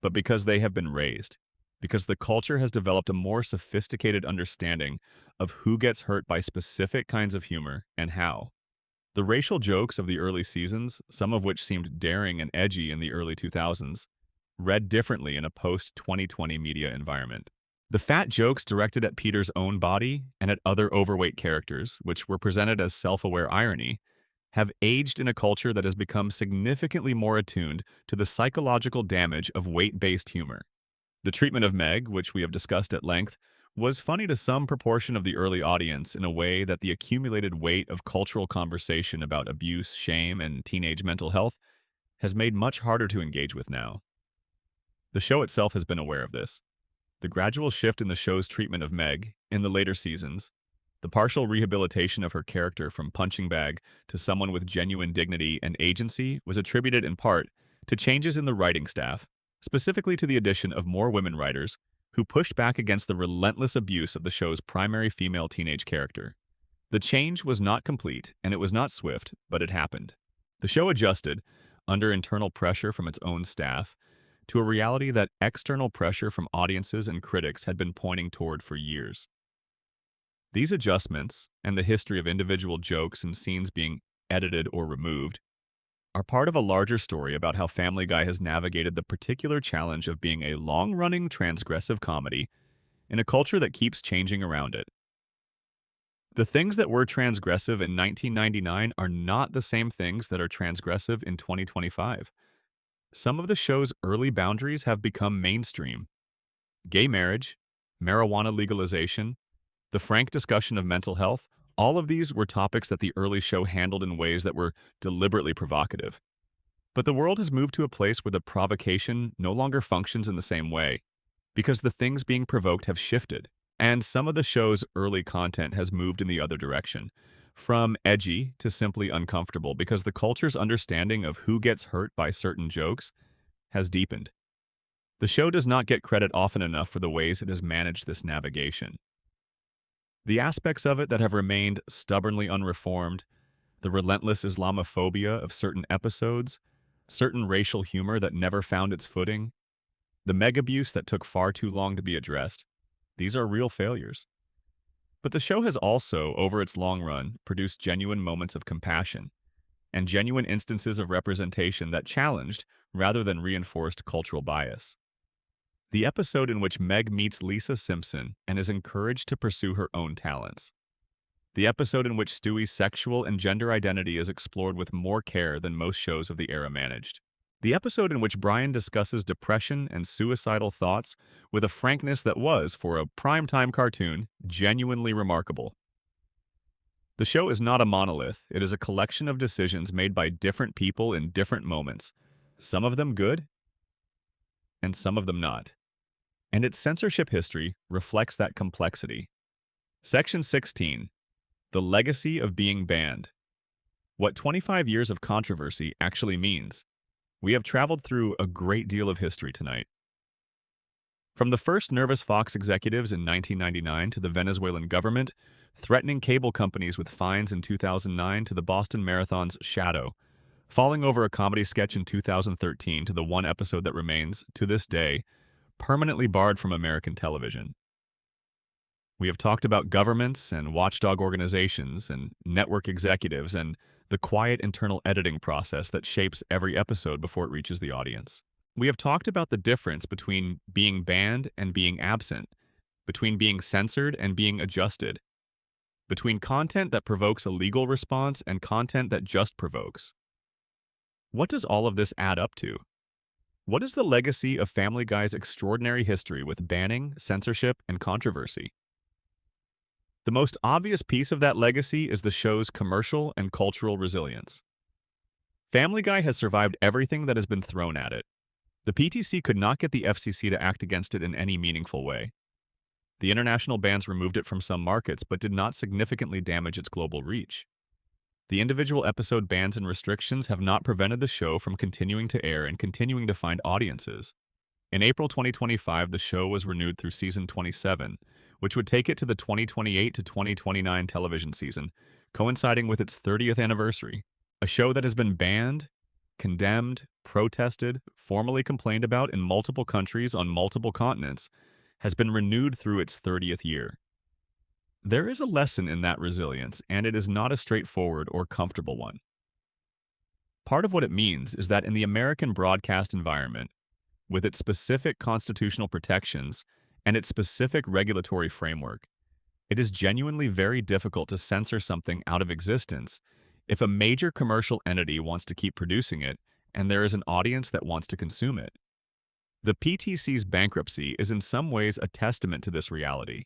but because they have been raised, because the culture has developed a more sophisticated understanding of who gets hurt by specific kinds of humor and how. The racial jokes of the early seasons, some of which seemed daring and edgy in the early 2000s, read differently in a post-2020 media environment. The fat jokes directed at Peter's own body and at other overweight characters, which were presented as self-aware irony, have aged in a culture that has become significantly more attuned to the psychological damage of weight-based humor. The treatment of Meg, which we have discussed at length, was funny to some proportion of the early audience in a way that the accumulated weight of cultural conversation about abuse, shame, and teenage mental health has made much harder to engage with now. The show itself has been aware of this. The gradual shift in the show's treatment of Meg in the later seasons, the partial rehabilitation of her character from punching bag to someone with genuine dignity and agency was attributed in part to changes in the writing staff, specifically to the addition of more women writers who pushed back against the relentless abuse of the show's primary female teenage character. The change was not complete, and it was not swift, but it happened. The show adjusted, under internal pressure from its own staff, to a reality that external pressure from audiences and critics had been pointing toward for years. These adjustments, and the history of individual jokes and scenes being edited or removed, are part of a larger story about how Family Guy has navigated the particular challenge of being a long-running transgressive comedy in a culture that keeps changing around it. The things that were transgressive in 1999 are not the same things that are transgressive in 2025. Some of the show's early boundaries have become mainstream. Gay marriage, marijuana legalization, the frank discussion of mental health, all of these were topics that the early show handled in ways that were deliberately provocative. But the world has moved to a place where the provocation no longer functions in the same way, because the things being provoked have shifted, and some of the show's early content has moved in the other direction, from edgy to simply uncomfortable, because the culture's understanding of who gets hurt by certain jokes has deepened. The show does not get credit often enough for the ways it has managed this navigation. The aspects of it that have remained stubbornly unreformed, the relentless Islamophobia of certain episodes, certain racial humor that never found its footing, the Meg abuse that took far too long to be addressed, these are real failures. But the show has also, over its long run, produced genuine moments of compassion and genuine instances of representation that challenged rather than reinforced cultural bias. The episode in which Meg meets Lisa Simpson and is encouraged to pursue her own talents. The episode in which Stewie's sexual and gender identity is explored with more care than most shows of the era managed. The episode in which Brian discusses depression and suicidal thoughts with a frankness that was, for a primetime cartoon, genuinely remarkable. The show is not a monolith. It is a collection of decisions made by different people in different moments, some of them good and some of them not. And its censorship history reflects that complexity. Section 16. The legacy of being banned. What 25 years of controversy actually means. We have traveled through a great deal of history tonight. From the first nervous Fox executives in 1999 to the Venezuelan government, threatening cable companies with fines in 2009 to the Boston Marathon's Shadow, falling over a comedy sketch in 2013 to the one episode that remains, to this day, permanently barred from American television. We have talked about governments and watchdog organizations and network executives and the quiet internal editing process that shapes every episode before it reaches the audience. We have talked about the difference between being banned and being absent, between being censored and being adjusted, between content that provokes a legal response and content that just provokes. What does all of this add up to? What is the legacy of Family Guy's extraordinary history with banning, censorship, and controversy? The most obvious piece of that legacy is the show's commercial and cultural resilience. Family Guy has survived everything that has been thrown at it. The PTC could not get the FCC to act against it in any meaningful way. The international bans removed it from some markets but did not significantly damage its global reach. The individual episode bans and restrictions have not prevented the show from continuing to air and continuing to find audiences. In April 2025, the show was renewed through season 27, which would take it to the 2028 to 2029 television season, coinciding with its 30th anniversary. A show that has been banned, condemned, protested, formally complained about in multiple countries on multiple continents, has been renewed through its 30th year. There is a lesson in that resilience, and it is not a straightforward or comfortable one. Part of what it means is that in the American broadcast environment, with its specific constitutional protections and its specific regulatory framework, it is genuinely very difficult to censor something out of existence if a major commercial entity wants to keep producing it and there is an audience that wants to consume it. The PTC's bankruptcy is in some ways a testament to this reality.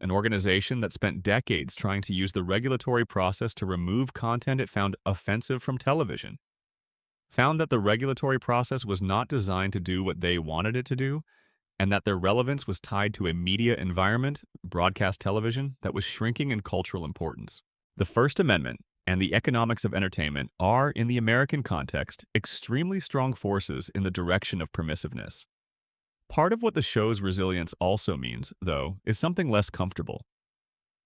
An organization that spent decades trying to use the regulatory process to remove content it found offensive from television, found that the regulatory process was not designed to do what they wanted it to do, and that their relevance was tied to a media environment, broadcast television, that was shrinking in cultural importance. The First Amendment and the economics of entertainment are, in the American context, extremely strong forces in the direction of permissiveness. Part of what the show's resilience also means, though, is something less comfortable.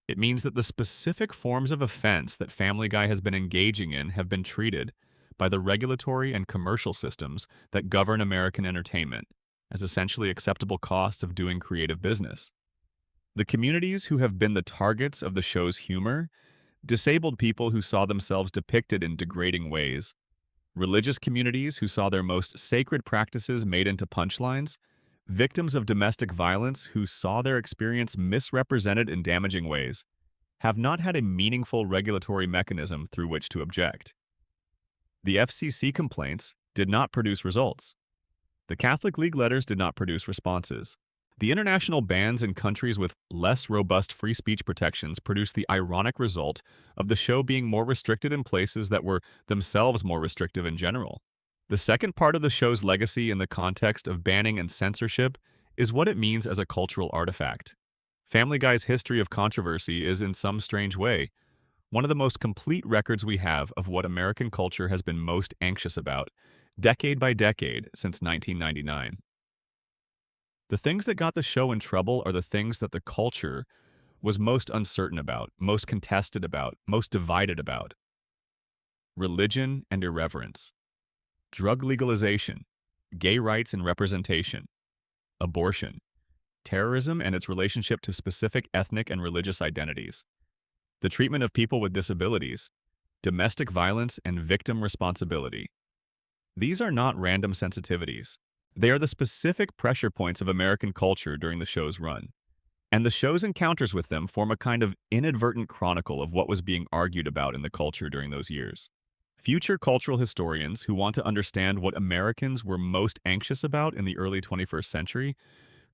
It means that the specific forms of offense that Family Guy has been engaging in have been treated, by the regulatory and commercial systems that govern American entertainment, as essentially acceptable costs of doing creative business. The communities who have been the targets of the show's humor, disabled people who saw themselves depicted in degrading ways, religious communities who saw their most sacred practices made into punchlines, victims of domestic violence who saw their experience misrepresented in damaging ways, have not had a meaningful regulatory mechanism through which to object. The FCC complaints did not produce results. The Catholic League letters did not produce responses. The international bans in countries with less robust free speech protections produced the ironic result of the show being more restricted in places that were themselves more restrictive in general. The second part of the show's legacy in the context of banning and censorship is what it means as a cultural artifact. Family Guy's history of controversy is, in some strange way, one of the most complete records we have of what American culture has been most anxious about, decade by decade, since 1999. The things that got the show in trouble are the things that the culture was most uncertain about, most contested about, most divided about. Religion and irreverence, drug legalization, gay rights and representation, abortion, terrorism and its relationship to specific ethnic and religious identities, the treatment of people with disabilities, domestic violence, and victim responsibility. These are not random sensitivities. They are the specific pressure points of American culture during the show's run. And the show's encounters with them form a kind of inadvertent chronicle of what was being argued about in the culture during those years. Future cultural historians who want to understand what Americans were most anxious about in the early 21st century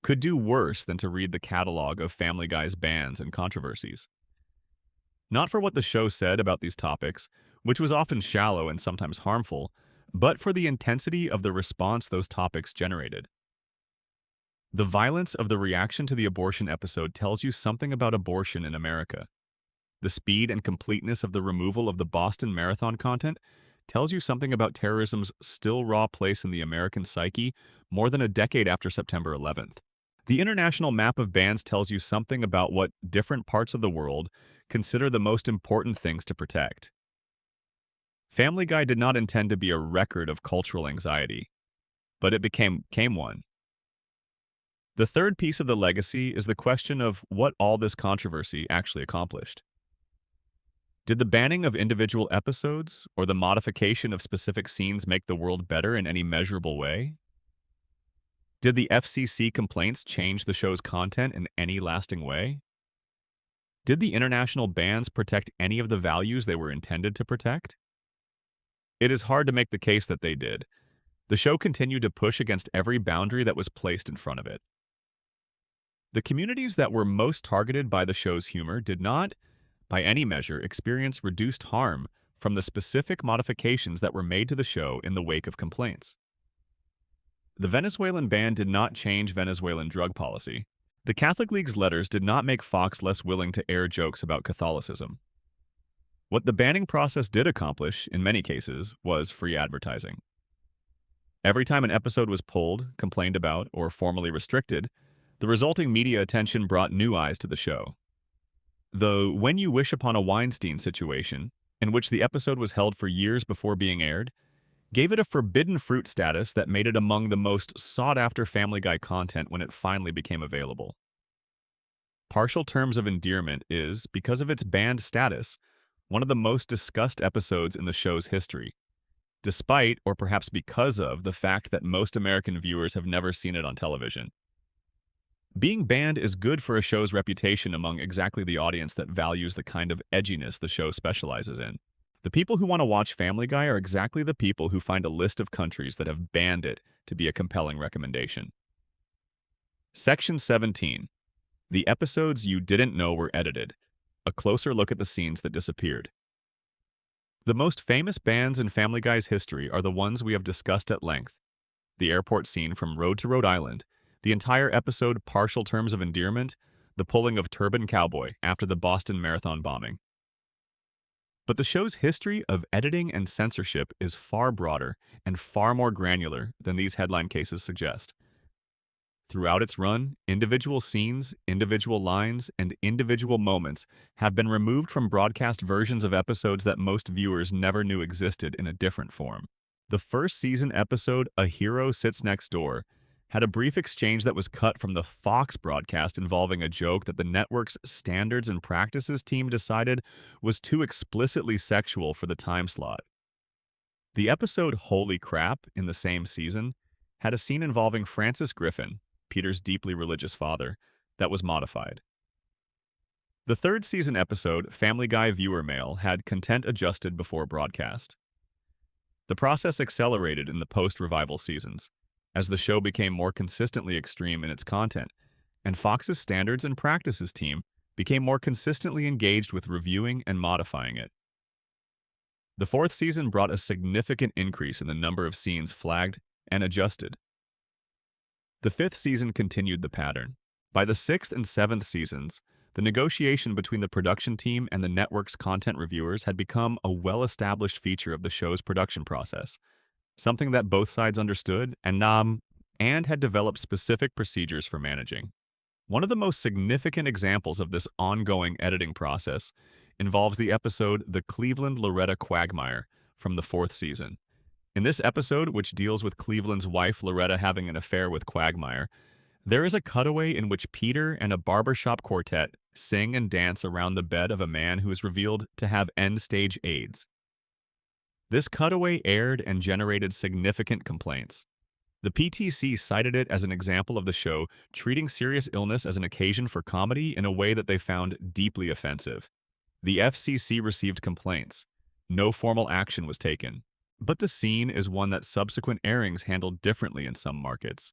could do worse than to read the catalog of Family Guy's bans and controversies. Not for what the show said about these topics, which was often shallow and sometimes harmful, but for the intensity of the response those topics generated. The violence of the reaction to the abortion episode tells you something about abortion in America. The speed and completeness of the removal of the Boston Marathon content tells you something about terrorism's still raw place in the American psyche more than a decade after September 11th. The international map of bans tells you something about what different parts of the world consider the most important things to protect. Family Guy did not intend to be a record of cultural anxiety, but it became one. The third piece of the legacy is the question of what all this controversy actually accomplished. Did the banning of individual episodes or the modification of specific scenes make the world better in any measurable way? Did the FCC complaints change the show's content in any lasting way? Did the international bans protect any of the values they were intended to protect? It is hard to make the case that they did. The show continued to push against every boundary that was placed in front of it. The communities that were most targeted by the show's humor did not, by any measure, experience reduced harm from the specific modifications that were made to the show in the wake of complaints. The Venezuelan ban did not change Venezuelan drug policy. The Catholic League's letters did not make Fox less willing to air jokes about Catholicism. What the banning process did accomplish, in many cases, was free advertising. Every time an episode was pulled, complained about, or formally restricted, The resulting media attention brought new eyes to the show. The When You Wish Upon a Weinstein situation, in which the episode was held for years before being aired, gave it a forbidden fruit status that made it among the most sought-after Family Guy content when it finally became available. Partial Terms of Endearment is, because of its banned status, one of the most discussed episodes in the show's history, despite, or perhaps because of, the fact that most American viewers have never seen it on television. Being banned is good for a show's reputation among exactly the audience that values the kind of edginess the show specializes in. The people who want to watch Family Guy are exactly the people who find a list of countries that have banned it to be a compelling recommendation. Section 17. The episodes you didn't know were edited. A closer look at the scenes that disappeared. The most famous bans in Family Guy's history are the ones we have discussed at length. The airport scene from Road to Rhode Island, the entire episode Partial Terms of Endearment, the pulling of Turban Cowboy after the Boston Marathon bombing. But the show's history of editing and censorship is far broader and far more granular than these headline cases suggest. Throughout its run, individual scenes, individual lines, and individual moments have been removed from broadcast versions of episodes that most viewers never knew existed in a different form. The first season episode, A Hero Sits Next Door, had a brief exchange that was cut from the Fox broadcast involving a joke that the network's Standards and Practices team decided was too explicitly sexual for the time slot. The episode Holy Crap, in the same season, had a scene involving Francis Griffin, Peter's deeply religious father, that was modified. The third season episode, Family Guy Viewer Mail, had content adjusted before broadcast. The process accelerated in the post-revival seasons, as the show became more consistently extreme in its content, and Fox's Standards and Practices team became more consistently engaged with reviewing and modifying it. The fourth season brought a significant increase in the number of scenes flagged and adjusted. The fifth season continued the pattern. By the sixth and seventh seasons, the negotiation between the production team and the network's content reviewers had become a well-established feature of the show's production process, something that both sides understood and had developed specific procedures for managing. One of the most significant examples of this ongoing editing process involves the episode The Cleveland Loretta Quagmire from the fourth season. In this episode, which deals with Cleveland's wife Loretta having an affair with Quagmire, there is a cutaway in which Peter and a barbershop quartet sing and dance around the bed of a man who is revealed to have end-stage AIDS. This cutaway aired and generated significant complaints. The PTC cited it as an example of the show treating serious illness as an occasion for comedy in a way that they found deeply offensive. The FCC received complaints. No formal action was taken. But the scene is one that subsequent airings handled differently in some markets,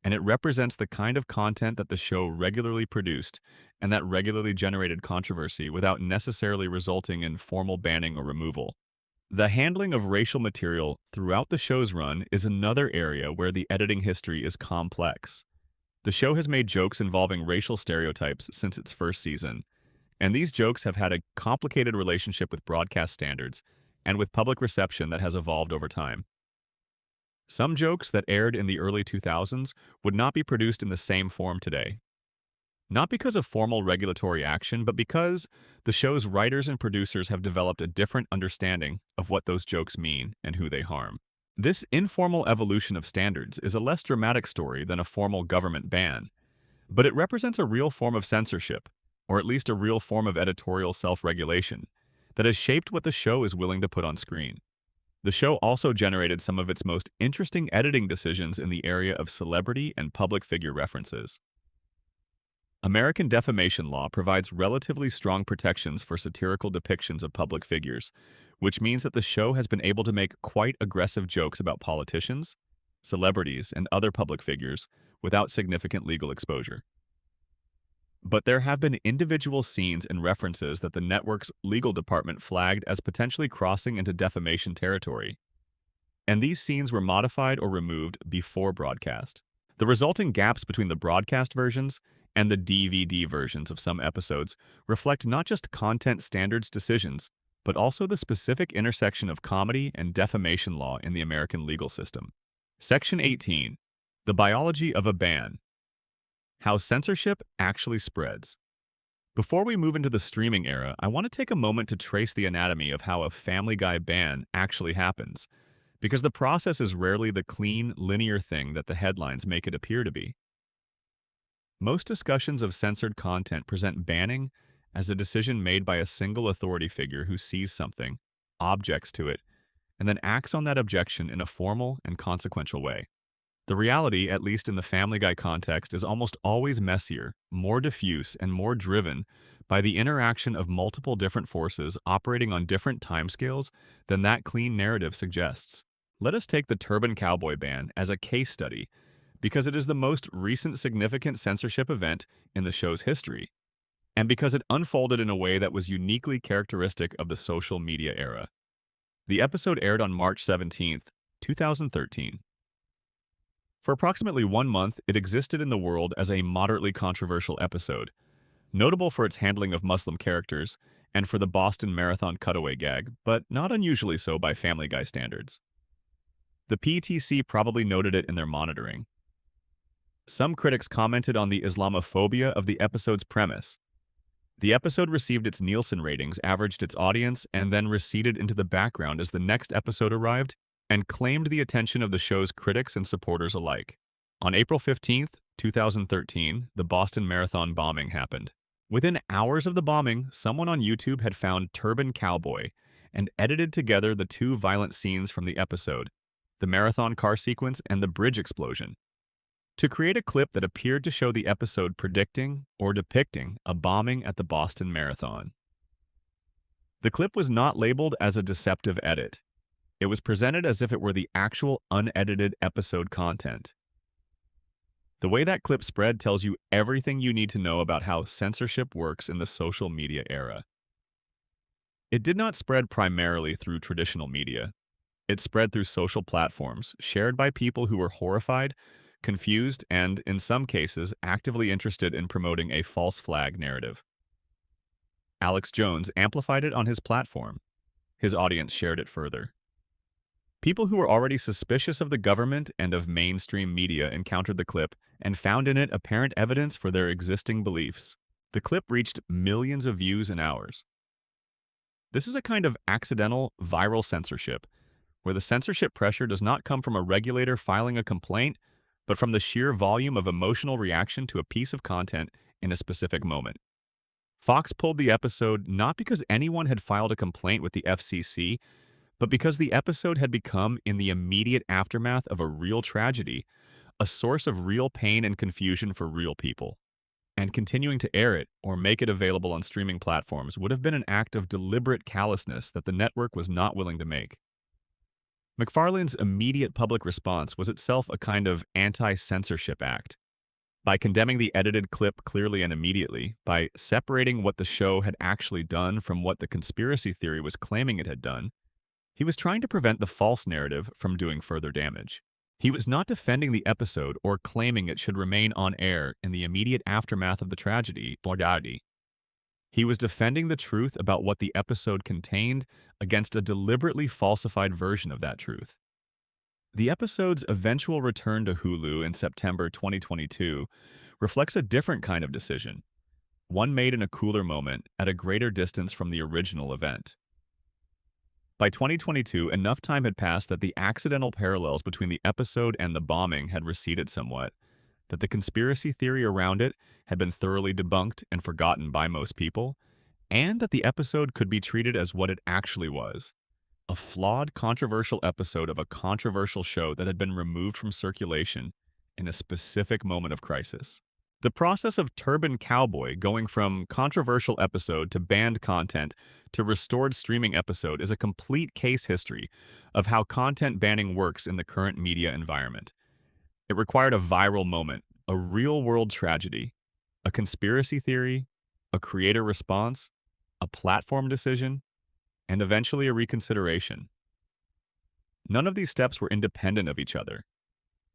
and it represents the kind of content that the show regularly produced and that regularly generated controversy without necessarily resulting in formal banning or removal. The handling of racial material throughout the show's run is another area where the editing history is complex. The show has made jokes involving racial stereotypes since its first season, and these jokes have had a complicated relationship with broadcast standards and with public reception that has evolved over time. Some jokes that aired in the early 2000s would not be produced in the same form today. Not because of formal regulatory action, but because the show's writers and producers have developed a different understanding of what those jokes mean and who they harm. This informal evolution of standards is a less dramatic story than a formal government ban, but it represents a real form of censorship, or at least a real form of editorial self-regulation, that has shaped what the show is willing to put on screen. The show also generated some of its most interesting editing decisions in the area of celebrity and public figure references. American defamation law provides relatively strong protections for satirical depictions of public figures, which means that the show has been able to make quite aggressive jokes about politicians, celebrities, and other public figures without significant legal exposure. But there have been individual scenes and references that the network's legal department flagged as potentially crossing into defamation territory, and these scenes were modified or removed before broadcast. The resulting gaps between the broadcast versions and the DVD versions of some episodes reflect not just content standards decisions, but also the specific intersection of comedy and defamation law in the American legal system. Section 18. The Biology of a Ban. How censorship actually spreads. Before we move into the streaming era, I want to take a moment to trace the anatomy of how a Family Guy ban actually happens, because the process is rarely the clean, linear thing that the headlines make it appear to be. Most discussions of censored content present banning as a decision made by a single authority figure who sees something, objects to it, and then acts on that objection in a formal and consequential way. The reality, at least in the Family Guy context, is almost always messier, more diffuse, and more driven by the interaction of multiple different forces operating on different timescales than that clean narrative suggests. Let us take the Turban Cowboy ban as a case study because it is the most recent significant censorship event in the show's history, and because it unfolded in a way that was uniquely characteristic of the social media era. The episode aired on March 17th, 2013. For approximately 1 month, it existed in the world as a moderately controversial episode, notable for its handling of Muslim characters and for the Boston Marathon cutaway gag, but not unusually so by Family Guy standards. The PTC probably noted it in their monitoring. Some critics commented on the Islamophobia of the episode's premise. The episode received its Nielsen ratings, averaged its audience, and then receded into the background as the next episode arrived and claimed the attention of the show's critics and supporters alike. On April 15th, 2013, the Boston Marathon bombing happened. Within hours of the bombing, someone on YouTube had found Turban Cowboy and edited together the two violent scenes from the episode, the marathon car sequence and the bridge explosion, to create a clip that appeared to show the episode predicting or depicting a bombing at the Boston Marathon. The clip was not labeled as a deceptive edit. It was presented as if it were the actual unedited episode content. The way that clip spread tells you everything you need to know about how censorship works in the social media era. It did not spread primarily through traditional media. It spread through social platforms, shared by people who were horrified, confused, and, in some cases, actively interested in promoting a false flag narrative. Alex Jones amplified it on his platform. His audience shared it further. People who were already suspicious of the government and of mainstream media encountered the clip and found in it apparent evidence for their existing beliefs. The clip reached millions of views in hours. This is a kind of accidental, viral censorship, where the censorship pressure does not come from a regulator filing a complaint, but from the sheer volume of emotional reaction to a piece of content in a specific moment. Fox pulled the episode not because anyone had filed a complaint with the FCC, but because the episode had become, in the immediate aftermath of a real tragedy, a source of real pain and confusion for real people. And continuing to air it or make it available on streaming platforms would have been an act of deliberate callousness that the network was not willing to make. McFarlane's immediate public response was itself a kind of anti-censorship act. By condemning the edited clip clearly and immediately, by separating what the show had actually done from what the conspiracy theory was claiming it had done, he was trying to prevent the false narrative from doing further damage. He was not defending the episode or claiming it should remain on air in the immediate aftermath of the tragedy. He was defending the truth about what the episode contained against a deliberately falsified version of that truth. The episode's eventual return to Hulu in September 2022 reflects a different kind of decision, one made in a cooler moment at a greater distance from the original event. By 2022, enough time had passed that the accidental parallels between the episode and the bombing had receded somewhat, that the conspiracy theory around it had been thoroughly debunked and forgotten by most people, and that the episode could be treated as what it actually was: a flawed, controversial episode of a controversial show that had been removed from circulation in a specific moment of crisis. The process of Turban Cowboy going from controversial episode to banned content to restored streaming episode is a complete case history of how content banning works in the current media environment. It required a viral moment, a real-world tragedy, a conspiracy theory, a creator response, a platform decision, and eventually a reconsideration. None of these steps were independent of each other.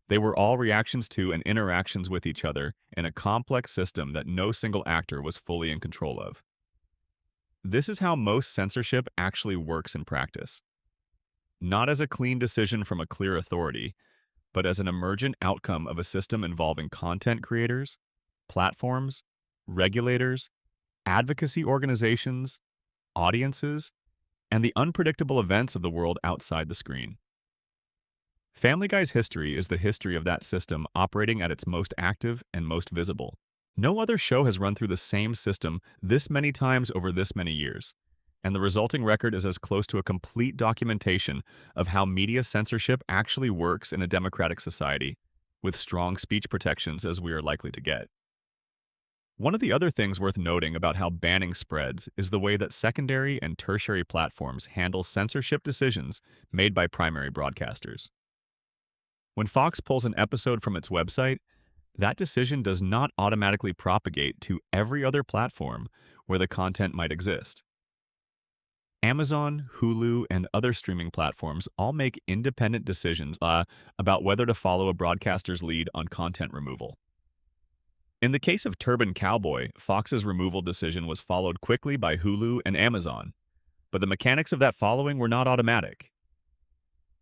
They were all reactions to and interactions with each other in a complex system that no single actor was fully in control of. This is how most censorship actually works in practice. Not as a clean decision from a clear authority, but as an emergent outcome of a system involving content creators, platforms, regulators, advocacy organizations, audiences, and the unpredictable events of the world outside the screen. Family Guy's history is the history of that system operating at its most active and most visible. No other show has run through the same system this many times over this many years, and the resulting record is as close to a complete documentation of how media censorship actually works in a democratic society, with strong speech protections as we are likely to get. One of the other things worth noting about how banning spreads is the way that secondary and tertiary platforms handle censorship decisions made by primary broadcasters. When Fox pulls an episode from its website, that decision does not automatically propagate to every other platform where the content might exist. Amazon, Hulu, and other streaming platforms all make independent decisions about whether to follow a broadcaster's lead on content removal. In the case of Turban Cowboy, Fox's removal decision was followed quickly by Hulu and Amazon, but the mechanics of that following were not automatic.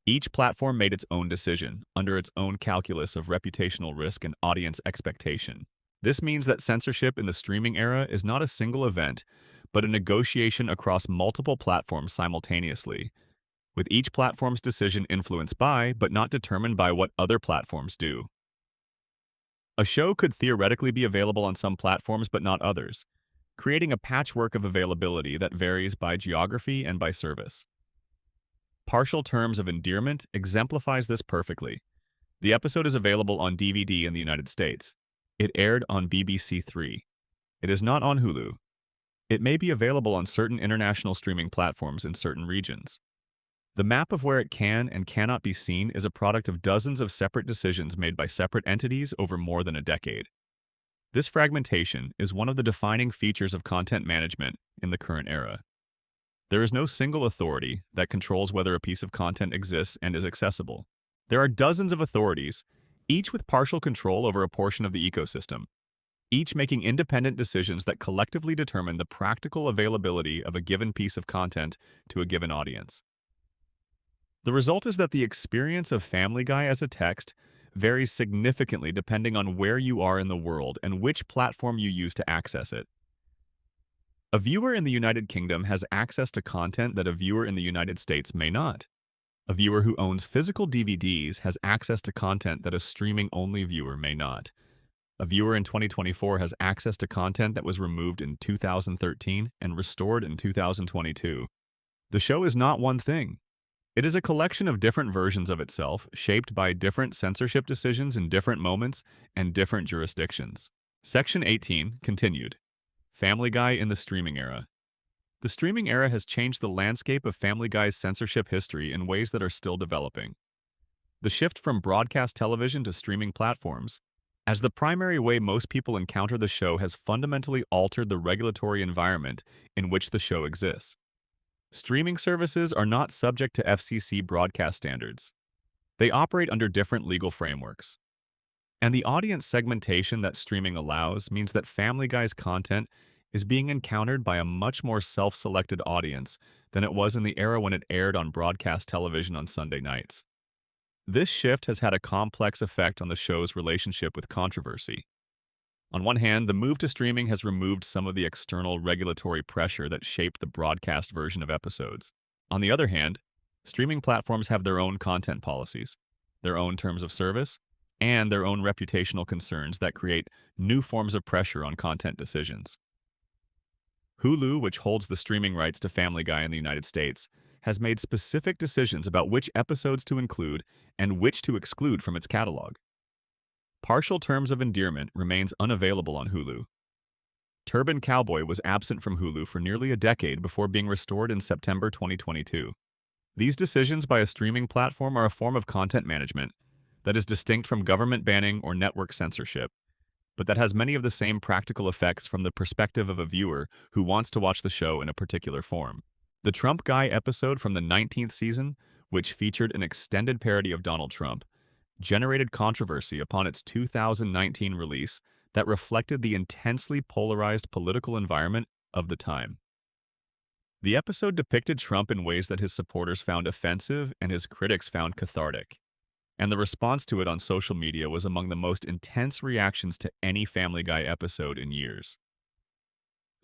Each platform made its own decision, under its own calculus of reputational risk and audience expectation. This means that censorship in the streaming era is not a single event, but a negotiation across multiple platforms simultaneously, with each platform's decision influenced by, but not determined by, what other platforms do. A show could theoretically be available on some platforms but not others, creating a patchwork of availability that varies by geography and by service. Partial Terms of Endearment exemplifies this perfectly. The episode is available on DVD in the United States. It aired on BBC Three. It is not on Hulu. It may be available on certain international streaming platforms in certain regions. The map of where it can and cannot be seen is a product of dozens of separate decisions made by separate entities over more than a decade. This fragmentation is one of the defining features of content management in the current era. There is no single authority that controls whether a piece of content exists and is accessible. There are dozens of authorities, each with partial control over a portion of the ecosystem, each making independent decisions that collectively determine the practical availability of a given piece of content to a given audience. The result is that the experience of Family Guy as a text varies significantly depending on where you are in the world and which platform you use to access it. A viewer in the United Kingdom has access to content that a viewer in the United States may not. A viewer who owns physical DVDs has access to content that a streaming-only viewer may not. A viewer in 2024 has access to content that was removed in 2013 and restored in 2022. The show is not one thing. It is a collection of different versions of itself, shaped by different censorship decisions in different moments and different jurisdictions. Section 18 continued. Family Guy in the streaming era. The streaming era has changed the landscape of Family Guy's censorship history in ways that are still developing. The shift from broadcast television to streaming platforms, as the primary way most people encounter the show, has fundamentally altered the regulatory environment in which the show exists. Streaming services are not subject to FCC broadcast standards. They operate under different legal frameworks. And the audience segmentation that streaming allows means that Family Guy's content is being encountered by a much more self-selected audience than it was in the era when it aired on broadcast television on Sunday nights. This shift has had a complex effect on the show's relationship with controversy. On one hand, the move to streaming has removed some of the external regulatory pressure that shaped the broadcast version of episodes. On the other hand, streaming platforms have their own content policies, their own terms of service, and their own reputational concerns that create new forms of pressure on content decisions. Hulu, which holds the streaming rights to Family Guy in the United States, has made specific decisions about which episodes to include and which to exclude from its catalog. Partial Terms of Endearment remains unavailable on Hulu. Turban Cowboy was absent from Hulu for nearly a decade before being restored in September 2022. These decisions by a streaming platform are a form of content management that is distinct from government banning or network censorship, but that has many of the same practical effects from the perspective of a viewer who wants to watch the show in a particular form. The Trump Guy episode from the 19th season, which featured an extended parody of Donald Trump, generated controversy upon its 2019 release that reflected the intensely polarized political environment of the time. The episode depicted Trump in ways that his supporters found offensive and his critics found cathartic. and the response to it on social media was among the most intense reactions to any Family Guy episode in years.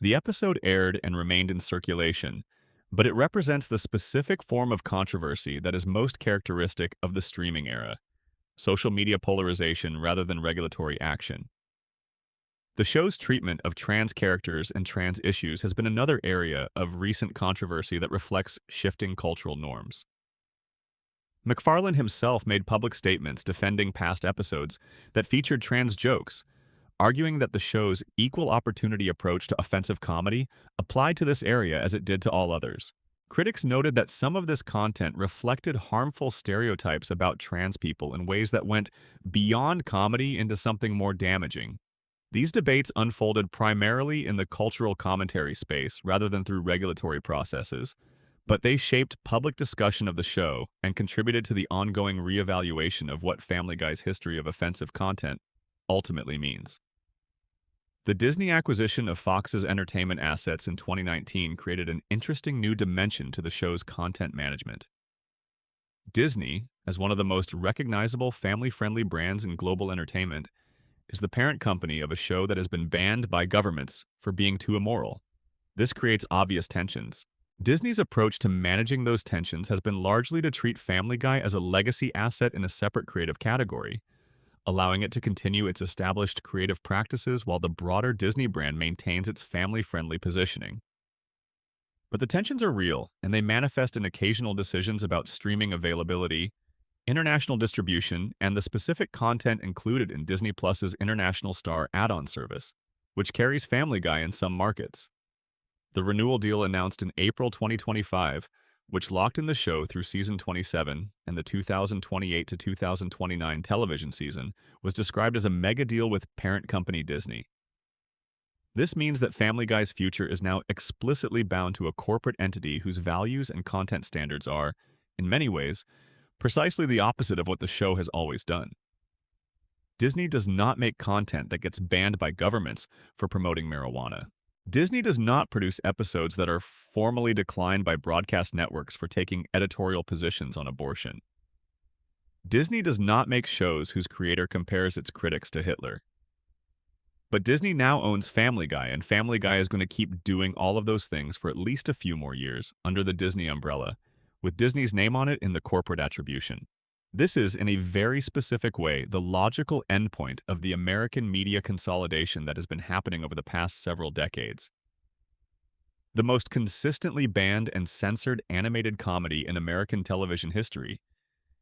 The episode aired and remained in circulation, but it represents the specific form of controversy that is most characteristic of the streaming era: social media polarization rather than regulatory action. The show's treatment of trans characters and trans issues has been another area of recent controversy that reflects shifting cultural norms. MacFarlane himself made public statements defending past episodes that featured trans jokes, arguing that the show's equal opportunity approach to offensive comedy applied to this area as it did to all others. Critics noted that some of this content reflected harmful stereotypes about trans people in ways that went beyond comedy into something more damaging. These debates unfolded primarily in the cultural commentary space rather than through regulatory processes, but they shaped public discussion of the show and contributed to the ongoing reevaluation of what Family Guy's history of offensive content ultimately means. The Disney acquisition of Fox's entertainment assets in 2019 created an interesting new dimension to the show's content management. Disney, as one of the most recognizable family-friendly brands in global entertainment, is the parent company of a show that has been banned by governments for being too immoral. This creates obvious tensions. Disney's approach to managing those tensions has been largely to treat Family Guy as a legacy asset in a separate creative category, allowing it to continue its established creative practices while the broader Disney brand maintains its family-friendly positioning. But the tensions are real, and they manifest in occasional decisions about streaming availability, international distribution, and the specific content included in Disney Plus's International Star add-on service, which carries Family Guy in some markets. The renewal deal announced in April 2025, which locked in the show through season 27 and the 2028 to 2029 television season, was described as a mega deal with parent company Disney. This means that Family Guy's future is now explicitly bound to a corporate entity whose values and content standards are, in many ways, precisely the opposite of what the show has always done. Disney does not make content that gets banned by governments for promoting marijuana. Disney does not produce episodes that are formally declined by broadcast networks for taking editorial positions on abortion. Disney does not make shows whose creator compares its critics to Hitler. But Disney now owns Family Guy, and Family Guy is going to keep doing all of those things for at least a few more years under the Disney umbrella, with Disney's name on it in the corporate attribution. This is, in a very specific way, the logical endpoint of the American media consolidation that has been happening over the past several decades. The most consistently banned and censored animated comedy in American television history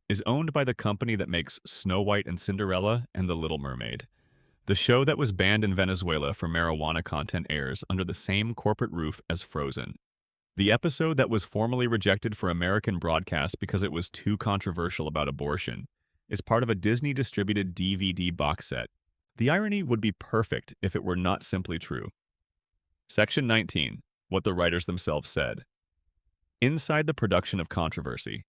is owned by the company that makes Snow White and Cinderella and The Little Mermaid. The show that was banned in Venezuela for marijuana content airs under the same corporate roof as Frozen. The episode that was formally rejected for American broadcast because it was too controversial about abortion is part of a Disney-distributed DVD box set. The irony would be perfect if it were not simply true. Section 19. What the writers themselves said. Inside the production of controversy.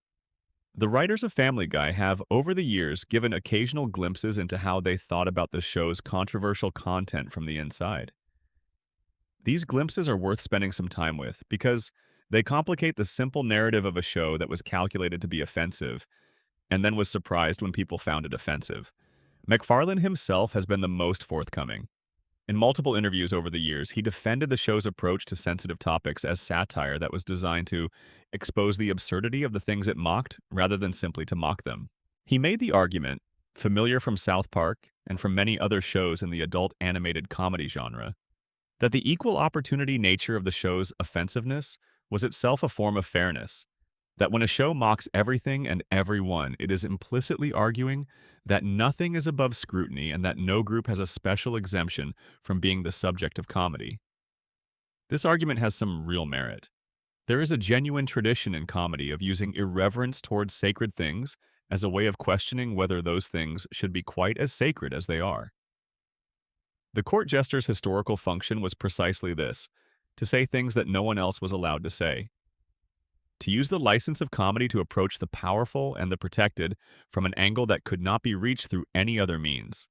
The writers of Family Guy have, over the years, given occasional glimpses into how they thought about the show's controversial content from the inside. These glimpses are worth spending some time with because they complicate the simple narrative of a show that was calculated to be offensive and then was surprised when people found it offensive. MacFarlane himself has been the most forthcoming. In multiple interviews over the years, he defended the show's approach to sensitive topics as satire that was designed to expose the absurdity of the things it mocked rather than simply to mock them. He made the argument, familiar from South Park and from many other shows in the adult animated comedy genre, that the equal opportunity nature of the show's offensiveness was itself a form of fairness, that when a show mocks everything and everyone, it is implicitly arguing that nothing is above scrutiny and that no group has a special exemption from being the subject of comedy. This argument has some real merit. There is a genuine tradition in comedy of using irreverence towards sacred things as a way of questioning whether those things should be quite as sacred as they are. The court jester's historical function was precisely this: to say things that no one else was allowed to say. To use the license of comedy to approach the powerful and the protected from an angle that could not be reached through any other means.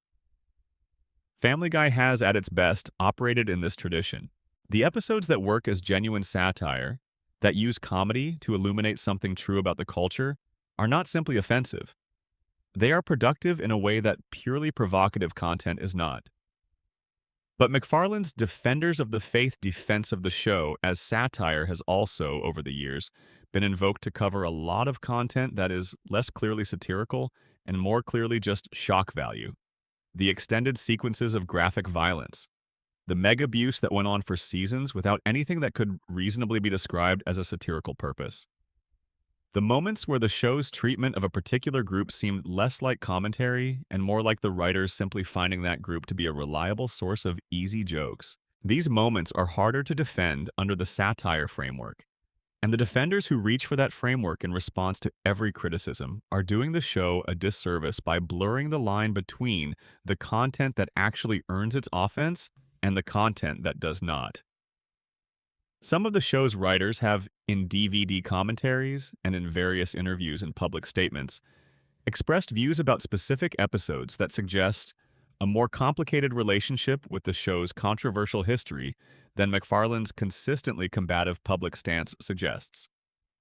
Family Guy has, at its best, operated in this tradition. The episodes that work as genuine satire, that use comedy to illuminate something true about the culture, are not simply offensive. They are productive in a way that purely provocative content is not. But McFarlane's Defenders of the Faith defense of the show as satire has also, over the years, been invoked to cover a lot of content that is less clearly satirical and more clearly just shock value. The extended sequences of graphic violence, the mega abuse that went on for seasons without anything that could reasonably be described as a satirical purpose. The moments where the show's treatment of a particular group seemed less like commentary and more like the writers simply finding that group to be a reliable source of easy jokes. These moments are harder to defend under the satire framework, and the defenders who reach for that framework in response to every criticism are doing the show a disservice by blurring the line between the content that actually earns its offense and the content that does not. Some of the show's writers have, in DVD commentaries and in various interviews and public statements, expressed views about specific episodes that suggest a more complicated relationship with the show's controversial history than McFarlane's consistently combative public stance suggests.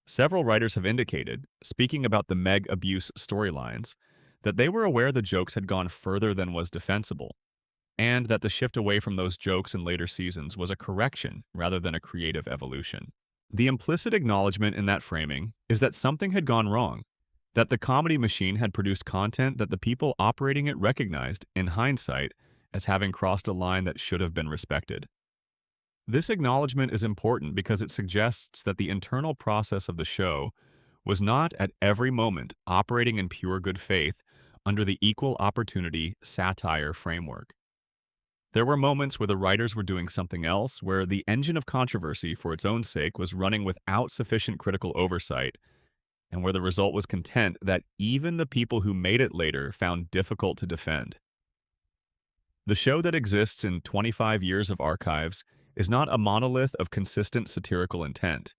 Several writers have indicated, speaking about the Meg abuse storylines, that they were aware the jokes had gone further than was defensible, and that the shift away from those jokes in later seasons was a correction rather than a creative evolution. The implicit acknowledgement in that framing is that something had gone wrong, that the comedy machine had produced content that the people operating it recognized, in hindsight, as having crossed a line that should have been respected. This acknowledgement is important because it suggests that the internal process of the show was not at every moment operating in pure good faith under the equal opportunity satire framework. There were moments where the writers were doing something else, where the engine of controversy for its own sake was running without sufficient critical oversight, and where the result was content that even the people who made it later found difficult to defend. The show that exists in 25 years of archives is not a monolith of consistent satirical intent.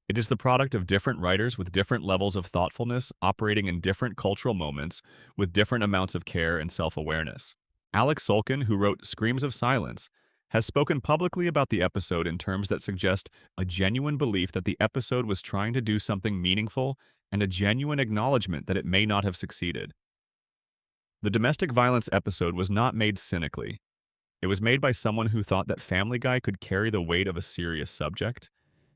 It is the product of different writers with different levels of thoughtfulness operating in different cultural moments with different amounts of care and self-awareness. Alex Sulkin, who wrote Screams of Silence, has spoken publicly about the episode in terms that suggest a genuine belief that the episode was trying to do something meaningful and a genuine acknowledgement that it may not have succeeded. The domestic violence episode was not made cynically. It was made by someone who thought that Family Guy could carry the weight of a serious subject,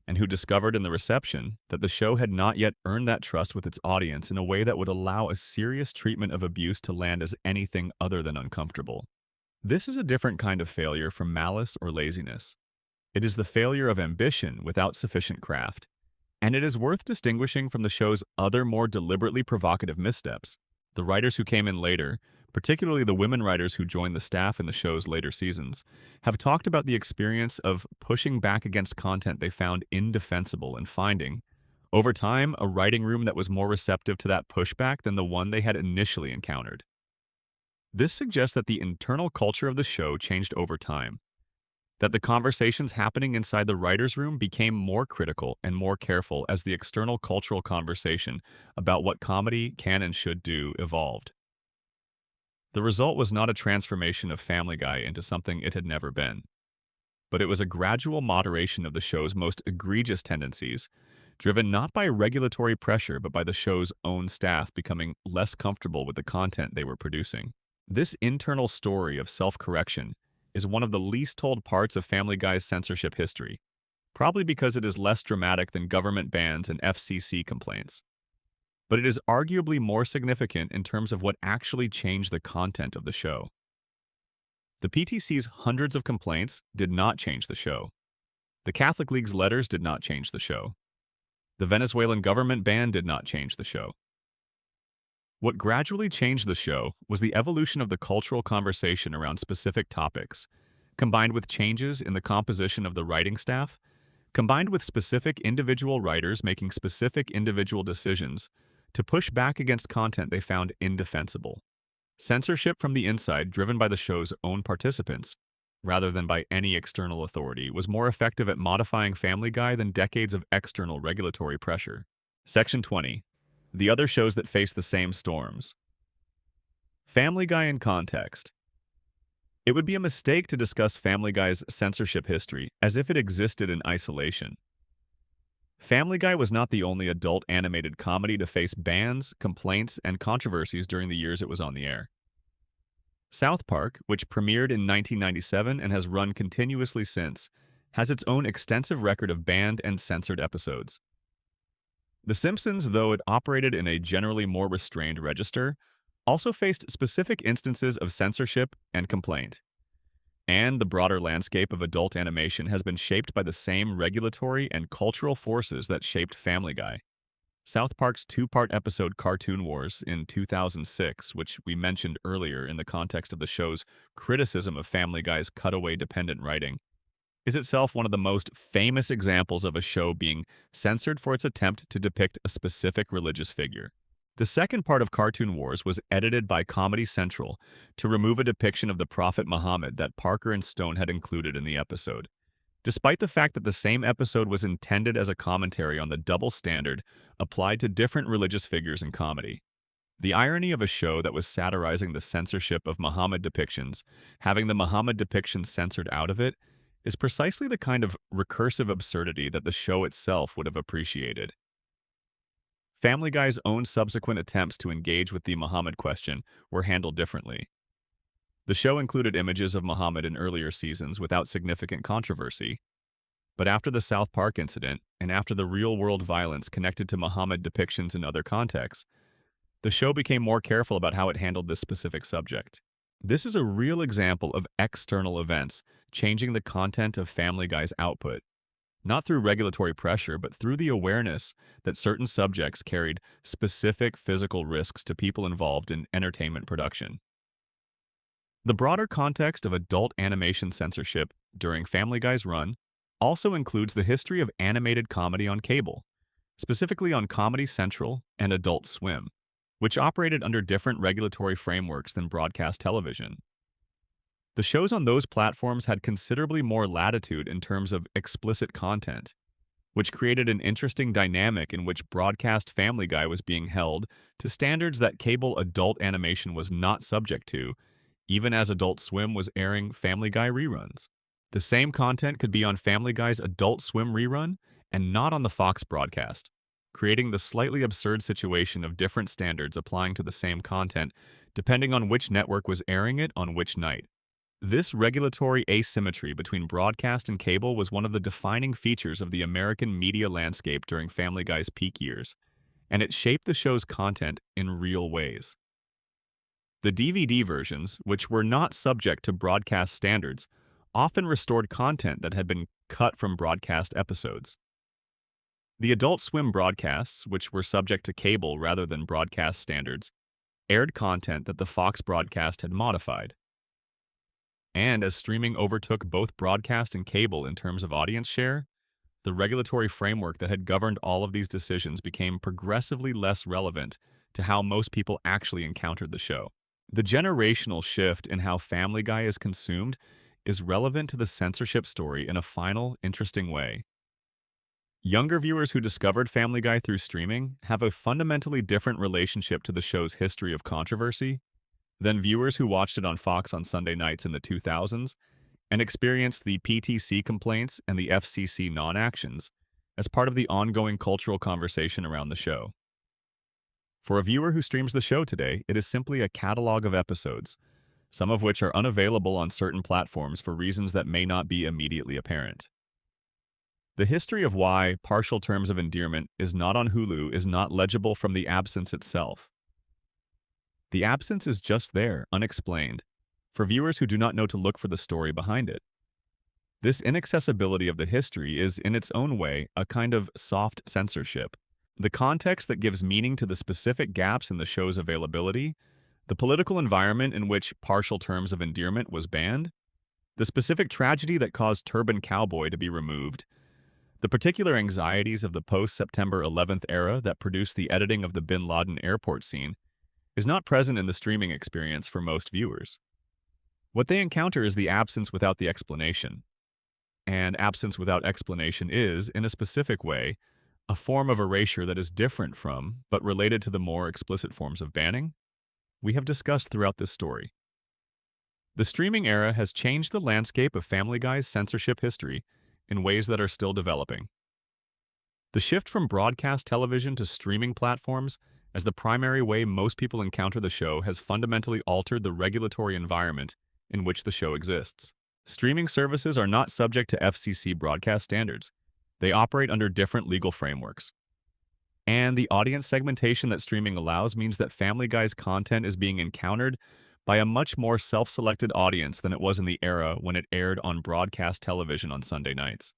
and who discovered in the reception that the show had not yet earned that trust with its audience in a way that would allow a serious treatment of abuse to land as anything other than uncomfortable. This is a different kind of failure from malice or laziness. It is the failure of ambition without sufficient craft, and it is worth distinguishing from the show's other more deliberately provocative missteps. The writers who came in later, particularly the women writers who joined the staff in the show's later seasons, have talked about the experience of pushing back against content they found indefensible and finding, over time, a writing room that was more receptive to that pushback than the one they had initially encountered. This suggests that the internal culture of the show changed over time, that the conversations happening inside the writer's room became more critical and more careful as the external cultural conversation about what comedy can and should do evolved. The result was not a transformation of Family Guy into something it had never been, but it was a gradual moderation of the show's most egregious tendencies, driven not by regulatory pressure but by the show's own staff becoming less comfortable with the content they were producing. This internal story of self-correction is one of the least told parts of Family Guy's censorship history, probably because it is less dramatic than government bans and FCC complaints. But it is arguably more significant in terms of what actually changed the content of the show. The PTC's hundreds of complaints did not change the show. The Catholic League's letters did not change the show. The Venezuelan government ban did not change the show. What gradually changed the show was the evolution of the cultural conversation around specific topics, combined with changes in the composition of the writing staff, combined with specific individual writers making specific individual decisions to push back against content they found indefensible. Censorship from the inside, driven by the show's own participants, rather than by any external authority, was more effective at modifying Family Guy than decades of external regulatory pressure. Section 20. The other shows that face the same storms. Family Guy in context. It would be a mistake to discuss Family Guy's censorship history as if it existed in isolation. Family Guy was not the only adult animated comedy to face bans, complaints, and controversies during the years it was on the air. South Park, which premiered in 1997 and has run continuously since, has its own extensive record of banned and censored episodes. The Simpsons, though it operated in a generally more restrained register, also faced specific instances of censorship and complaint. And the broader landscape of adult animation has been shaped by the same regulatory and cultural forces that shaped Family Guy. South Park's two-part episode Cartoon Wars in 2006, which we mentioned earlier in the context of the show's criticism of Family Guy's cutaway-dependent writing, is itself one of the most famous examples of a show being censored for its attempt to depict a specific religious figure. The second part of Cartoon Wars was edited by Comedy Central to remove a depiction of the Prophet Muhammad that Parker and Stone had included in the episode. Despite the fact that the same episode was intended as a commentary on the double standard applied to different religious figures in comedy. The irony of a show that was satirizing the censorship of Muhammad depictions, having the Muhammad depictions censored out of it, is precisely the kind of recursive absurdity that the show itself would have appreciated. Family Guy's own subsequent attempts to engage with the Muhammad question were handled differently. The show included images of Muhammad in earlier seasons without significant controversy. But after the South Park incident, and after the real-world violence connected to Muhammad depictions in other contexts, the show became more careful about how it handled this specific subject. This is a real example of external events changing the content of Family Guy's output, not through regulatory pressure, but through the awareness that certain subjects carried specific physical risks to people involved in entertainment production. The broader context of adult animation censorship during Family Guy's run also includes the history of animated comedy on cable, specifically on Comedy Central and Adult Swim, which operated under different regulatory frameworks than broadcast television. The shows on those platforms had considerably more latitude in terms of explicit content, which created an interesting dynamic in which broadcast Family Guy was being held to standards that cable adult animation was not subject to, even as Adult Swim was airing Family Guy reruns. The same content could be on Family Guy's Adult Swim rerun and not on the Fox broadcast, creating the slightly absurd situation of different standards applying to the same content depending on which network was airing it on which night. This regulatory asymmetry between broadcast and cable was one of the defining features of the American media landscape during Family Guy's peak years, and it shaped the show's content in real ways. The DVD versions, which were not subject to broadcast standards, often restored content that had been cut from broadcast episodes. The Adult Swim broadcasts, which were subject to cable rather than broadcast standards, aired content that the Fox broadcast had modified. And as streaming overtook both broadcast and cable in terms of audience share, the regulatory framework that had governed all of these decisions became progressively less relevant to how most people actually encountered the show. The generational shift in how Family Guy is consumed is relevant to the censorship story in a final, interesting way. Younger viewers who discovered Family Guy through streaming have a fundamentally different relationship to the show's history of controversy than viewers who watched it on Fox on Sunday nights in the 2000s and experienced the PTC complaints and the FCC non-actions as part of the ongoing cultural conversation around the show. For a viewer who streams the show today, it is simply a catalog of episodes, some of which are unavailable on certain platforms for reasons that may not be immediately apparent. The history of why Partial Terms of Endearment is not on Hulu is not legible from the absence itself. The absence is just there, unexplained, for viewers who do not know to look for the story behind it. This inaccessibility of the history is, in its own way, a kind of soft censorship. The context that gives meaning to the specific gaps in the show's availability, the political environment in which Partial Terms of Endearment was banned, the specific tragedy that caused Turban Cowboy to be removed, the particular anxieties of the post-September 11th era that produced the editing of the Bin Laden airport scene, is not present in the streaming experience for most viewers. What they encounter is the absence without the explanation. And absence without explanation is, in a specific way, a form of erasure that is different from, but related to the more explicit forms of banning we have discussed throughout this story. The streaming era has changed the landscape of Family Guy's censorship history in ways that are still developing. The shift from broadcast television to streaming platforms as the primary way most people encounter the show has fundamentally altered the regulatory environment in which the show exists. Streaming services are not subject to FCC broadcast standards. They operate under different legal frameworks. And the audience segmentation that streaming allows means that Family Guy's content is being encountered by a much more self-selected audience than it was in the era when it aired on broadcast television on Sunday nights.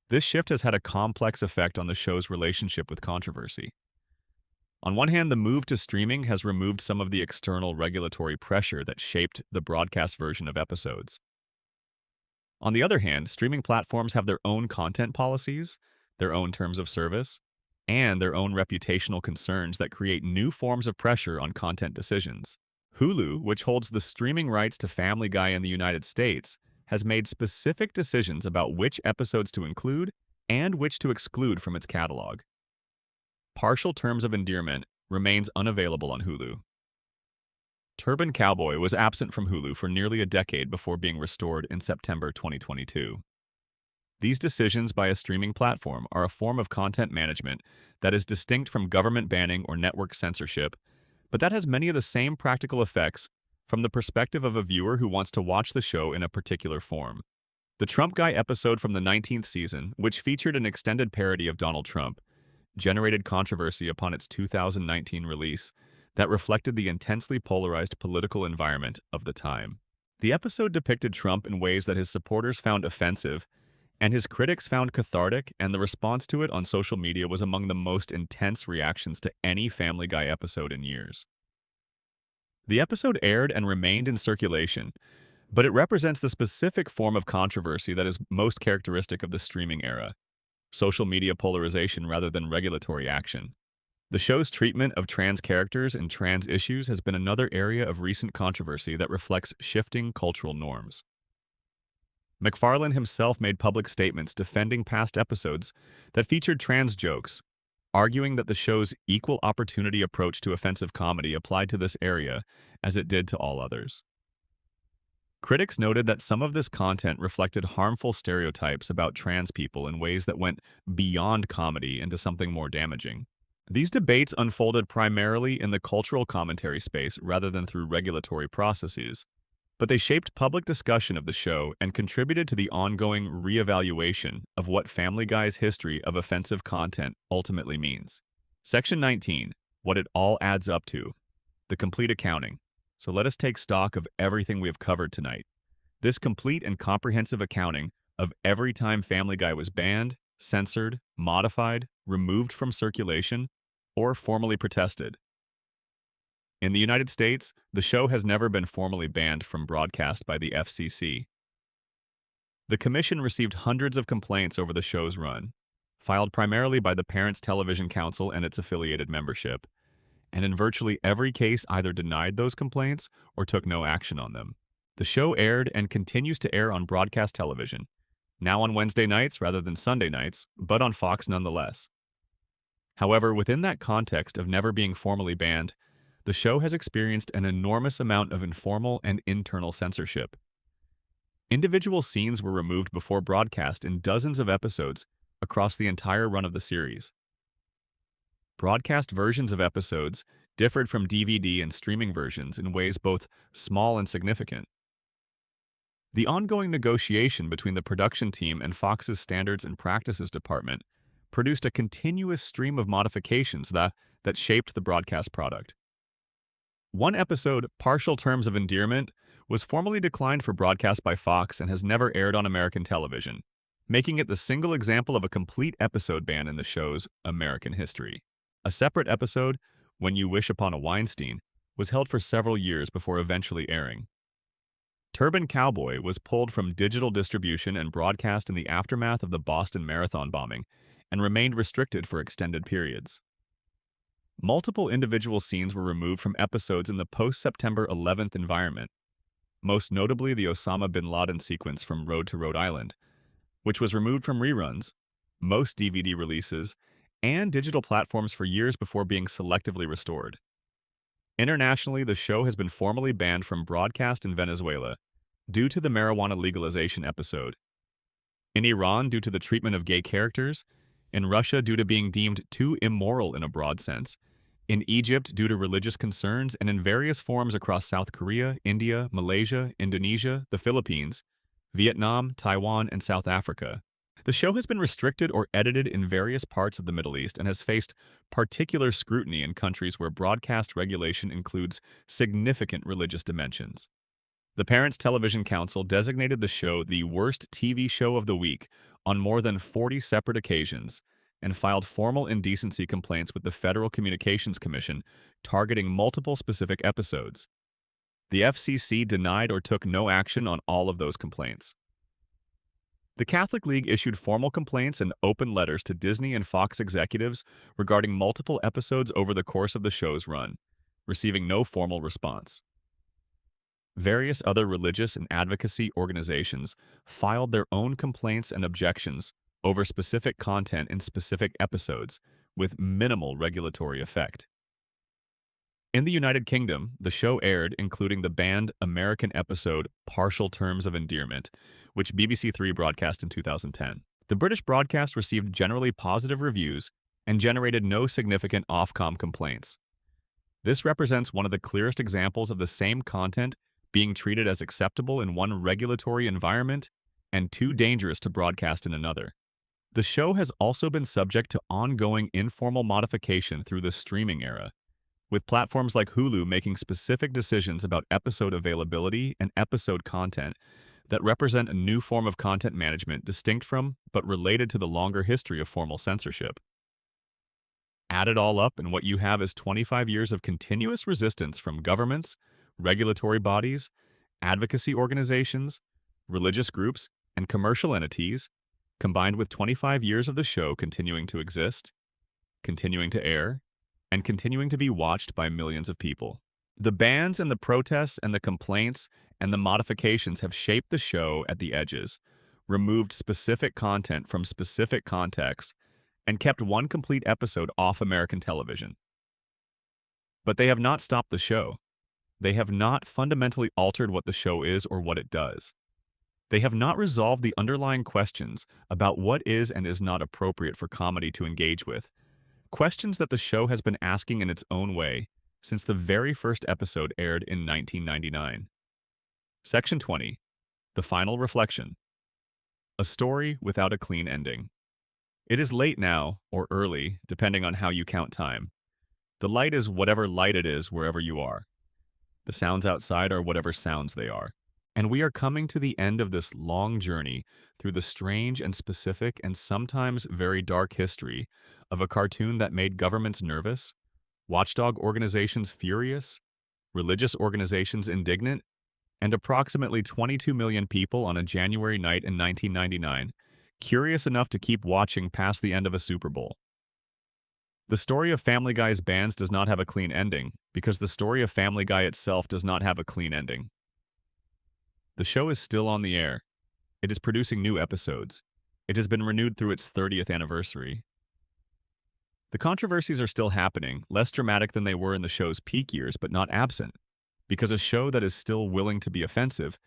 This shift has had a complex effect on the show's relationship with controversy. On one hand, the move to streaming has removed some of the external regulatory pressure that shaped the broadcast version of episodes. On the other hand, streaming platforms have their own content policies, their own terms of service, and their own reputational concerns that create new forms of pressure on content decisions. Hulu, which holds the streaming rights to Family Guy in the United States, has made specific decisions about which episodes to include and which to exclude from its catalog. Partial terms of endearment remains unavailable on Hulu. Turban Cowboy was absent from Hulu for nearly a decade before being restored in September 2022. These decisions by a streaming platform are a form of content management that is distinct from government banning or network censorship, but that has many of the same practical effects from the perspective of a viewer who wants to watch the show in a particular form. The Trump Guy episode from the 19th season, which featured an extended parody of Donald Trump, generated controversy upon its 2019 release that reflected the intensely polarized political environment of the time. The episode depicted Trump in ways that his supporters found offensive and his critics found cathartic, and the response to it on social media was among the most intense reactions to any Family Guy episode in years. The episode aired and remained in circulation, but it represents the specific form of controversy that is most characteristic of the streaming era: social media polarization rather than regulatory action. The show's treatment of trans characters and trans issues has been another area of recent controversy that reflects shifting cultural norms. MacFarlane himself made public statements defending past episodes that featured trans jokes, arguing that the show's equal opportunity approach to offensive comedy applied to this area as it did to all others. Critics noted that some of this content reflected harmful stereotypes about trans people in ways that went beyond comedy into something more damaging. These debates unfolded primarily in the cultural commentary space rather than through regulatory processes, but they shaped public discussion of the show and contributed to the ongoing reevaluation of what Family Guy's history of offensive content ultimately means. Section 19, what it all adds up to, the complete accounting. So let us take stock of everything we have covered tonight. This complete and comprehensive accounting of every time Family Guy was banned, censored, modified, removed from circulation, or formally protested. In the United States, the show has never been formally banned from broadcast by the FCC. The Commission received hundreds of complaints over the show's run, filed primarily by the Parents Television Council and its affiliated membership, and in virtually every case either denied those complaints or took no action on them. The show aired and continues to air on broadcast television, now on Wednesday nights rather than Sunday nights, but on Fox nonetheless. However, within that context of never being formally banned, the show has experienced an enormous amount of informal and internal censorship. Individual scenes were removed before broadcast in dozens of episodes across the entire run of the series. Broadcast versions of episodes differed from DVD and streaming versions in ways both small and significant. The ongoing negotiation between the production team and Fox's Standards and Practices Department produced a continuous stream of modifications that shaped the broadcast product. One episode, Partial Terms of Endearment, was formally declined for broadcast by Fox and has never aired on American television, making it the single example of a complete episode ban in the show's American history. A separate episode, When You Wish Upon a Weinstein, was held for several years before eventually airing. Turban Cowboy was pulled from digital distribution and broadcast in the aftermath of the Boston Marathon bombing and remained restricted for extended periods. Multiple individual scenes were removed from episodes in the post-September 11th environment, most notably the Osama bin Laden sequence from Road to Rhode Island, which was removed from reruns, most DVD releases, and digital platforms for years before being selectively restored. Internationally, the show has been formally banned from broadcast in Venezuela due to the marijuana legalization episode, in Iran due to the treatment of gay characters, In Russia due to being deemed too immoral in a broad sense, in Egypt due to religious concerns, and in various forms across South Korea, India, Malaysia, Indonesia, the Philippines, Vietnam, Taiwan, and South Africa. The show has been restricted or edited in various parts of the Middle East and has faced particular scrutiny in countries where broadcast regulation includes significant religious dimensions. The Parents Television Council designated the show the worst TV show of the week on more than 40 separate occasions and filed formal indecency complaints with the Federal Communications Commission targeting multiple specific episodes. The FCC denied or took no action on all of those complaints. The Catholic League issued formal complaints and open letters to Disney and Fox executives regarding multiple episodes over the course of the show's run, receiving no formal response. Various other religious and advocacy organizations filed their own complaints and objections over specific content in specific episodes with minimal regulatory effect. In the United Kingdom, the show aired including the banned American episode Partial Terms of Endearment, which BBC Three broadcast in 2010. The British broadcast received generally positive reviews and generated no significant Ofcom complaints. This represents one of the clearest examples of the same content being treated as acceptable in one regulatory environment and too dangerous to broadcast in another. The show has also been subject to ongoing informal modification through the streaming era, with platforms like Hulu making specific decisions about episode availability and episode content that represent a new form of content management distinct from, but related to the longer history of formal censorship. Add it all up, and what you have is 25 years of continuous resistance from governments, regulatory bodies, advocacy organizations, religious groups, and commercial entities, combined with 25 years of the show continuing to exist, continuing to air, and continuing to be watched by millions of people. The bans and the protests and the complaints and the modifications have shaped the show at the edges, removed specific content from specific contexts, and kept one complete episode off American television. But they have not stopped the show. They have not fundamentally altered what the show is or what it does. They have not resolved the underlying questions about what is and is not appropriate for comedy to engage with, questions that the show has been asking in its own way since the very first episode aired in 1999. Section 20. The Final Reflection. A story without a clean ending. It is late now, or early, depending on how you count time. The light is whatever light it is wherever you are. The sounds outside are whatever sounds they are. And we are coming to the end of this long journey through the strange and specific and sometimes very dark history of a cartoon that made governments nervous, watchdog organizations furious, religious organizations indignant, and approximately 22 million people on a January night in 1999 curious enough to keep watching past the end of a Super Bowl. The story of Family Guy's bans does not have a clean ending, because the story of Family Guy itself does not have a clean ending. The show is still on the air. It is producing new episodes. It has been renewed through its 30th anniversary. The controversies are still happening, less dramatic than they were in the show's peak years, but not absent, because a show that is still willing to be offensive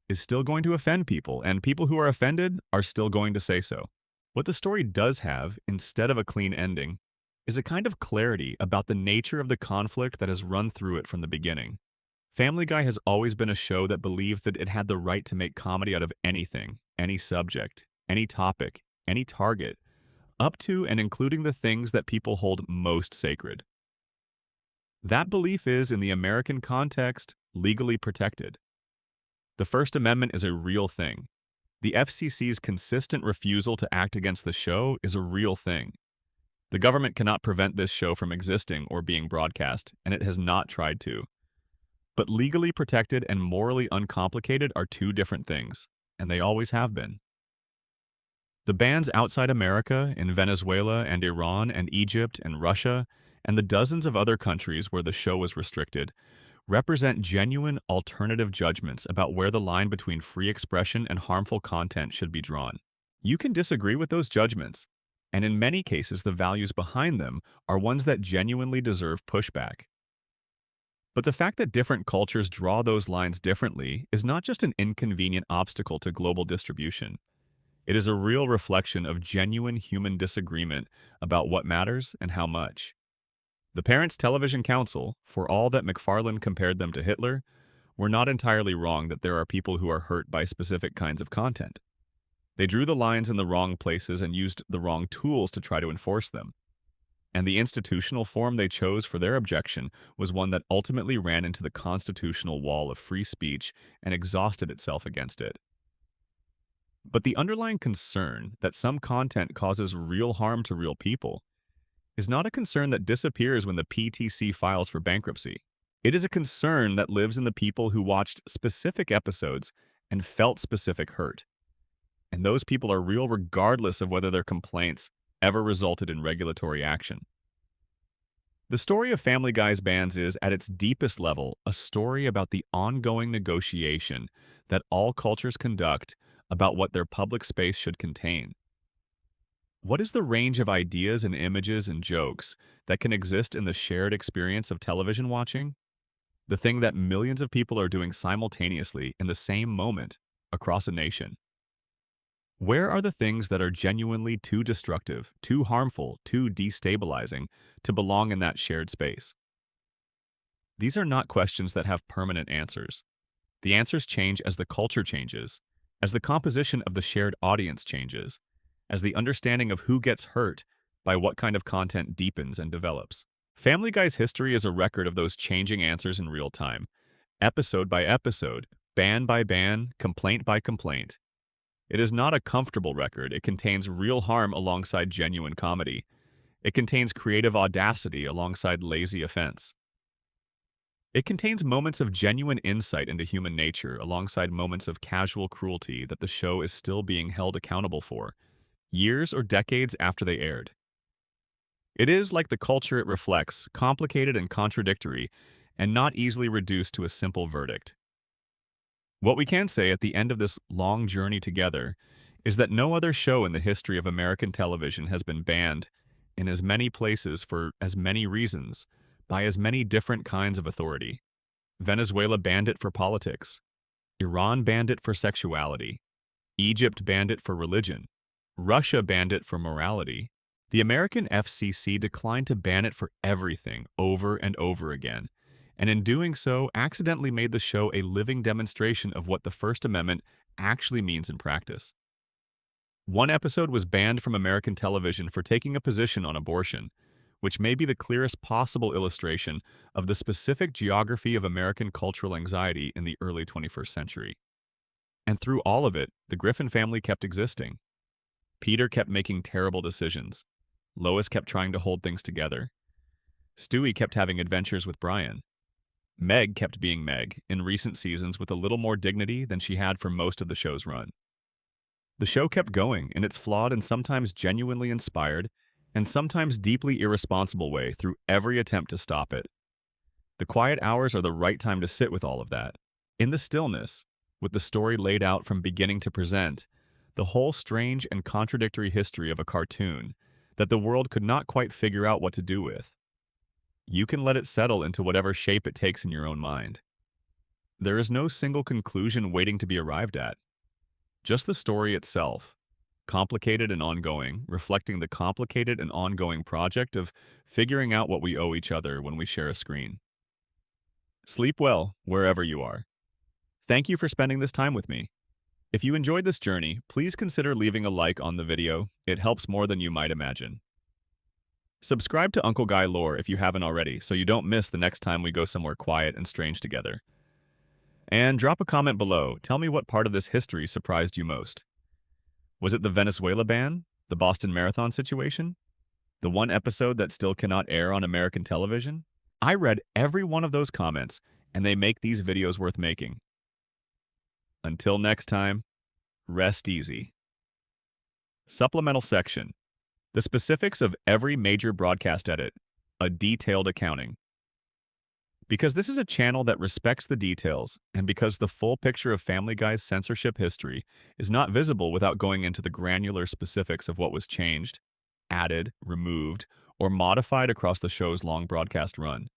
is still going to offend people, and people who are offended are still going to say so. What the story does have, instead of a clean ending, is a kind of clarity about the nature of the conflict that has run through it from the beginning. Family Guy has always been a show that believed that it had the right to make comedy out of anything, any subject, any topic, any target, up to and including the things that people hold most sacred. That belief is, in the American context, legally protected. The First Amendment is a real thing. The FCC's consistent refusal to act against the show is a real thing. The government cannot prevent this show from existing or being broadcast, and it has not tried to. But legally protected and morally uncomplicated are two different things, and they always have been. The bans outside America, in Venezuela and Iran and Egypt and Russia, and the dozens of other countries where the show was restricted, represent genuine alternative judgments about where the line between free expression and harmful content should be drawn. You can disagree with those judgments, and in many cases the values behind them are ones that genuinely deserve pushback. But the fact that different cultures draw those lines differently is not just an inconvenient obstacle to global distribution. It is a real reflection of genuine human disagreement about what matters and how much. The Parents' Television Council, for all that McFarlane compared them to Hitler, were not entirely wrong that there are people who are hurt by specific kinds of content. They drew the lines in the wrong places and used the wrong tools to try to enforce them. And the institutional form they chose for their objection was one that ultimately ran into the constitutional wall of free speech and exhausted itself against it. But the underlying concern that some content causes real harm to real people is not a concern that disappears when the PTC files for bankruptcy. It is a concern that lives in the people who watched specific episodes and felt specific hurt. And those people are real regardless of whether their complaints ever resulted in regulatory action. The story of Family Guy's bans is, at its deepest level, a story about the ongoing negotiation that all cultures conduct about what their public space should contain. What is the range of ideas and images and jokes that can exist in the shared experience of television watching? The thing that millions of people are doing simultaneously in the same moment across a nation. Where are the things that are genuinely too destructive, too harmful, too destabilizing to belong in that shared space? These are not questions that have permanent answers. The answers change as the culture changes, as the composition of the shared audience changes, as the understanding of who gets hurt by what kind of content deepens and develops. Family Guy's history is a record of those changing answers in real time, episode by episode, ban by ban, complaint by complaint. It is not a comfortable record. It contains real harm alongside genuine comedy. It contains creative audacity alongside lazy offense. It contains moments of genuine insight into human nature alongside moments of casual cruelty that the show is still being held accountable for, years or decades after they aired. It is, like the culture it reflects, complicated and contradictory, and not easily reduced to a simple verdict. What we can say at the end of this long journey together is that no other show in the history of American television has been banned in as many places for as many reasons by as many different kinds of authority. Venezuela banned it for politics. Iran banned it for sexuality. Egypt banned it for religion. Russia banned it for morality. The American FCC declined to ban it for everything over and over again, and in doing so, accidentally made the show a living demonstration of what the First Amendment actually means in practice. One episode was banned from American television for taking a position on abortion, which may be the clearest possible illustration of the specific geography of American cultural anxiety in the early 21st century. And through all of it, the Griffin family kept existing. Peter kept making terrible decisions. Lois kept trying to hold things together. Stewie kept having adventures with Brian. Meg kept being Meg in recent seasons with a little more dignity than she had for most of the show's run. The show kept going in its flawed and sometimes genuinely inspired and sometimes deeply irresponsible way through every attempt to stop it. The quiet hours are the right time to sit with all of that. In the stillness, with the story laid out from beginning to present, the whole strange and contradictory history of a cartoon that the world could not quite figure out what to do with. You can let it settle into whatever shape it takes in your own mind. There is no single conclusion waiting to be arrived at. Just the story itself, complicated and ongoing, reflecting the complicated and ongoing project of figuring out what we owe each other when we share a screen. Sleep well, wherever you are. Thank you for spending this time with me. If you enjoyed this journey, please consider leaving a like on the video. It helps more than you might imagine. Subscribe to Uncle Guy Lore if you haven't already, so you don't miss the next time we go somewhere quiet and strange together. And drop a comment below. Tell me what part of this history surprised you most. Was it the Venezuela ban? The Boston Marathon situation? The one episode that still cannot air on American television? I read every one of those comments, and they make these videos worth making. Until next time, rest easy. Supplemental section. The specifics of every major broadcast edit. A detailed accounting. Because this is a channel that respects the details, and because the full picture of Family Guy's censorship history is not visible without going into the granular specifics of what was changed, added, removed, or modified across the show's long broadcast run.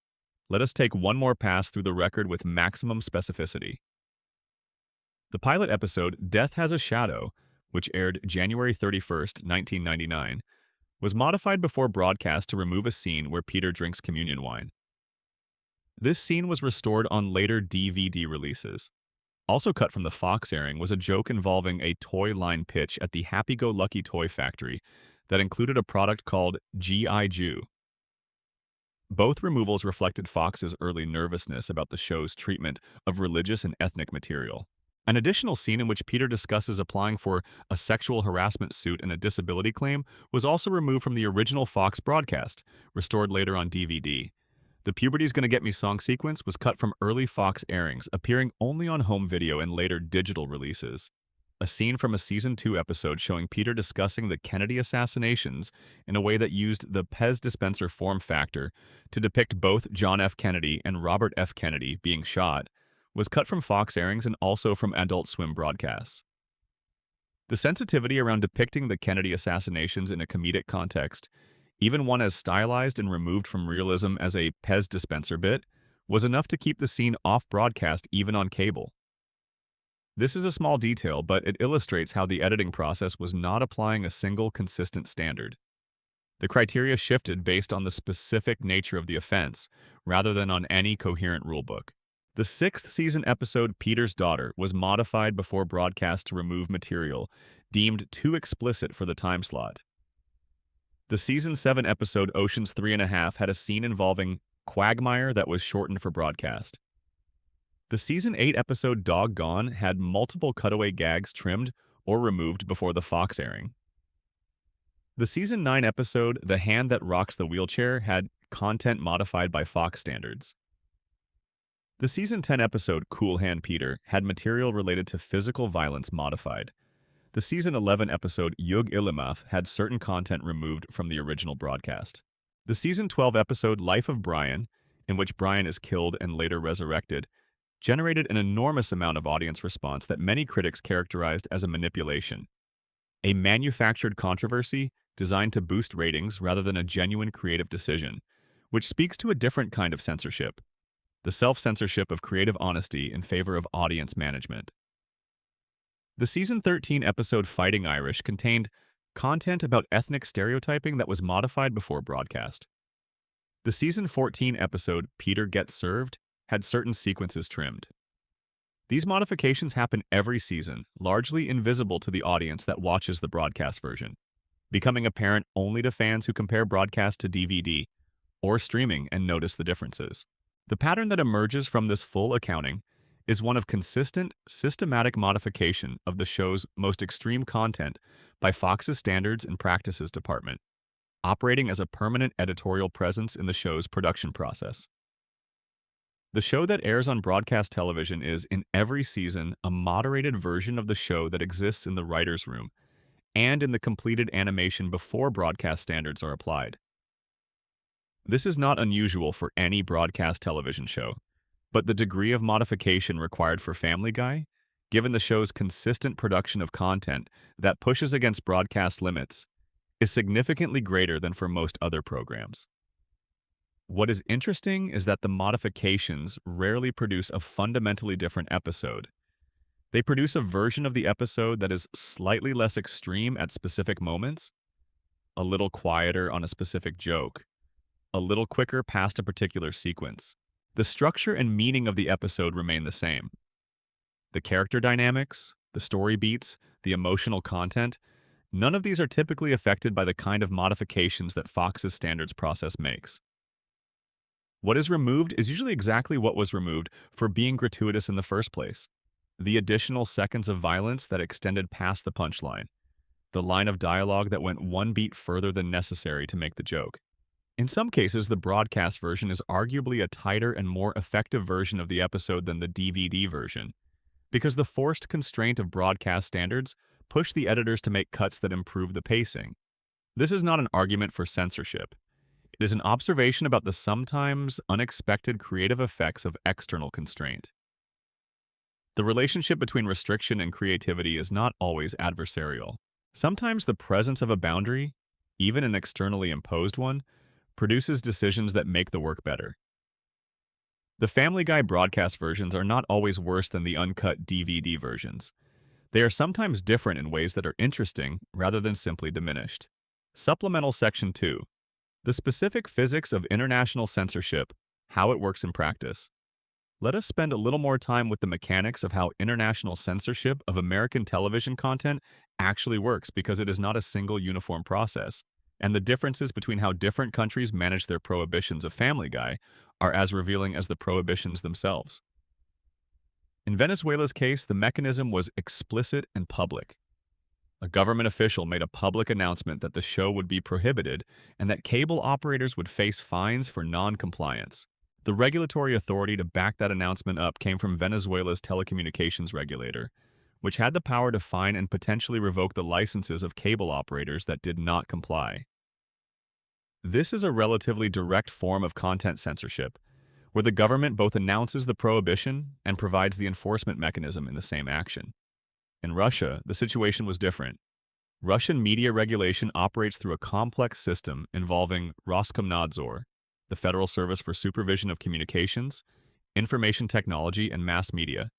Let us take one more pass through the record with maximum specificity. The pilot episode, Death Has a Shadow, which aired January 31st, 1999, was modified before broadcast to remove a scene where Peter drinks communion wine. This scene was restored on later DVD releases. Also cut from the Fox airing was a joke involving a toy line pitch at the Happy-Go-Lucky toy factory that included a product called G.I. Jew. Both removals reflected Fox's early nervousness about the show's treatment of religious and ethnic material. An additional scene in which Peter discusses applying for a sexual harassment suit and a disability claim was also removed from the original Fox broadcast, restored later on DVD. The Puberty's Gonna Get Me song sequence was cut from early Fox airings, appearing only on home video and later digital releases. A scene from a Season 2 episode showing Peter discussing the Kennedy assassinations in a way that used the Pez dispenser form factor to depict both John F. Kennedy and Robert F. Kennedy being shot was cut from Fox airings and also from Adult Swim broadcasts. The sensitivity around depicting the Kennedy assassinations in a comedic context, even one as stylized and removed from realism as a Pez dispenser bit, was enough to keep the scene off broadcast even on cable. This is a small detail, but it illustrates how the editing process was not applying a single consistent standard. The criteria shifted based on the specific nature of the offense, rather than on any coherent rulebook. The sixth season episode Peter's Daughter was modified before broadcast to remove material deemed too explicit for the time slot. The Season 7 episode Ocean's 3.5 had a scene involving quagmire that was shortened for broadcast. The Season 8 episode Dog Gone had multiple cutaway gags trimmed or removed before the Fox airing. The Season 9 episode The Hand That Rocks the Wheelchair had content modified by Fox standards. The Season 10 episode Cool Hand Peter had material related to physical violence modified. The Season 11 episode Yug Ilimaf had certain content removed from the original broadcast. The Season 12 episode Life of Brian, in which Brian is killed and later resurrected, generated an enormous amount of audience response that many critics characterized as a manipulation. A manufactured controversy designed to boost ratings rather than a genuine creative decision, which speaks to a different kind of censorship, the self-censorship of creative honesty in favor of audience management. The Season 13 episode Fighting Irish contained content about ethnic stereotyping that was modified before broadcast. The Season 14 episode Peter Gets Served had certain sequences trimmed. These modifications happen every season, largely invisible to the audience that watches the broadcast version, becoming apparent only to fans who compare broadcast to DVD or streaming and notice the differences. The pattern that emerges from this full accounting is one of consistent, systematic modification of the show's most extreme content by Fox's Standards and Practices Department, operating as a permanent editorial presence in the show's production process. The show that airs on broadcast television is, in every season, a moderated version of the show that exists in the writer's room and in the completed animation before broadcast standards are applied. This is not unusual for any broadcast television show, but the degree of modification required for Family Guy, given the show's consistent production of content that pushes against broadcast limits, is significantly greater than for most other programs. What is interesting is that the modifications rarely produce a fundamentally different episode. They produce a version of the episode that is slightly less extreme at specific moments, a little quieter on a specific joke, a little quicker past a particular sequence. The structure and meaning of the episode remain the same. The character dynamics, the story beats, the emotional content, none of these are typically affected by the kind of modifications that Fox's standards process makes. What is removed is usually exactly what was removed for being gratuitous in the first place. The additional seconds of violence that extended past the punchline. The line of dialogue that went one beat further than necessary to make the joke. In some cases, the broadcast version is arguably a tighter and more effective version of the episode than the DVD version, because the forced constraint of broadcast standards push the editors to make cuts that improve the pacing. This is not an argument for censorship. It is an observation about the sometimes unexpected creative effects of external constraint. The relationship between restriction and creativity is not always adversarial. Sometimes the presence of a boundary, even an externally imposed one, produces decisions that make the work better. The Family Guy broadcast versions are not always worse than the uncut DVD versions. They are sometimes different in ways that are interesting rather than simply diminished. Supplemental Section 2. The specific physics of international censorship, how it works in practice. Let us spend a little more time with the mechanics of how international censorship of American television content actually works because it is not a single uniform process, and the differences between how different countries manage their prohibitions of Family Guy are as revealing as the prohibitions themselves. In Venezuela's case, the mechanism was explicit and public. A government official made a public announcement that the show would be prohibited and that cable operators would face fines for non-compliance. The regulatory authority to back that announcement up came from Venezuela's telecommunications regulator, which had the power to fine and potentially revoke the licenses of cable operators that did not comply. This is a relatively direct form of content censorship, where the government both announces the prohibition and provides the enforcement mechanism in the same action. In Russia, the situation was different. Russian media regulation operates through a complex system involving Roskomnadzor, the Federal Service for Supervision of Communications, Information Technology, and Mass Media,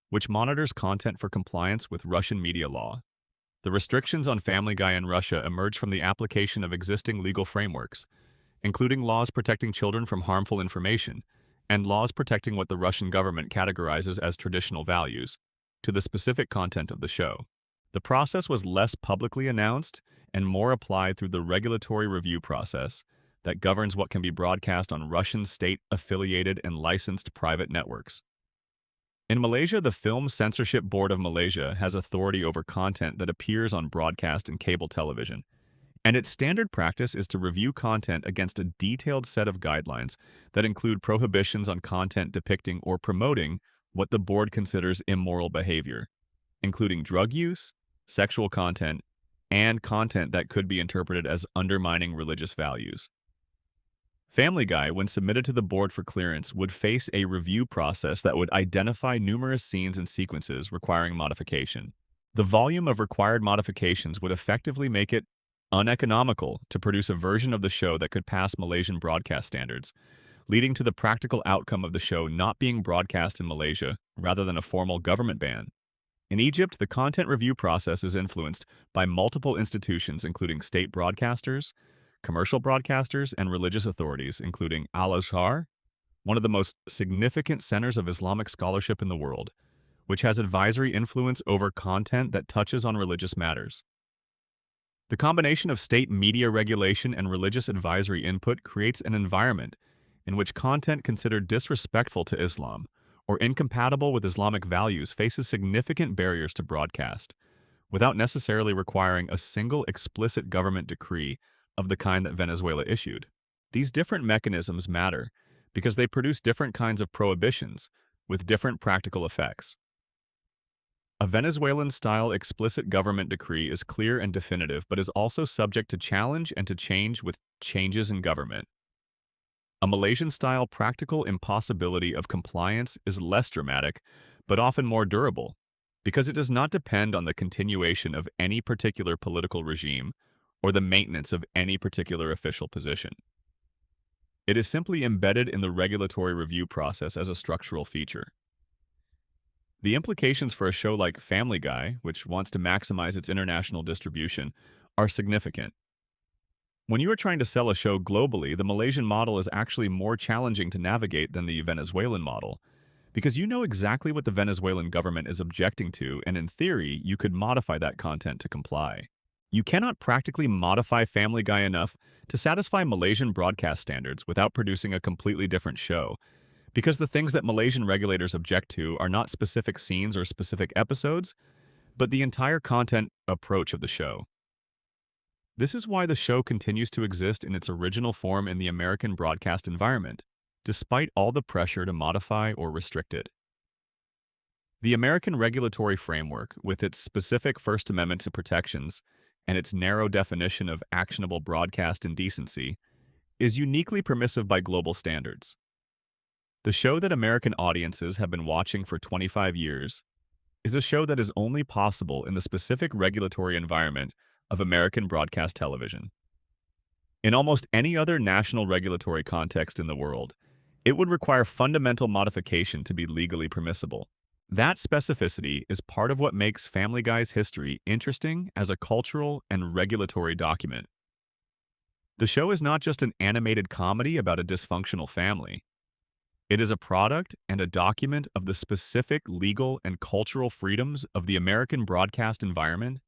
which monitors content for compliance with Russian media law. The restrictions on Family Guy in Russia emerge from the application of existing legal frameworks, including laws protecting children from harmful information and laws protecting what the Russian government categorizes as traditional values, to the specific content of the show. The process was less publicly announced and more applied through the regulatory review process that governs what can be broadcast on Russian state-affiliated and licensed private networks. In Malaysia, the Film Censorship Board of Malaysia has authority over content that appears on broadcast and cable television, and its standard practice is to review content against a detailed set of guidelines that include prohibitions on content depicting or promoting what the board considers immoral behavior, including drug use, sexual content, and content that could be interpreted as undermining religious values. Family Guy, when submitted to the board for clearance, would face a review process that would identify numerous scenes and sequences requiring modification. The volume of required modifications would effectively make it uneconomical to produce a version of the show that could pass Malaysian broadcast standards, leading to the practical outcome of the show not being broadcast in Malaysia rather than a formal government ban. In Egypt, the content review process is influenced by multiple institutions including state broadcasters, commercial broadcasters, and religious authorities, including Al-Azhar, one of the most significant centers of Islamic scholarship in the world, which has advisory influence over content that touches on religious matters. The combination of state media regulation and religious advisory input creates an environment in which content considered disrespectful to Islam or incompatible with Islamic values faces significant barriers to broadcast, without necessarily requiring a single explicit government decree of the kind that Venezuela issued. These different mechanisms matter because they produce different kinds of prohibitions with different practical effects. A Venezuelan-style explicit government decree is clear and definitive, but is also subject to challenge and to change with changes in government. A Malaysian-style practical impossibility of compliance is less dramatic, but often more durable, because it does not depend on the continuation of any particular political regime or the maintenance of any particular official position. It is simply embedded in the regulatory review process as a structural feature. The implications for a show like Family Guy, which wants to maximize its international distribution, are significant. When you are trying to sell a show globally, the Malaysian model is actually more challenging to navigate than the Venezuelan model, because you know exactly what the Venezuelan government is objecting to, and in theory, you could modify that content to comply. You cannot practically modify Family Guy enough to satisfy Malaysian broadcast standards without producing a completely different show, because the things that Malaysian regulators object to are not specific scenes or specific episodes, but the entire content approach of the show. This is why the show continues to exist in its original form in the American broadcast environment, despite all the pressure to modify or restrict it. The American regulatory framework, with its specific First Amendment protections and its narrow definition of actionable broadcast indecency, is uniquely permissive by global standards. The show that American audiences have been watching for 25 years is a show that is only possible in the specific regulatory environment of American broadcast television. In almost any other national regulatory context in the world, it would require fundamental modification to be legally permissible. That specificity is part of what makes Family Guy's history interesting as a cultural and regulatory document. The show is not just an animated comedy about a dysfunctional family. It is a product and a document of the specific legal and cultural freedoms of the American broadcast environment,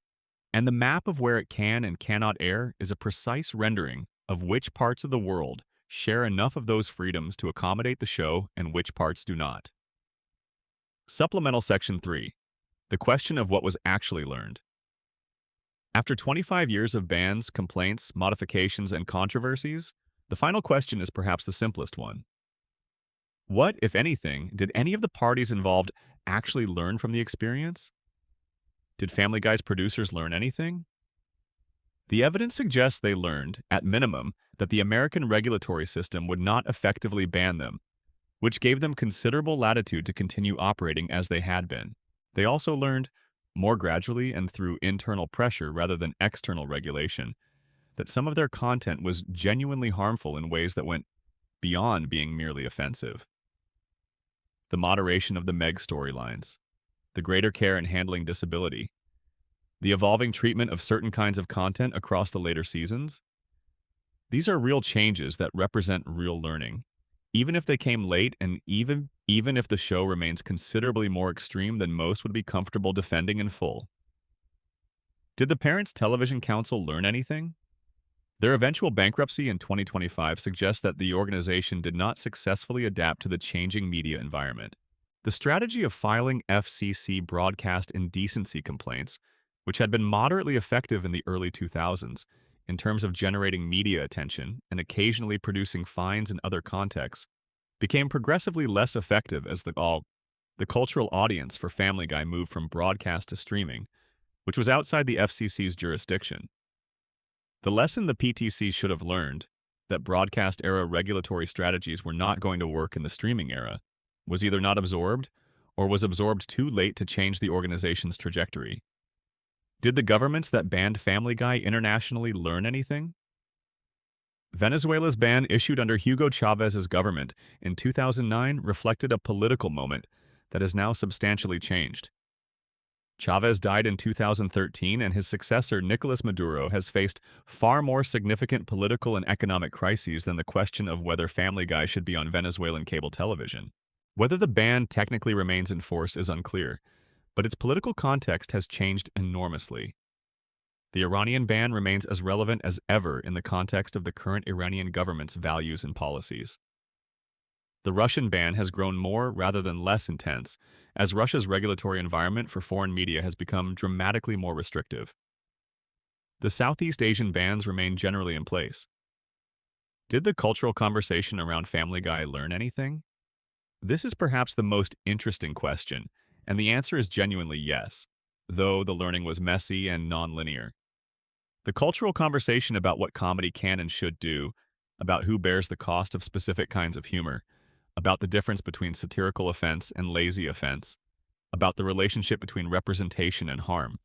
and the map of where it can and cannot air is a precise rendering of which parts of the world share enough of those freedoms to accommodate the show and which parts do not. Supplemental Section 3. The question of what was actually learned. After 25 years of bans, complaints, modifications, and controversies, the final question is perhaps the simplest one. What, if anything, did any of the parties involved actually learn from the experience? Did Family Guy's producers learn anything? The evidence suggests they learned, at minimum, that the American regulatory system would not effectively ban them, which gave them considerable latitude to continue operating as they had been. They also learned, more gradually and through internal pressure rather than external regulation, that some of their content was genuinely harmful in ways that went beyond being merely offensive. The moderation of the Meg storylines, the greater care in handling disability, the evolving treatment of certain kinds of content across the later seasons. These are real changes that represent real learning, even if they came late and even if the show remains considerably more extreme than most would be comfortable defending in full. Did the Parents Television Council learn anything? Their eventual bankruptcy in 2025 suggests that the organization did not successfully adapt to the changing media environment. The strategy of filing FCC broadcast indecency complaints, which had been moderately effective in the early 2000s in terms of generating media attention and occasionally producing fines in other contexts, became progressively less effective as the cultural audience for Family Guy moved from broadcast to streaming, which was outside the FCC's jurisdiction. The lesson the PTC should have learned, that broadcast-era regulatory strategies were not going to work in the streaming era, was either not absorbed or was absorbed too late to change the organization's trajectory. Did the governments that banned Family Guy internationally learn anything? Venezuela's ban issued under Hugo Chávez's government in 2009 reflected a political moment that has now substantially changed. Chávez died in 2013, and his successor, Nicolas Maduro, has faced far more significant political and economic crises than the question of whether Family Guy should be on Venezuelan cable television. Whether the ban technically remains in force is unclear, but its political context has changed enormously. The Iranian ban remains as relevant as ever in the context of the current Iranian government's values and policies. The Russian ban has grown more rather than less intense, as Russia's regulatory environment for foreign media has become dramatically more restrictive. The Southeast Asian bans remain generally in place. Did the cultural conversation around Family Guy learn anything? This is perhaps the most interesting question, and the answer is genuinely yes, though the learning was messy and nonlinear. The cultural conversation about what comedy can and should do, about who bears the cost of specific kinds of humor, about the difference between satirical offense and lazy offense, about the relationship between representation and harm.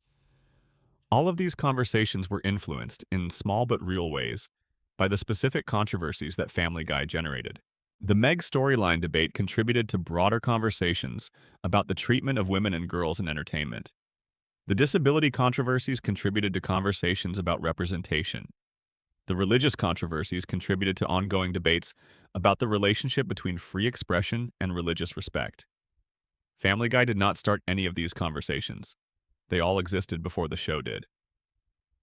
All of these conversations were influenced, in small but real ways, by the specific controversies that Family Guy generated. The Meg storyline debate contributed to broader conversations about the treatment of women and girls in entertainment. The disability controversies contributed to conversations about representation. The religious controversies contributed to ongoing debates about the relationship between free expression and religious respect. Family Guy did not start any of these conversations. They all existed before the show did.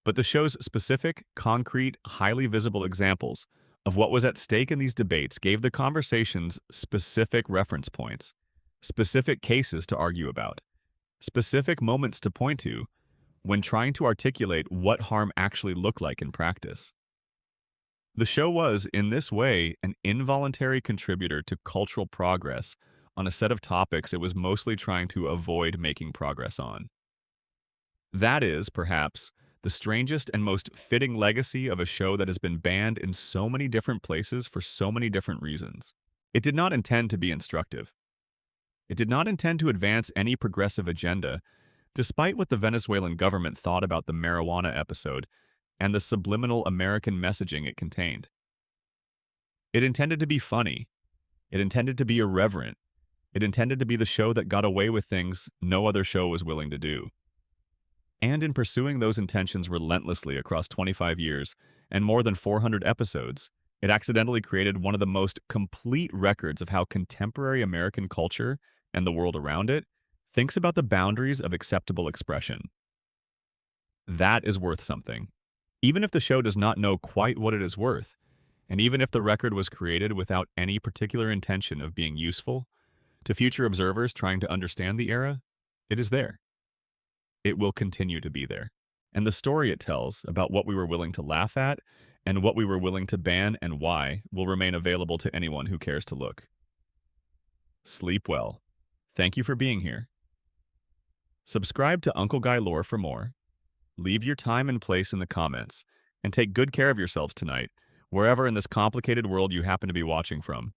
But the show's specific, concrete, highly visible examples of what was at stake in these debates gave the conversations specific reference points, specific cases to argue about, specific moments to point to when trying to articulate what harm actually looked like in practice. The show was, in this way, an involuntary contributor to cultural progress on a set of topics it was mostly trying to avoid making progress on. That is, perhaps, the strangest and most fitting legacy of a show that has been banned in so many different places for so many different reasons. It did not intend to be instructive. It did not intend to advance any progressive agenda, despite what the Venezuelan government thought about the marijuana episode and the subliminal American messaging it contained. It intended to be funny. It intended to be irreverent. It intended to be the show that got away with things no other show was willing to do. And in pursuing those intentions relentlessly across 25 years and more than 400 episodes, it accidentally created one of the most complete records of how contemporary American culture and the world around it thinks about the boundaries of acceptable expression. That is worth something. Even if the show does not know quite what it is worth, and even if the record was created without any particular intention of being useful, to future observers trying to understand the era, it is there. It will continue to be there. And the story it tells about what we were willing to laugh at and what we were willing to ban and why will remain available to anyone who cares to look. Sleep well. Thank you for being here. Subscribe to Uncle Guy Lore for more. Leave your time and place in the comments, and take good care of yourselves tonight, wherever in this complicated world you happen to be watching from.